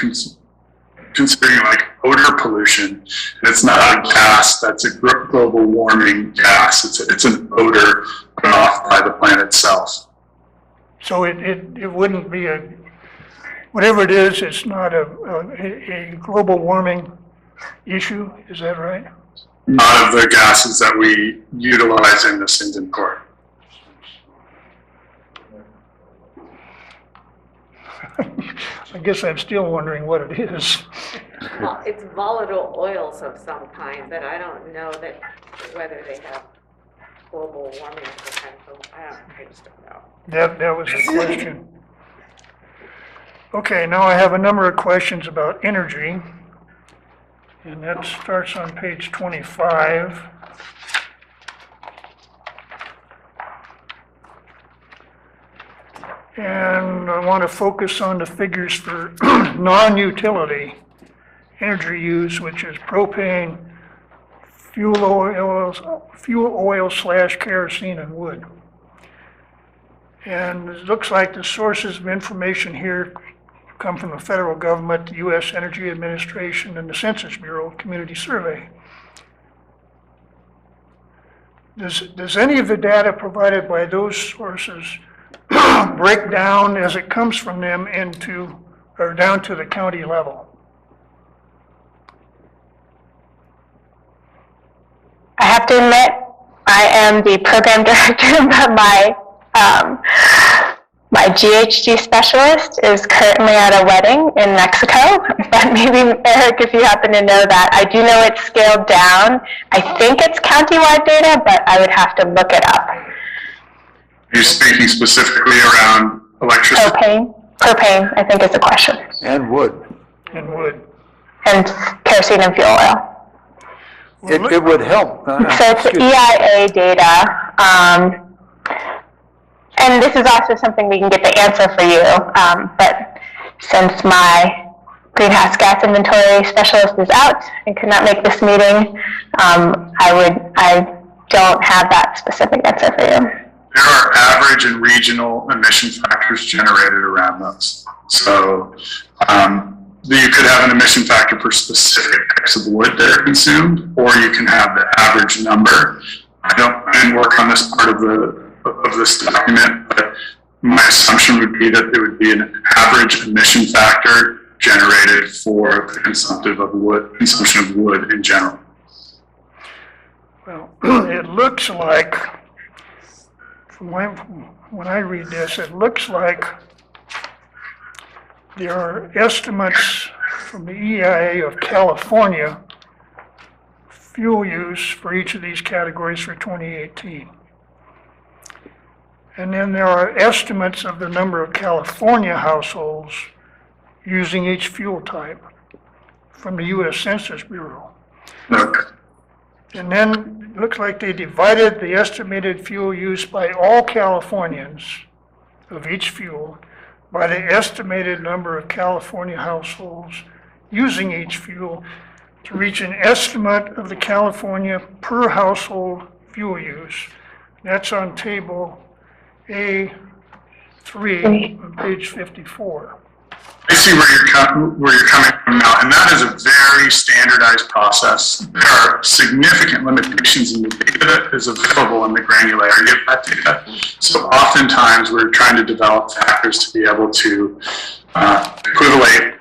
considering like odor pollution. And it's not a gas, that's a global warming gas. It's an odor put off by the plant itself. So it wouldn't be whatever it is, it's not a global warming issue, is that right? None of the gases that we utilize in this inventory. I guess I'm still wondering what it is. Well, it's volatile oils of some kind, but I don't know that whether they have global warming potential. I just don't know. That was the question. Okay, now I have a number of questions about energy. And that starts on page 25. And I want to focus on the figures for non-utility energy use, which is propane, fuel oil / kerosene and wood. And it looks like the sources of information here come from the federal government, the U.S. Energy Administration, and the Census Bureau Community Survey. Does any of the data provided by those sources break down as it comes from them into, or down to the county level? I have to admit, I am the program director, but my GHG specialist is currently at a wedding in Mexico. But maybe, Eric, if you happen to know that, I do know it's scaled down. I think it's countywide data, but I would have to look it up. Are you speaking specifically around electricity? Propane, I think is the question. And wood. And wood. And kerosene and fuel oil. It would help. So it's EIA data. And this is also something we can get the answer for you. But since my greenhouse gas inventory specialist is out and could not make this meeting, I don't have that specific answer for you. There are average and regional emission factors generated around those. So you could have an emission factor for specific types of wood that are consumed, or you can have the average number. I didn't work on this part of this document, but my assumption would be that there would be an average emission factor generated for the consumption of wood in general. Well, it looks like, when I read this, it looks like there are estimates from the EIA of California fuel use for each of these categories for 2018. And then there are estimates of the number of California households using each fuel type from the U.S. Census Bureau. And then it looks like they divided the estimated fuel use by all Californians of each fuel by the estimated number of California households using each fuel to reach an estimate of the California per household fuel use. That's on table A3 on page 54. I see where you're coming from now, and that is a very standardized process. There are significant limitations in the data that is available in the granularity of that data. So oftentimes we're trying to develop factors to be able to equivalate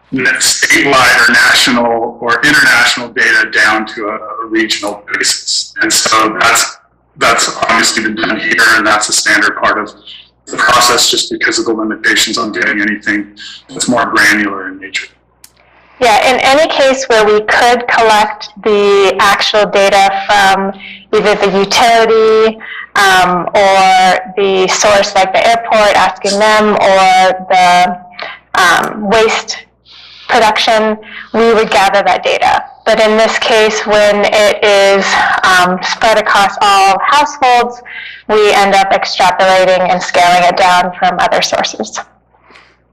statewide or national or international data down to a regional basis. And so that's obviously been done here, and that's a standard part of the process just because of the limitations on getting anything that's more granular in nature. Yeah, in any case where we could collect the actual data from either the utility or the source like the airport, asking them, or the waste production, we would gather that data. But in this case, when it is spread across all households, we end up extrapolating and scaling it down from other sources.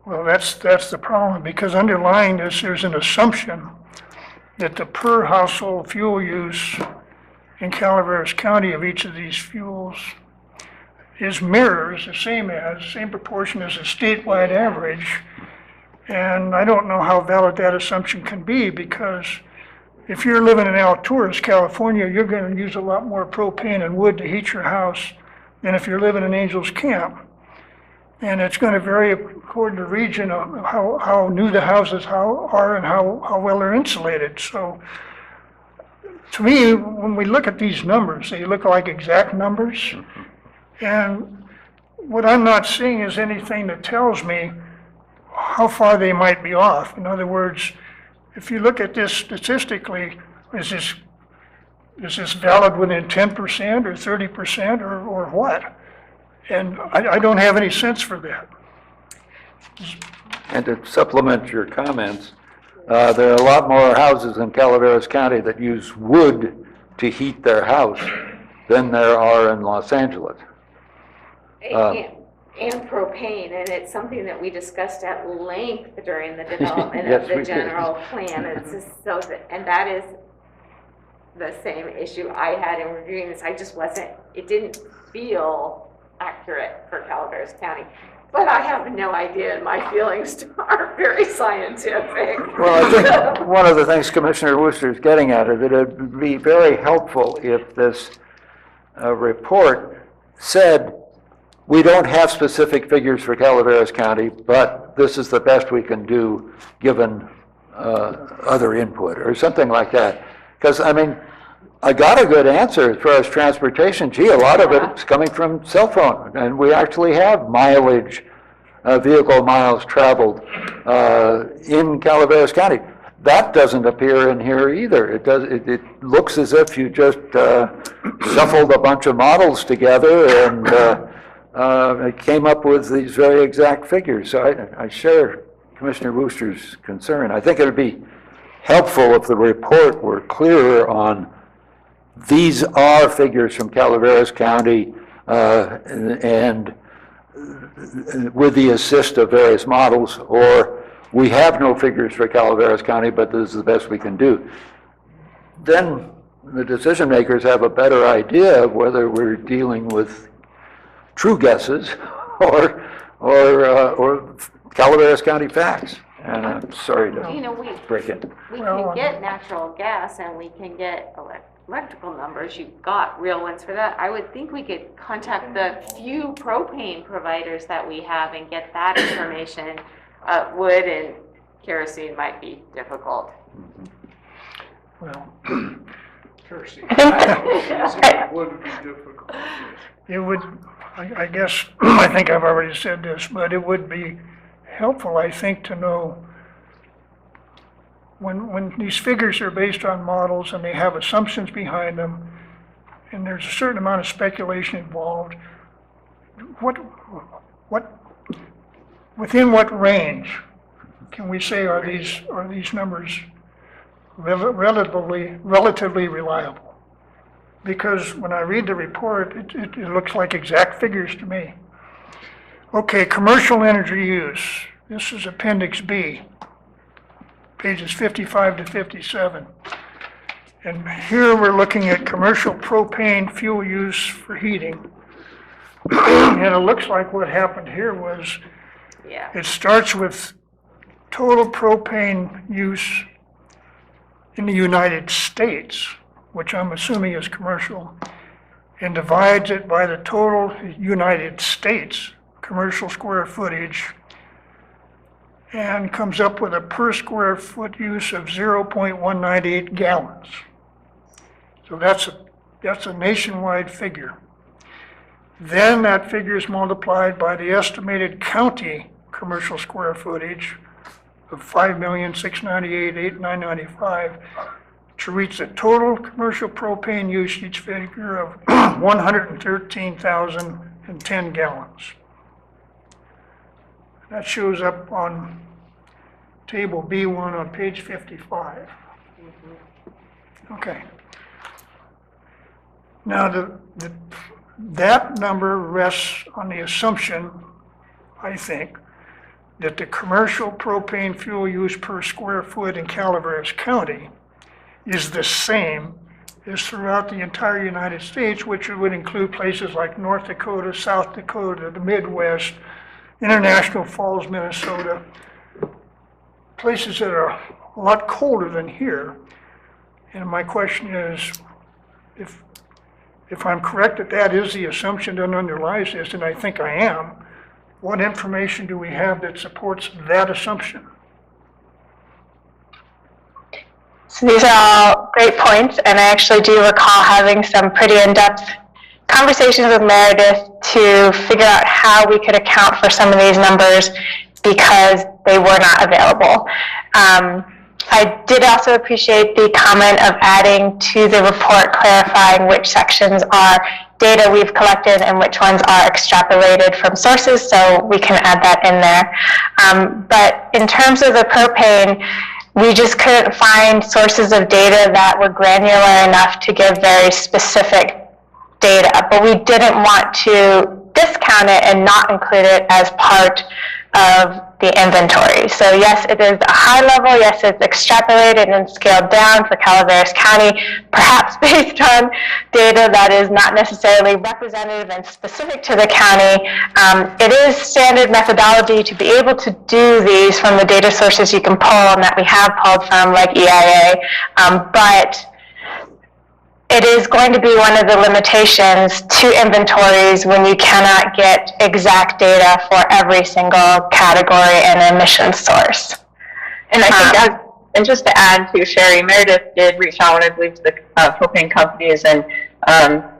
Well, that's the problem, because underlying this, there's an assumption that the per household fuel use in Calaveras County of each of these fuels mirrors the same proportion as a statewide average. And I don't know how valid that assumption can be, because if you're living in Alturas, California, you're going to use a lot more propane and wood to heat your house than if you're living in Angels Camp. And it's going to vary according to region of how new the houses are and how well they're insulated. So to me, when we look at these numbers, they look like exact numbers. And what I'm not seeing is anything that tells me how far they might be off. In other words, if you look at this statistically, is this valid within 10% or 30% or what? And I don't have any sense for that. And to supplement your comments, there are a lot more houses in Calaveras County that use wood to heat their house than there are in Los Angeles. And propane, and it's something that we discussed at length during the development Yes, of the we did. general plan. It's just so that, and that is the same issue I had in reviewing this. I just wasn't, it didn't feel accurate for Calaveras County. But I have no idea, and my feelings are very scientific. Well, I think one of the things Commissioner Wooster is getting at is that it would be very helpful if this report said, we don't have specific figures for Calaveras County, but this is the best we can do given other input or something like that. Because, I mean, I got a good answer as far as transportation. Gee, a lot of it's coming from cell phone, and we actually have mileage, vehicle miles traveled in Calaveras County. That doesn't appear in here either. It looks as if you just shuffled a bunch of models together and came up with these very exact figures. So I share Commissioner Wooster's concern. I think it would be helpful if the report were clearer on these are figures from Calaveras County and with the assist of various models, or we have no figures for Calaveras County, but this is the best we can do. Then the decision makers have a better idea of whether we're dealing with true guesses or Calaveras County facts. And I'm sorry to break it. We can get natural gas and we can get electrical numbers. You've got real ones for that. I would think we could contact the few propane providers that we have and get that information. Wood and kerosene might be difficult. Well, kerosene would be difficult. It would, I guess, I think I've already said this, but it would be helpful, I think, to know when these figures are based on models and they have assumptions behind them, and there's a certain amount of speculation involved, within what range can we say are these numbers relatively reliable? Because when I read the report, it looks like exact figures to me. Okay, commercial energy use. This is Appendix B, pages 55 to 57. And here we're looking at commercial propane fuel use for heating. And it looks like what happened here was it starts with total propane use in the United States, which I'm assuming is commercial, and divides it by the total United States commercial square footage, and comes up with a per square foot use of 0.198 gallons. So that's a nationwide figure. Then that figure is multiplied by the estimated county commercial square footage of 5,698,995 to reach the total commercial propane usage figure of 113,010 gallons. That shows up on table B1 on page 55. Okay. Now, that number rests on the assumption, I think, that the commercial propane fuel use per square foot in Calaveras County is the same as throughout the entire United States, which would include places like North Dakota, South Dakota, the Midwest, International Falls, Minnesota, places that are a lot colder than here. And my question is, if I'm correct that that is the assumption that underlies this, and I think I am, what information do we have that supports that assumption? So these are all great points, and I actually do recall having some pretty in-depth conversations with Meredith to figure out how we could account for some of these numbers, because they were not available. I did also appreciate the comment of adding to the report clarifying which sections are data we've collected and which ones are extrapolated from sources, so we can add that in there. But in terms of the propane, we just couldn't find sources of data that were granular enough to give very specific data, but we didn't want to discount it and not include it as part of the inventory. So yes, it is a high level, yes, it's extrapolated and scaled down for Calaveras County, perhaps based on data that is not necessarily representative and specific to the county. It is standard methodology to be able to do these from the data sources you can pull and that we have pulled from, like EIA, but it is going to be one of the limitations to inventories when you cannot get exact data for every single category and emission source. And I think, and just to add to Sherry, Meredith did reach out, I believe, to the propane companies, and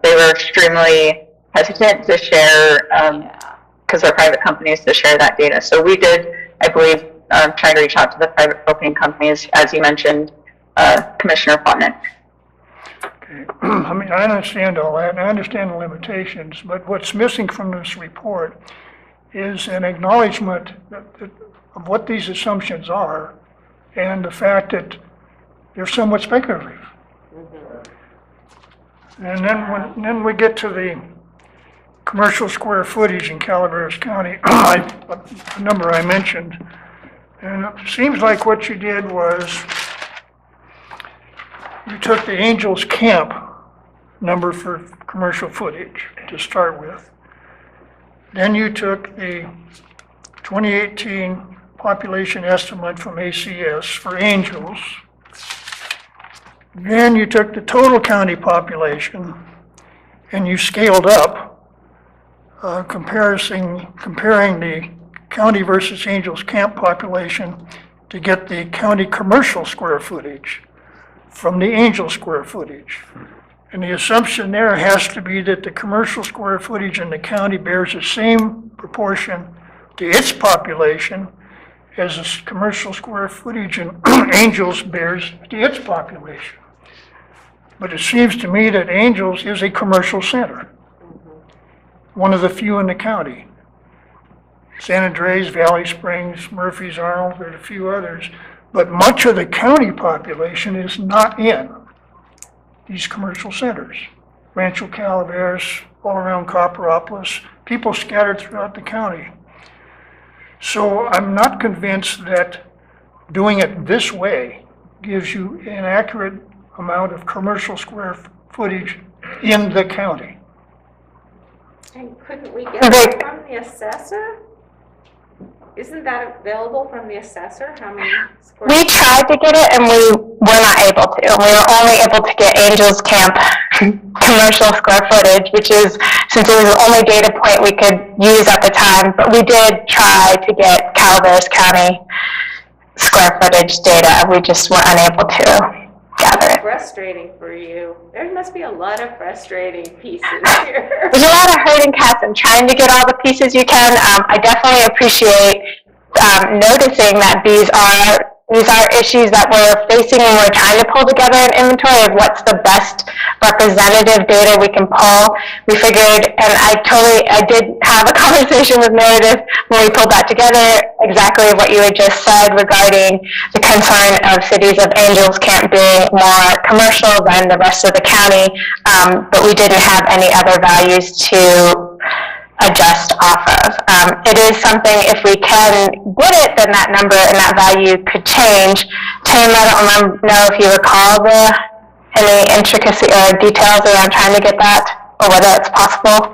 they were extremely hesitant to share, because they're private companies, to share that data. So we did, I believe, try to reach out to the private propane companies, as you mentioned, Commissioner Plotnick. I mean, I understand all that, and I understand the limitations, but what's missing from this report is an acknowledgement of what these assumptions are, and the fact that they're somewhat speculative. And then we get to the commercial square footage in Calaveras County, a number I mentioned, and it seems like what you did was you took the Angels Camp number for commercial footage to start with. Then you took the 2018 population estimate from ACS for Angels. Then you took the total county population and you scaled up, comparing the county versus Angels Camp population to get the county commercial square footage from the Angel square footage. And the assumption there has to be that the commercial square footage in the county bears the same proportion to its population as the commercial square footage in Angels bears to its population. But it seems to me that Angels is a commercial center, one of the few in the county. San Andres, Valley Springs, Murphy's, Arnold, there are a few others. But much of the county population is not in these commercial centers. Rancho Calaveras, all around Copperopolis, people scattered throughout the county. So I'm not convinced that doing it this way gives you an accurate amount of commercial square footage in the county. And couldn't we get that from the assessor? Isn't that available from the assessor? How many square? We tried to get it and we were not able to. We were only able to get Angels Camp commercial square footage, which is, since it was the only data point we could use at the time, but we did try to get Calaveras County square footage data. We just were unable to gather it. Frustrating for you. There must be a lot of frustrating pieces here. There's a lot of herding cats and trying to get all the pieces you can. I definitely appreciate noticing that these are issues that we're facing and we're trying to pull together an inventory of what's the best representative data we can pull. We figured, and I did have a conversation with Meredith when we pulled that together, exactly what you had just said regarding the concern of cities of Angels Camp being more commercial than the rest of the county, but we didn't have any other values to adjust off of. It is something, if we can get it, then that number and that value could change. Tim, I don't know if you recall any intricacy or details around trying to get that, or whether it's possible.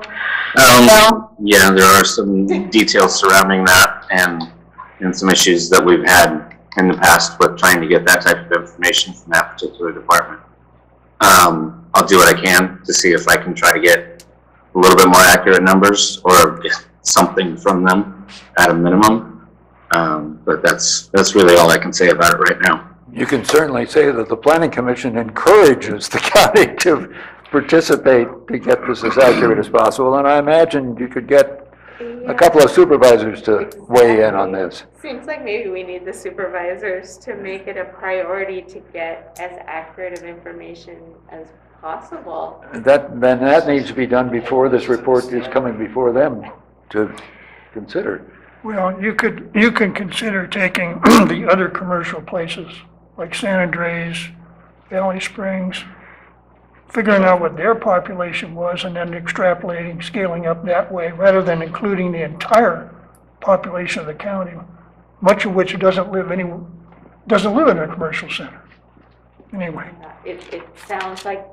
Yeah, there are some details surrounding that and some issues that we've had in the past with trying to get that type of information from that particular department. I'll do what I can to see if I can try to get a little bit more accurate numbers or something from them at a minimum. But that's really all I can say about it right now. You can certainly say that the Planning Commission encourages the county to participate to get this as accurate as possible. And I imagine you could get a couple of supervisors to weigh in on this. Seems like maybe we need the supervisors to make it a priority to get as accurate of information as possible. Then that needs to be done before this report is coming before them to consider. Well, you can consider taking the other commercial places, like San Andres, Valley Springs, figuring out what their population was and then extrapolating, scaling up that way, rather than including the entire population of the county, much of which doesn't live in a commercial center. Anyway. It sounds like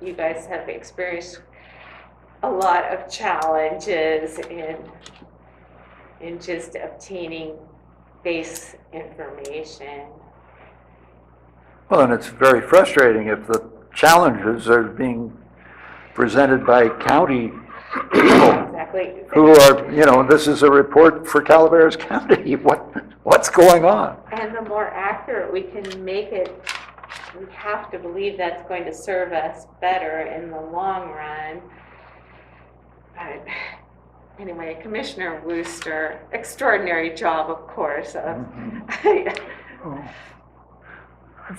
you guys have experienced a lot of challenges in just obtaining base information. Well, and it's very frustrating if the challenges are being presented by county people. Exactly. Who are, this is a report for Calaveras County. What's going on? And the more accurate we can make it, we have to believe that's going to serve us better in the long run. But anyway, Commissioner Wooster, extraordinary job, of course.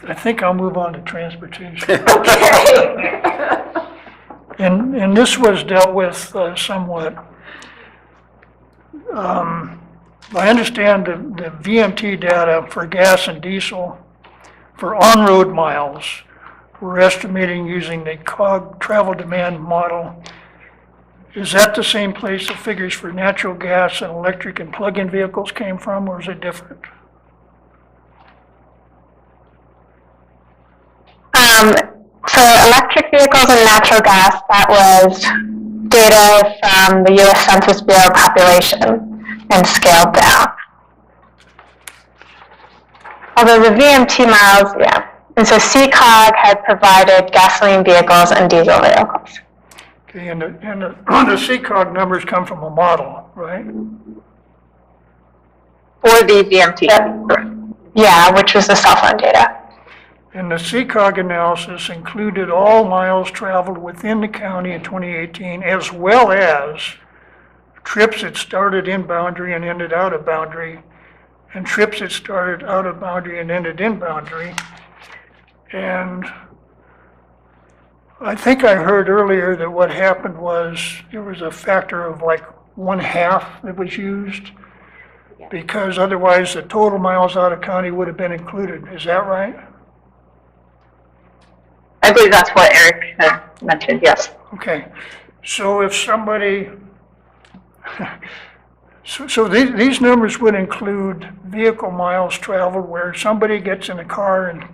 I think I'll move on to transportation. Okay. And this was dealt with somewhat. I understand the VMT data for gas and diesel for on-road miles, we're estimating using the COG travel demand model. Is that the same place the figures for natural gas and electric and plug-in vehicles came from, or is it different? For electric vehicles and natural gas, that was data from the U.S. Census Bureau population and scaled down. Although the VMT miles, yeah. And so CCOG had provided gasoline vehicles and diesel vehicles. Okay, and the CCOG numbers come from a model, right? For the VMT. Yeah, which was the cell phone data. And the CCOG analysis included all miles traveled within the county in 2018, as well as trips that started in boundary and ended out of boundary, and trips that started out of boundary and ended in boundary. And I think I heard earlier that what happened was there was a factor of like 1/2 that was used, because otherwise the total miles out of county would have been included. Is that right? I believe that's what Eric had mentioned, yes. Okay, so if somebody, so these numbers would include vehicle miles traveled where somebody gets in a car in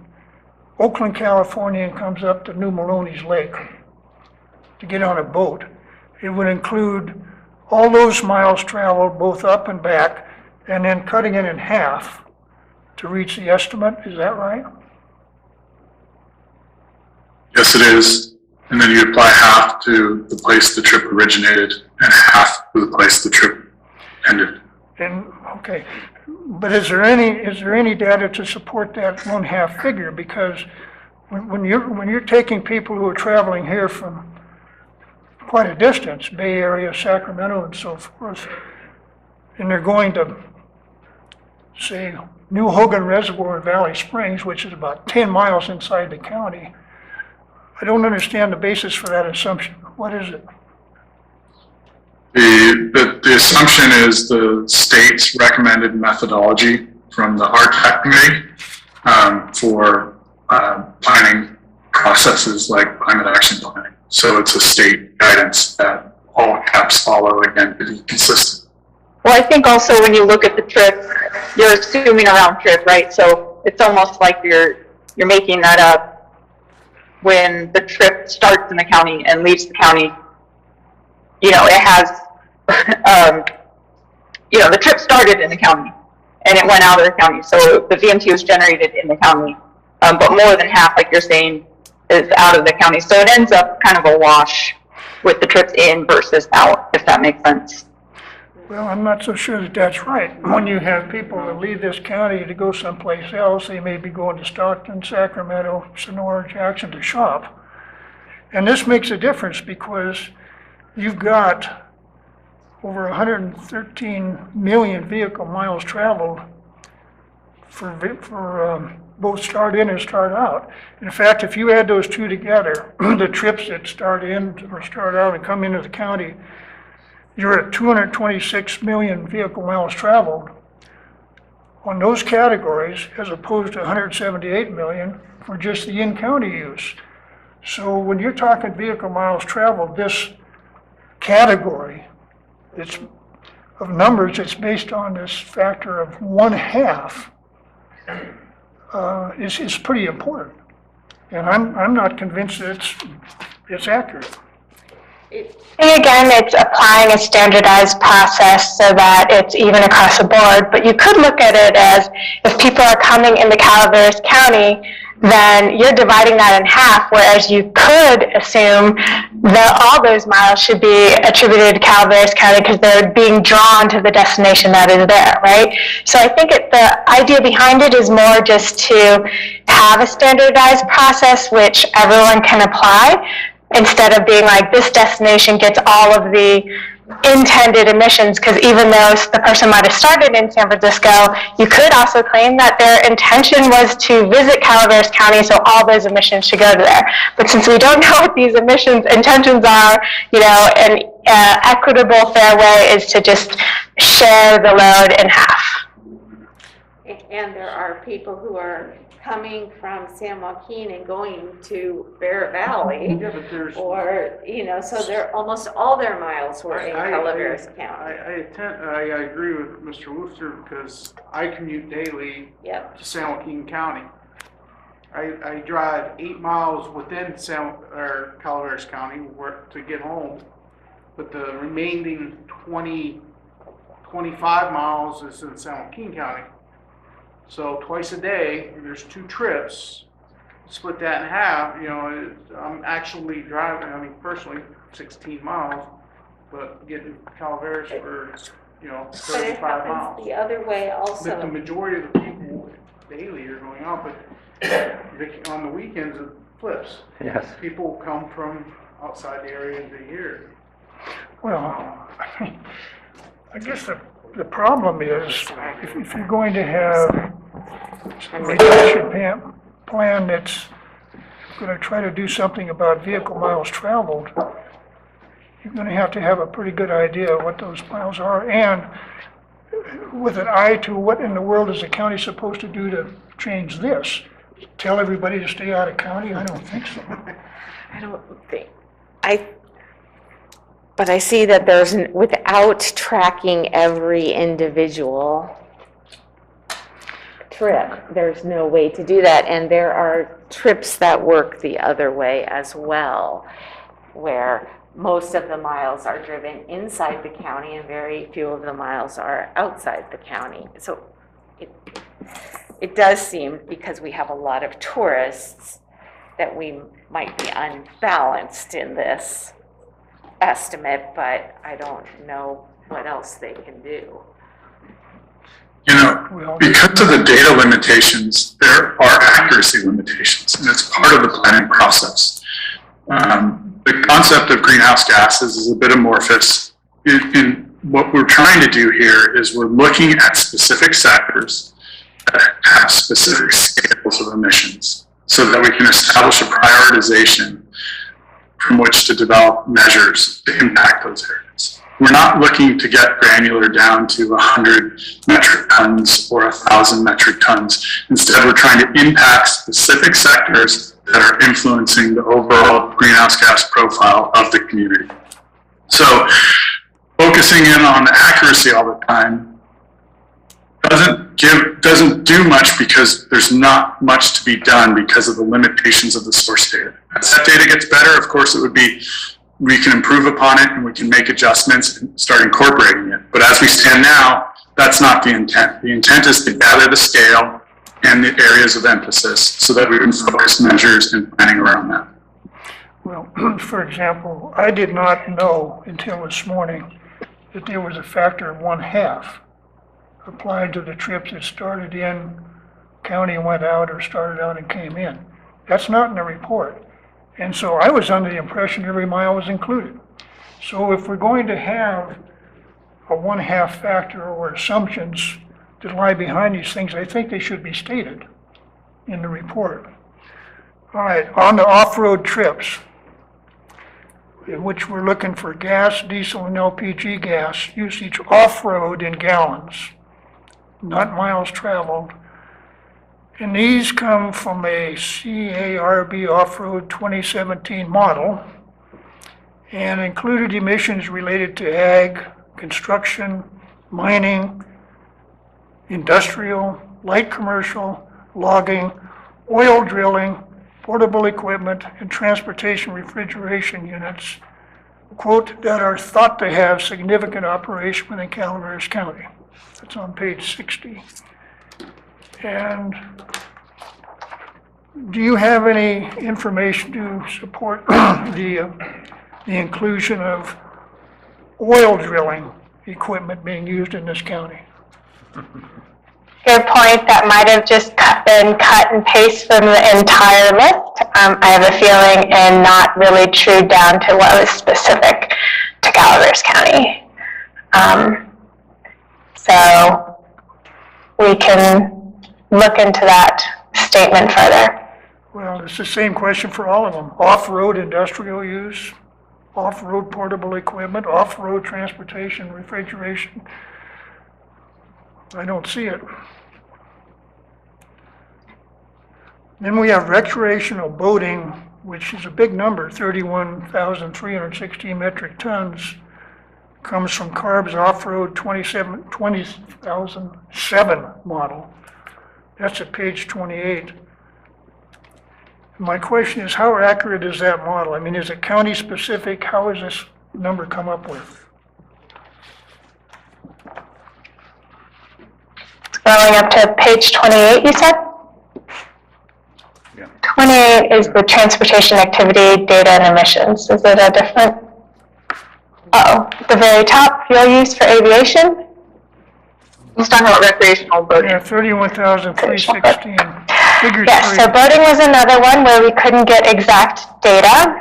Oakland, California and comes up to New Maloney's Lake to get on a boat. It would include all those miles traveled both up and back and then cutting it in half to reach the estimate. Is that right? Yes, it is. And then you apply half to the place the trip originated and half to the place the trip ended. And, okay, but is there any data to support that 1/2 figure? Because when you're taking people who are traveling here from quite a distance, Bay Area, Sacramento, and so forth, and they're going to, say, New Hogan Reservoir in Valley Springs, which is about 10 miles inside the county, I don't understand the basis for that assumption. What is it? The assumption is the state's recommended methodology from the RTAC committee for planning processes like climate action planning. So it's a state guidance that all CAPs follow, again, to be consistent. Well, I think also when you look at the trip, you're assuming a round trip, right? So it's almost like you're making that up when the trip starts in the county and leaves the county. You know, it has, the trip started in the county and it went out of the county. So the VMT was generated in the county, but more than half, like you're saying, is out of the county. So it ends up kind of a wash with the trips in versus out, if that makes sense. Well, I'm not so sure that that's right. When you have people that leave this county to go someplace else, they may be going to Stockton, Sacramento, Sonora, Jackson to shop. And this makes a difference because you've got over 113 million vehicle miles traveled for both start in and start out. In fact, if you add those two together, the trips that start in or start out and come into the county, you're at 226 million vehicle miles traveled on those categories, as opposed to 178 million for just the in-county use. So when you're talking vehicle miles traveled, this category, it's of numbers, it's based on this factor of 1/2, is pretty important. And I'm not convinced that it's accurate. And again, it's applying a standardized process so that it's even across the board. But you could look at it as, if people are coming into Calaveras County, then you're dividing that in half, whereas you could assume that all those miles should be attributed to Calaveras County because they're being drawn to the destination that is there, right? So I think the idea behind it is more just to have a standardized process which everyone can apply, instead of being like, this destination gets all of the intended emissions, because even though the person might have started in San Francisco, you could also claim that their intention was to visit Calaveras County, so all those emissions should go to there. But since we don't know what these intentions are, an equitable, fair way is to just share the load in half. And there are people who are coming from San Joaquin and going to Bear Valley, Yeah, but there's. or, so they're, almost all their miles were in Calaveras County. I agree with Mr. Wooster, because I commute daily Yep. to San Joaquin County. I drive 8 miles within Calaveras County to get home, but the remaining 25 miles is in San Joaquin County. So twice a day, there's 2 trips, split that in half, I'm actually driving, personally, 16 miles, but getting Calaveras for, But it 35 happens miles. the other way But the also. majority of the people daily are going out, but on the weekends it flips. Yes. People come from outside the area into here. Well, I guess the problem is, if you're going to have a mitigation plan that's going to try to do something about vehicle miles traveled, you're going to have a pretty good idea of what those miles are, and with an eye to what in the world is the county supposed to do to change this? Tell everybody to stay out of county? I don't think so. I don't think, but I see that without tracking every individual trip, there's no way to do that. And there are trips that work the other way as well, where most of the miles are driven inside the county and very few of the miles are outside the county. So it does seem, because we have a lot of tourists, that we might be unbalanced in this estimate, but I don't know what else they can do. Because of the data limitations, there are accuracy limitations, and it's part of the planning process. The concept of greenhouse gases is a bit amorphous. In what we're trying to do here is we're looking at specific sectors that have specific scales of emissions, so that we can establish a prioritization from which to develop measures to impact those areas. We're not looking to get granular down to 100 metric tons or 1,000 metric tons. Instead, we're trying to impact specific sectors that are influencing the overall greenhouse gas profile of the community. So focusing in on accuracy all the time doesn't do much, because there's not much to be done because of the limitations of the source data. As that data gets better, of course, we can improve upon it and we can make adjustments and start incorporating it. But as we stand now, that's not the intent. The intent is to gather the scale and the areas of emphasis so that we can focus measures and planning around that. Well, for example, I did not know until this morning that there was a factor of 1/2 applied to the trips that started in county and went out, or started out and came in. That's not in the report. And so I was under the impression every mile was included. So if we're going to have a one-half factor or assumptions that lie behind these things, I think they should be stated in the report. All right, on the off-road trips, in which we're looking for gas, diesel, and LPG gas usage off-road in gallons, not miles traveled. And these come from a CARB off-road 2017 model and included emissions related to ag, construction, mining, industrial, light commercial, logging, oil drilling, portable equipment, and transportation refrigeration units, quote, that are thought to have significant operation within Calaveras County. That's on page 60. And do you have any information to support the inclusion of oil drilling equipment being used in this county? Your point, that might have just been cut and paste from the entire list. I have a feeling, and not really true down to what was specific to Calaveras County. So we can look into that statement further. Well, it's the same question for all of them. Off-road industrial use, off-road portable equipment, off-road transportation, refrigeration. I don't see it. Then we have recreational boating, which is a big number, 31,316 metric tons. Comes from CARB's off-road 2007 model. That's at page 28. My question is, how accurate is that model? I mean, is it county specific? How is this number come up with? Scrolling up to page 28, you said? Yeah. 28 is the transportation activity, data, and emissions. Is it a different? Uh-oh, the very top, fuel use for aviation? He's talking about recreational boating. Yeah, 31,316. Figure Yes, three. so boating was another one where we couldn't get exact data.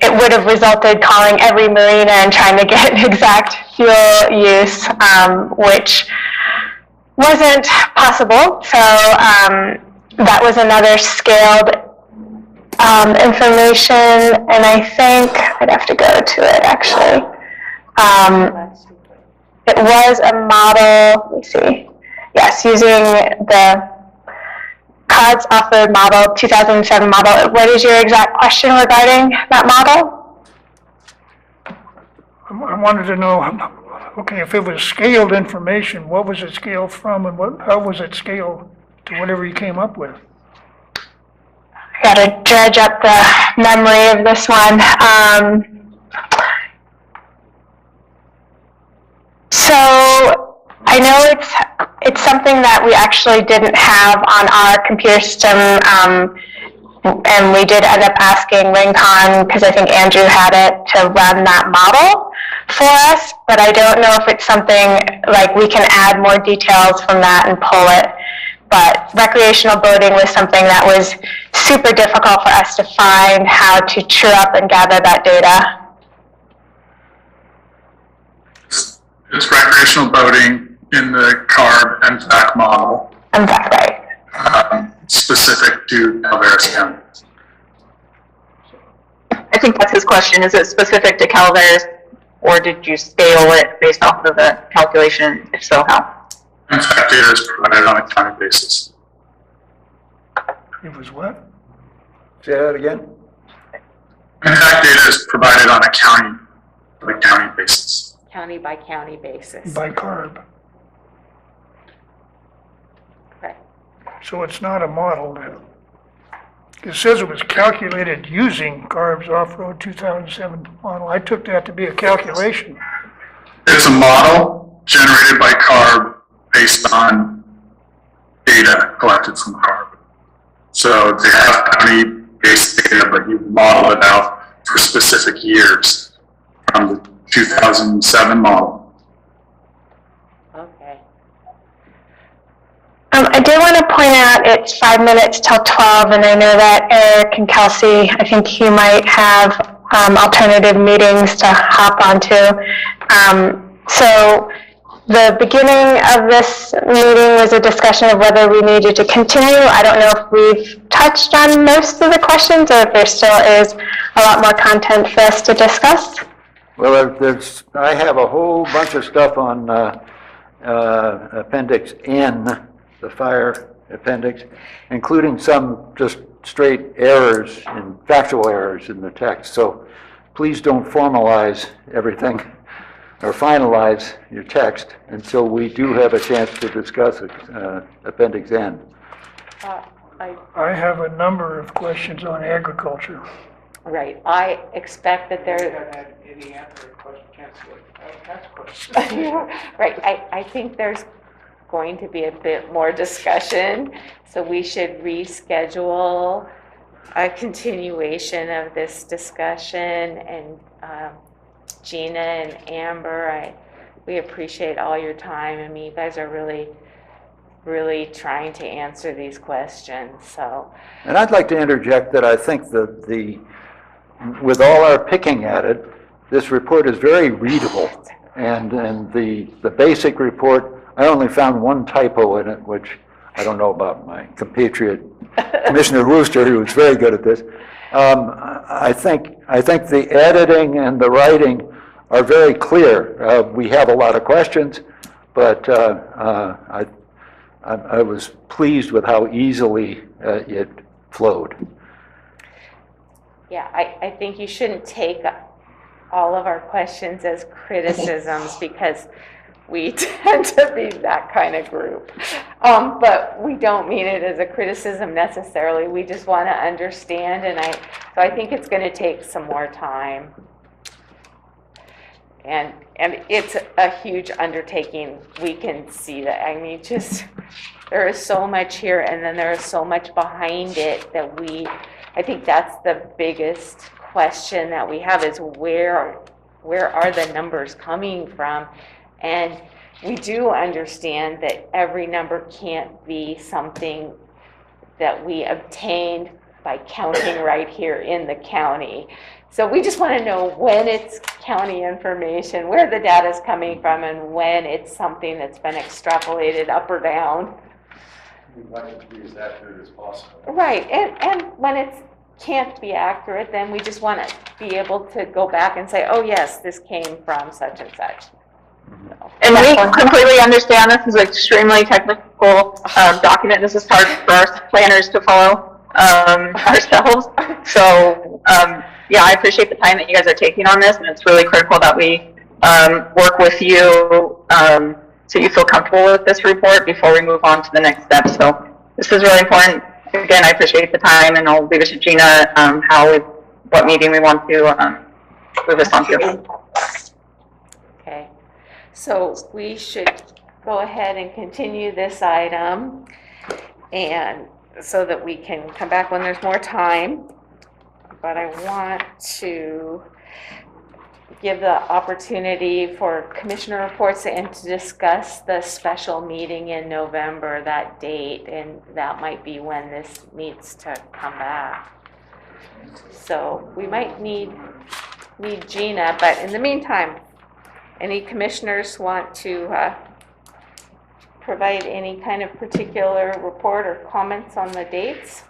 It would have resulted calling every marina and trying to get exact fuel use, which wasn't possible. So that was another scaled information, and I think I'd have to go to it actually. It was a model, let me see. Yes, using the CODS off-road model, 2007 model. What is your exact question regarding that model? I wanted to know, okay, if it was scaled information, what was it scaled from, and how was it scaled to whatever you came up with? I gotta dredge up the memory of this one. So I know it's something that we actually didn't have on our computer system, and we did end up asking Rincon, because I think Andrew had it, to run that model for us, but I don't know if it's something, like we can add more details from that and pull it. But recreational boating was something that was super difficult for us to find how to true up and gather that data. It's recreational boating in the CARB and FAC model. And that's right. Specific to Calaveras County. I think that's his question. Is it specific to Calaveras, or did you scale it based off of the calculation? If so, how? In fact, data is provided on a county basis. It was what? Say that again? In fact, data is provided on a county basis. County by county basis. By CARB. Okay. So it's not a model now. It says it was calculated using CARB's off-road 2007 model. I took that to be a calculation. It's a model generated by CARB based on data collected from CARB. So they have county-based data, but you model it out for specific years from the 2007 model. Okay. I do want to point out it's 5 minutes till 12, and I know that Eric and Kelsey, I think you might have alternative meetings to hop onto. So the beginning of this meeting was a discussion of whether we needed to continue. I don't know if we've touched on most of the questions or if there still is a lot more content for us to discuss. Well, I have a whole bunch of stuff on Appendix N, the fire appendix, including some just straight errors and factual errors in the text. So please don't formalize everything or finalize your text until we do have a chance to discuss Appendix N. I have a number of questions on agriculture. Right, I expect that We there, haven't had any answer to question, can't ask questions. right, I think there's going to be a bit more discussion, so we should reschedule a continuation of this discussion, and Gina and Amber, we appreciate all your time. I mean, you guys are really trying to answer these questions, so. And I'd like to interject that I think that with all our picking at it, this report is very readable. And the basic report, I only found one typo in it, which I don't know about my compatriot Commissioner Rooster, who was very good at this. I think the editing and the writing are very clear. We have a lot of questions, but I was pleased with how easily it flowed. Yeah, I think you shouldn't take all of our questions as criticisms because we tend to be that kind of group. But we don't mean it as a criticism necessarily. We just want to understand, so I think it's going to take some more time. And it's a huge undertaking. We can see that. I mean, there is so much here, and then there is so much behind it that I think that's the biggest question that we have is where are the numbers coming from? And we do understand that every number can't be something that we obtained by counting right here in the county. So we just want to know when it's county information, where the data is coming from, and when it's something that's been extrapolated up or down. We'd like it to be as accurate as possible. Right, and when it can't be accurate, then we just want to be able to go back and say, oh yes, this came from such and such. So. And we completely understand this is an extremely technical document. This is hard for our planners to follow ourselves. So yeah, I appreciate the time that you guys are taking on this, and it's really critical that we work with you so you feel comfortable with this report before we move on to the next step. So this is really important. Again, I appreciate the time, and I'll leave it to Gina what meeting we want to move this on to. Okay, so we should go ahead and continue this item, and so that we can come back when there's more time. But I want to give the opportunity for commissioner reports and to discuss the special meeting in November, that date, and that might be when this needs to come back. So we might need Gina, but in the meantime, any commissioners want to provide any kind of particular report or comments on the dates?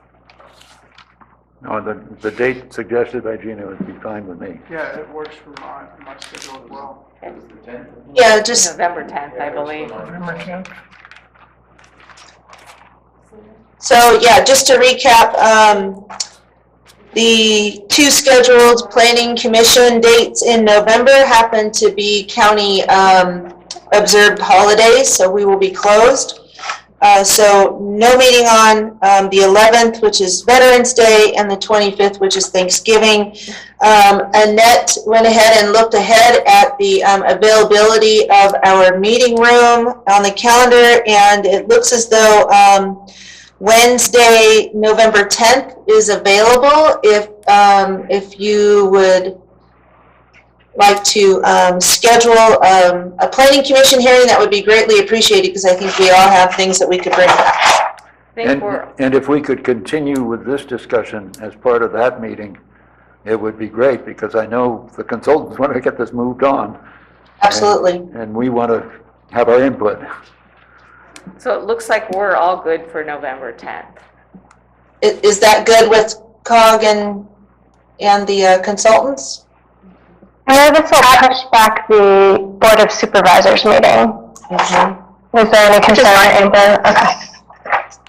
No, the date suggested by Gina would be fine with me. Yeah, it works for my schedule as well. Okay. Yeah, just, November 10th, I believe. November 10th? so yeah, just to recap, the two scheduled planning commission dates in November happen to be county observed holidays, so we will be closed. So no meeting on the 11th, which is Veterans Day, and the 25th, which is Thanksgiving. Annette went ahead and looked ahead at the availability of our meeting room on the calendar, and it looks as though Wednesday, November 10th is available if you would like to schedule a planning commission hearing. That would be greatly appreciated because I think we all have things that we could bring back. And if we could continue with this discussion as part of that meeting, it would be great, because I know the consultants want to get this moved on. Absolutely. And we want to have our input. So it looks like we're all good for November 10th. Is that good with COG and the consultants? I know this will push back the Board of Supervisors meeting. Is there any concern in the, okay.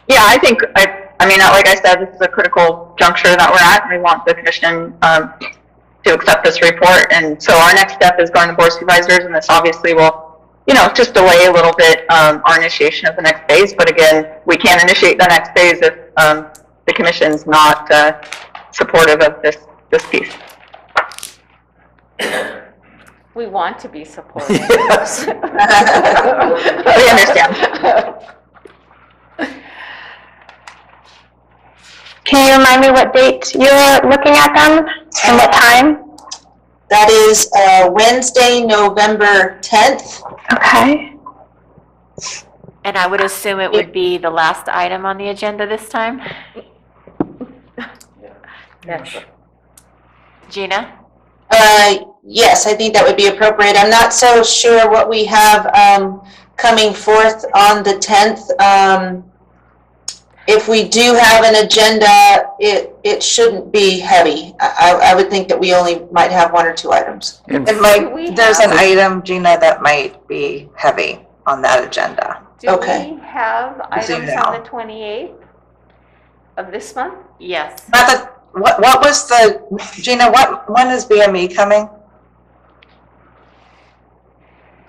Yeah, I think, I mean, like I said, this is a critical juncture that we're at. We want the commission to accept this report. And so our next step is going to Board of Supervisors, and this obviously will, you know, just delay a little bit our initiation of the next phase. But again, we can't initiate the next phase if the commission's not supportive of this piece. We want to be supportive. Yes. We understand. Can you remind me what date you're looking at them and what time? That is Wednesday, November 10th. Okay. And I would assume it would be the last item on the agenda this time? Yes. Gina? Yes, I think that would be appropriate. I'm not so sure what we have coming forth on the 10th. If we do have an agenda, it shouldn't be heavy. I would think that we only might have one or two items. It might, there's an item, Gina, that might be heavy on that agenda. Do we have items now. on the 28th of this month? Yes. Not that, what was the, Gina, when is BME coming?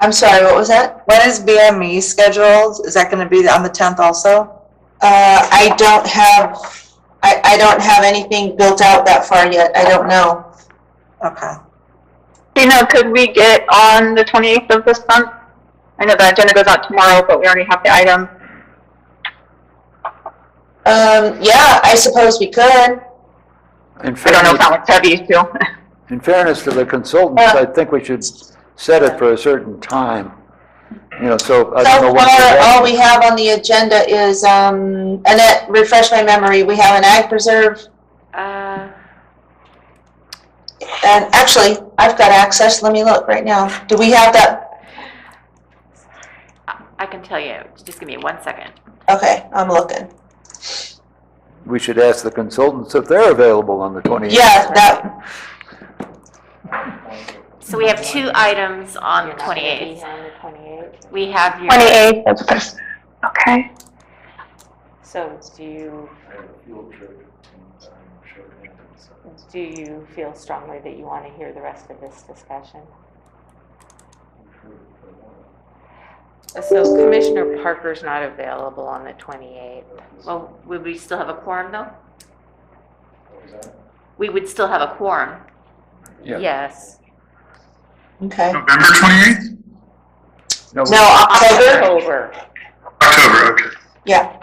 I'm sorry, what was that? When is BME scheduled? Is that gonna be on the 10th also? I don't have anything built out that far yet. I don't know. Okay. You know, could we get on the 28th of this month? I know the agenda goes out tomorrow, but we already have the item. Yeah, I suppose we could. I don't know if that one's heavy too. In fairness to the consultants, I think we should set it for a certain time. You know, so I don't know So what. far, all we have on the agenda is, Annette, refresh my memory, we have an ag preserve. And actually, I've got access, let me look right now. Do we have that? I can tell you. Just give me 1 second. Okay, I'm looking. We should ask the consultants if they're available on the 28th. Yeah, that, So we have two items on the 28th. We have your. 28th, okay. So do you feel strongly that you want to hear the rest of this discussion? So Commissioner Parker's not available on the 28th. Well, would we still have a quorum though? We would still have a quorum. Yeah. Yes. okay. November 28th? No, October? October, okay. Yeah,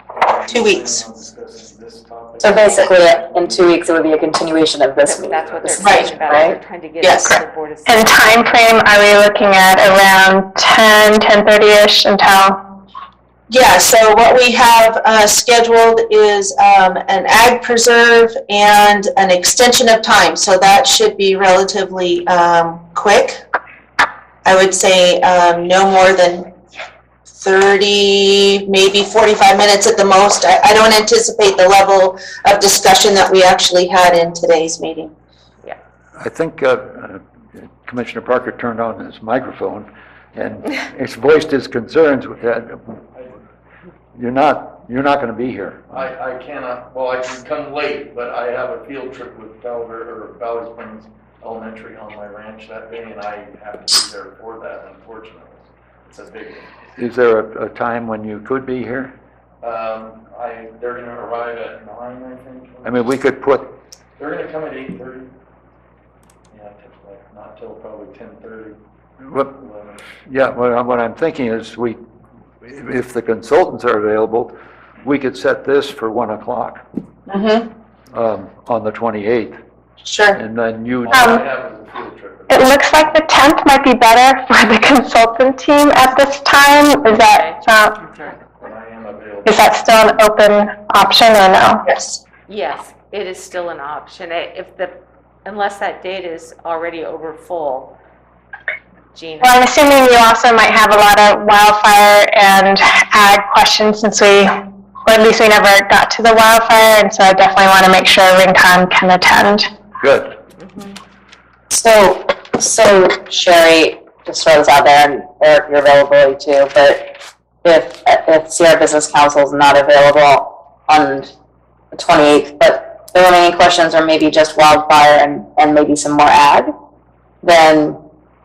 2 weeks. So basically, in 2 weeks, it would be a continuation of this meeting. That's what they're Right, talking about. right? They're trying to get Yes. it to the Board of And time frame, are we looking at around 10:30-ish until? Yeah, so what we have scheduled is an ag preserve and an extension of time, so that should be relatively quick. I would say no more than 30, maybe 45 minutes at the most. I don't anticipate the level of discussion that we actually had in today's meeting. I think Commissioner Parker turned on his microphone and he's voiced his concerns with that. You're not going to be here. I cannot, well, I can come late, but I have a field trip with Valley Springs Elementary on my ranch that day, and I have to be there for that, unfortunately. It's a big one. Is there a time when you could be here? They're gonna arrive at 9, I think. I mean, we could put, They're gonna come at 8:30. Yeah, not till probably 10:30. what, yeah, what I'm thinking is if the consultants are available, we could set this for 1 o'clock on the 28th. Sure. And then you. All I have is a field trip. It looks like the 10th might be better for the consultant team at this time. Is that, But I am available. is that still an open option or no? Yes. Yes, it is still an option. If the unless that date is already over full. Gina? Well, I'm assuming you also might have a lot of wildfire and ag questions since or at least we never got to the wildfire, and so I definitely want to make sure Rincon can attend. Good. So Sherry, just throw this out there, and Eric, your availability too, but if Sierra Business Council is not available on the 28th, but the remaining questions are maybe just wildfire and maybe some more ag, then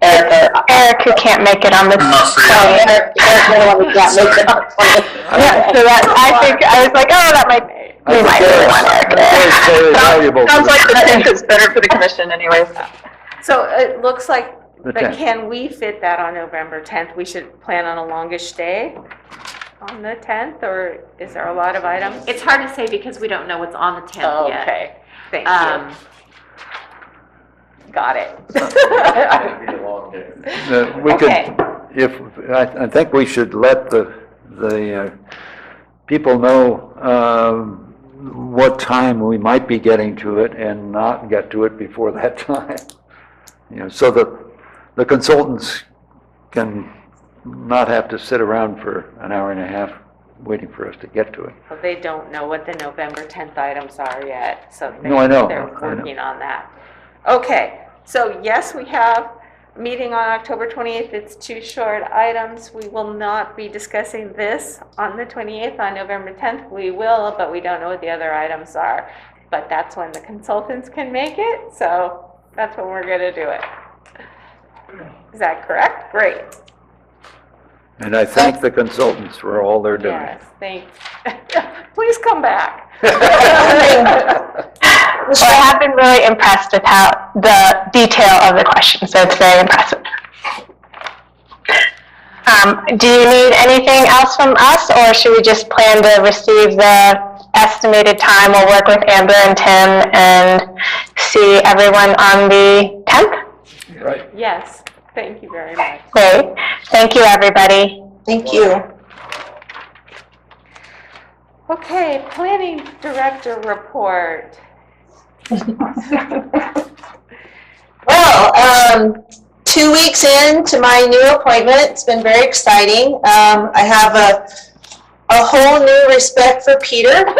Eric, who can't make it on the 20th. Eric, we can't make it on the 20th. Yeah, so I was like, oh, that might, we might really want Eric there. Sounds like the 10th is better for the commission anyways. So it looks like, The but 10th. can we fit that on November 10th? We should plan on a longish day on the 10th, or is there a lot of items? It's hard to say because we don't know what's on the 10th yet. Okay, thank Um, you. Got it. It'd be a long day. We Okay. could, I think we should let the people know what time we might be getting to it and not get to it before that time. You know, so that the consultants can not have to sit around for an hour and a half waiting for us to get to it. Well, they don't know what the November 10th items are yet, so No, I know. they're I know. working on that. Okay, so yes, we have a meeting on October 28th. It's 2 short items. We will not be discussing this on the 28th. On November 10th, we will, but we don't know what the other items are. But that's when the consultants can make it, so that's when we're gonna do it. Is that correct? Great. And I thank the consultants for all they're doing. Yes, thanks. Please come back. So I have been really impressed with how the detail of the question, so it's very impressive. Do you need anything else from us, or should we just plan to receive the estimated time? We'll work with Amber and Tim and see everyone on the 10th? Right. Yes, thank you very much. Great. Thank you, everybody. Thank you. Okay, planning director report. Well, 2 weeks into my new appointment, it's been very exciting. I have a whole new respect for Peter. Not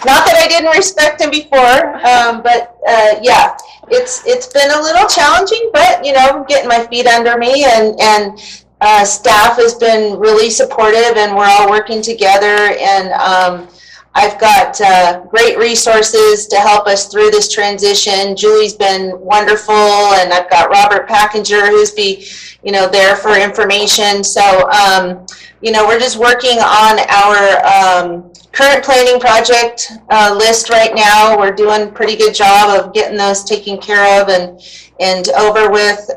that I didn't respect him before, but yeah, it's been a little challenging, but you know, getting my feet under me, and staff has been really supportive, and we're all working together, and I've got great resources to help us through this transition. Julie's been wonderful, and I've got Robert Packinger who's there for information. So, we're just working on our current planning project list right now. We're doing a pretty good job of getting those taken care of and over with.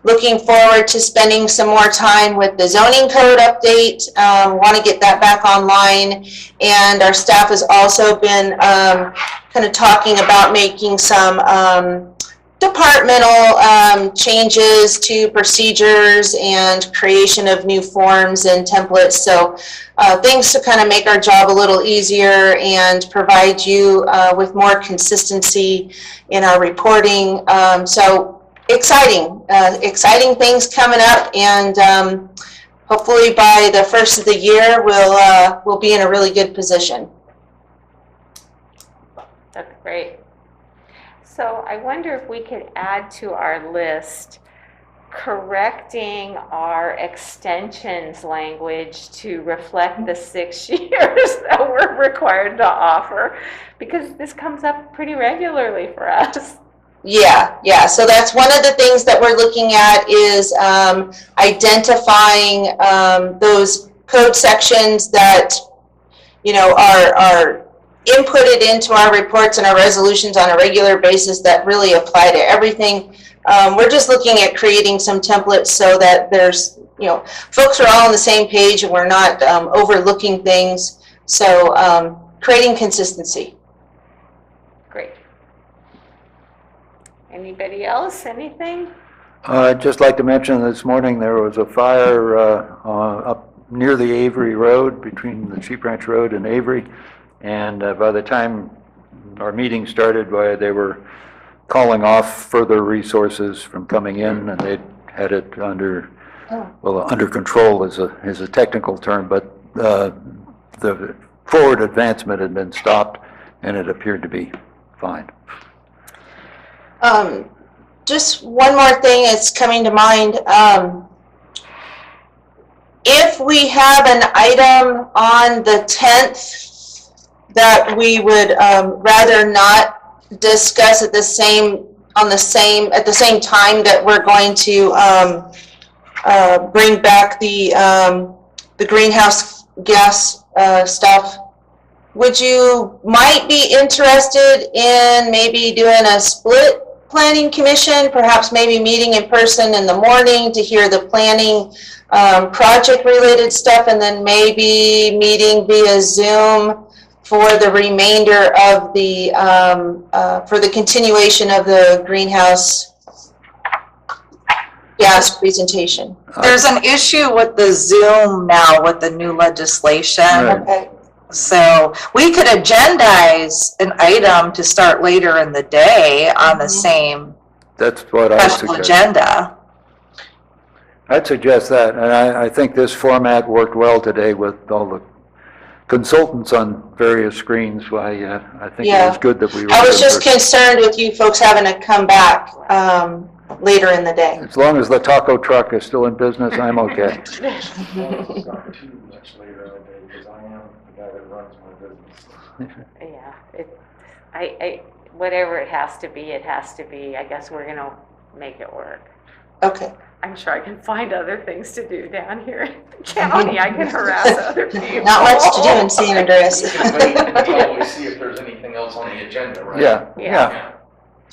Looking forward to spending some more time with the zoning code update. Want to get that back online. And our staff has also been kind of talking about making some departmental changes to procedures and creation of new forms and templates. So things to kind of make our job a little easier and provide you with more consistency in our reporting. So exciting things coming up, and hopefully by the first of the year we'll be in a really good position. That's great. So I wonder if we could add to our list correcting our extensions language to reflect the 6 years that we're required to offer, because this comes up pretty regularly for us. Yeah. So that's one of the things that we're looking at is identifying those code sections that are inputted into our reports and our resolutions on a regular basis that really apply to everything. We're just looking at creating some templates so that there's, folks are all on the same page and we're not overlooking things. So creating consistency. Great. Anybody else? Anything? I'd just like to mention this morning there was a fire up near the Avery Road, between the Sheep Ranch Road and Avery. And by the time our meeting started, they were calling off further resources from coming in, and they had it under, well, under control is a technical term, but the forward advancement had been stopped, and it appeared to be fine. Just one more thing is coming to mind. If we have an item on the 10th that we would rather not discuss at the same time that we're going to bring back the greenhouse gas stuff, would you might be interested in maybe doing a split planning commission, perhaps maybe meeting in person in the morning to hear the planning project related stuff, and then maybe meeting via Zoom for the remainder of the for the continuation of the greenhouse gas presentation? There's an issue with the Zoom now with the new legislation. Right. Okay. So we could agendize an item to start later in the day on the same That's what I special suggest. agenda. I'd suggest that, and I think this format worked well today with all the consultants on various screens. I think it was good that we were. I was just concerned with you folks having to come back later in the day. As long as the taco truck is still in business, I'm okay. It's not too much later in the day, because I am the guy that runs my business. Yeah, whatever it has to be, it has to be. I guess we're gonna make it work. Okay. I'm sure I can find other things to do down here in the county. I can harass other people. Not much to do in San Andreas. We can wait until we see if there's anything else on the agenda, right? Yeah.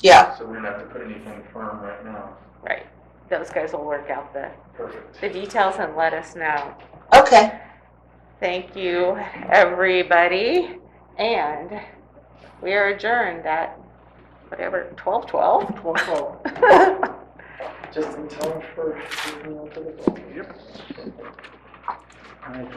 Yeah. So we don't have to put anything firm right now. Right. Those guys will work out the Perfect. details and let us know. Okay. Thank you, everybody. And we are adjourned at whatever, 12:12? 12:12. Just in time for taking out to the phone. Yep. Nice.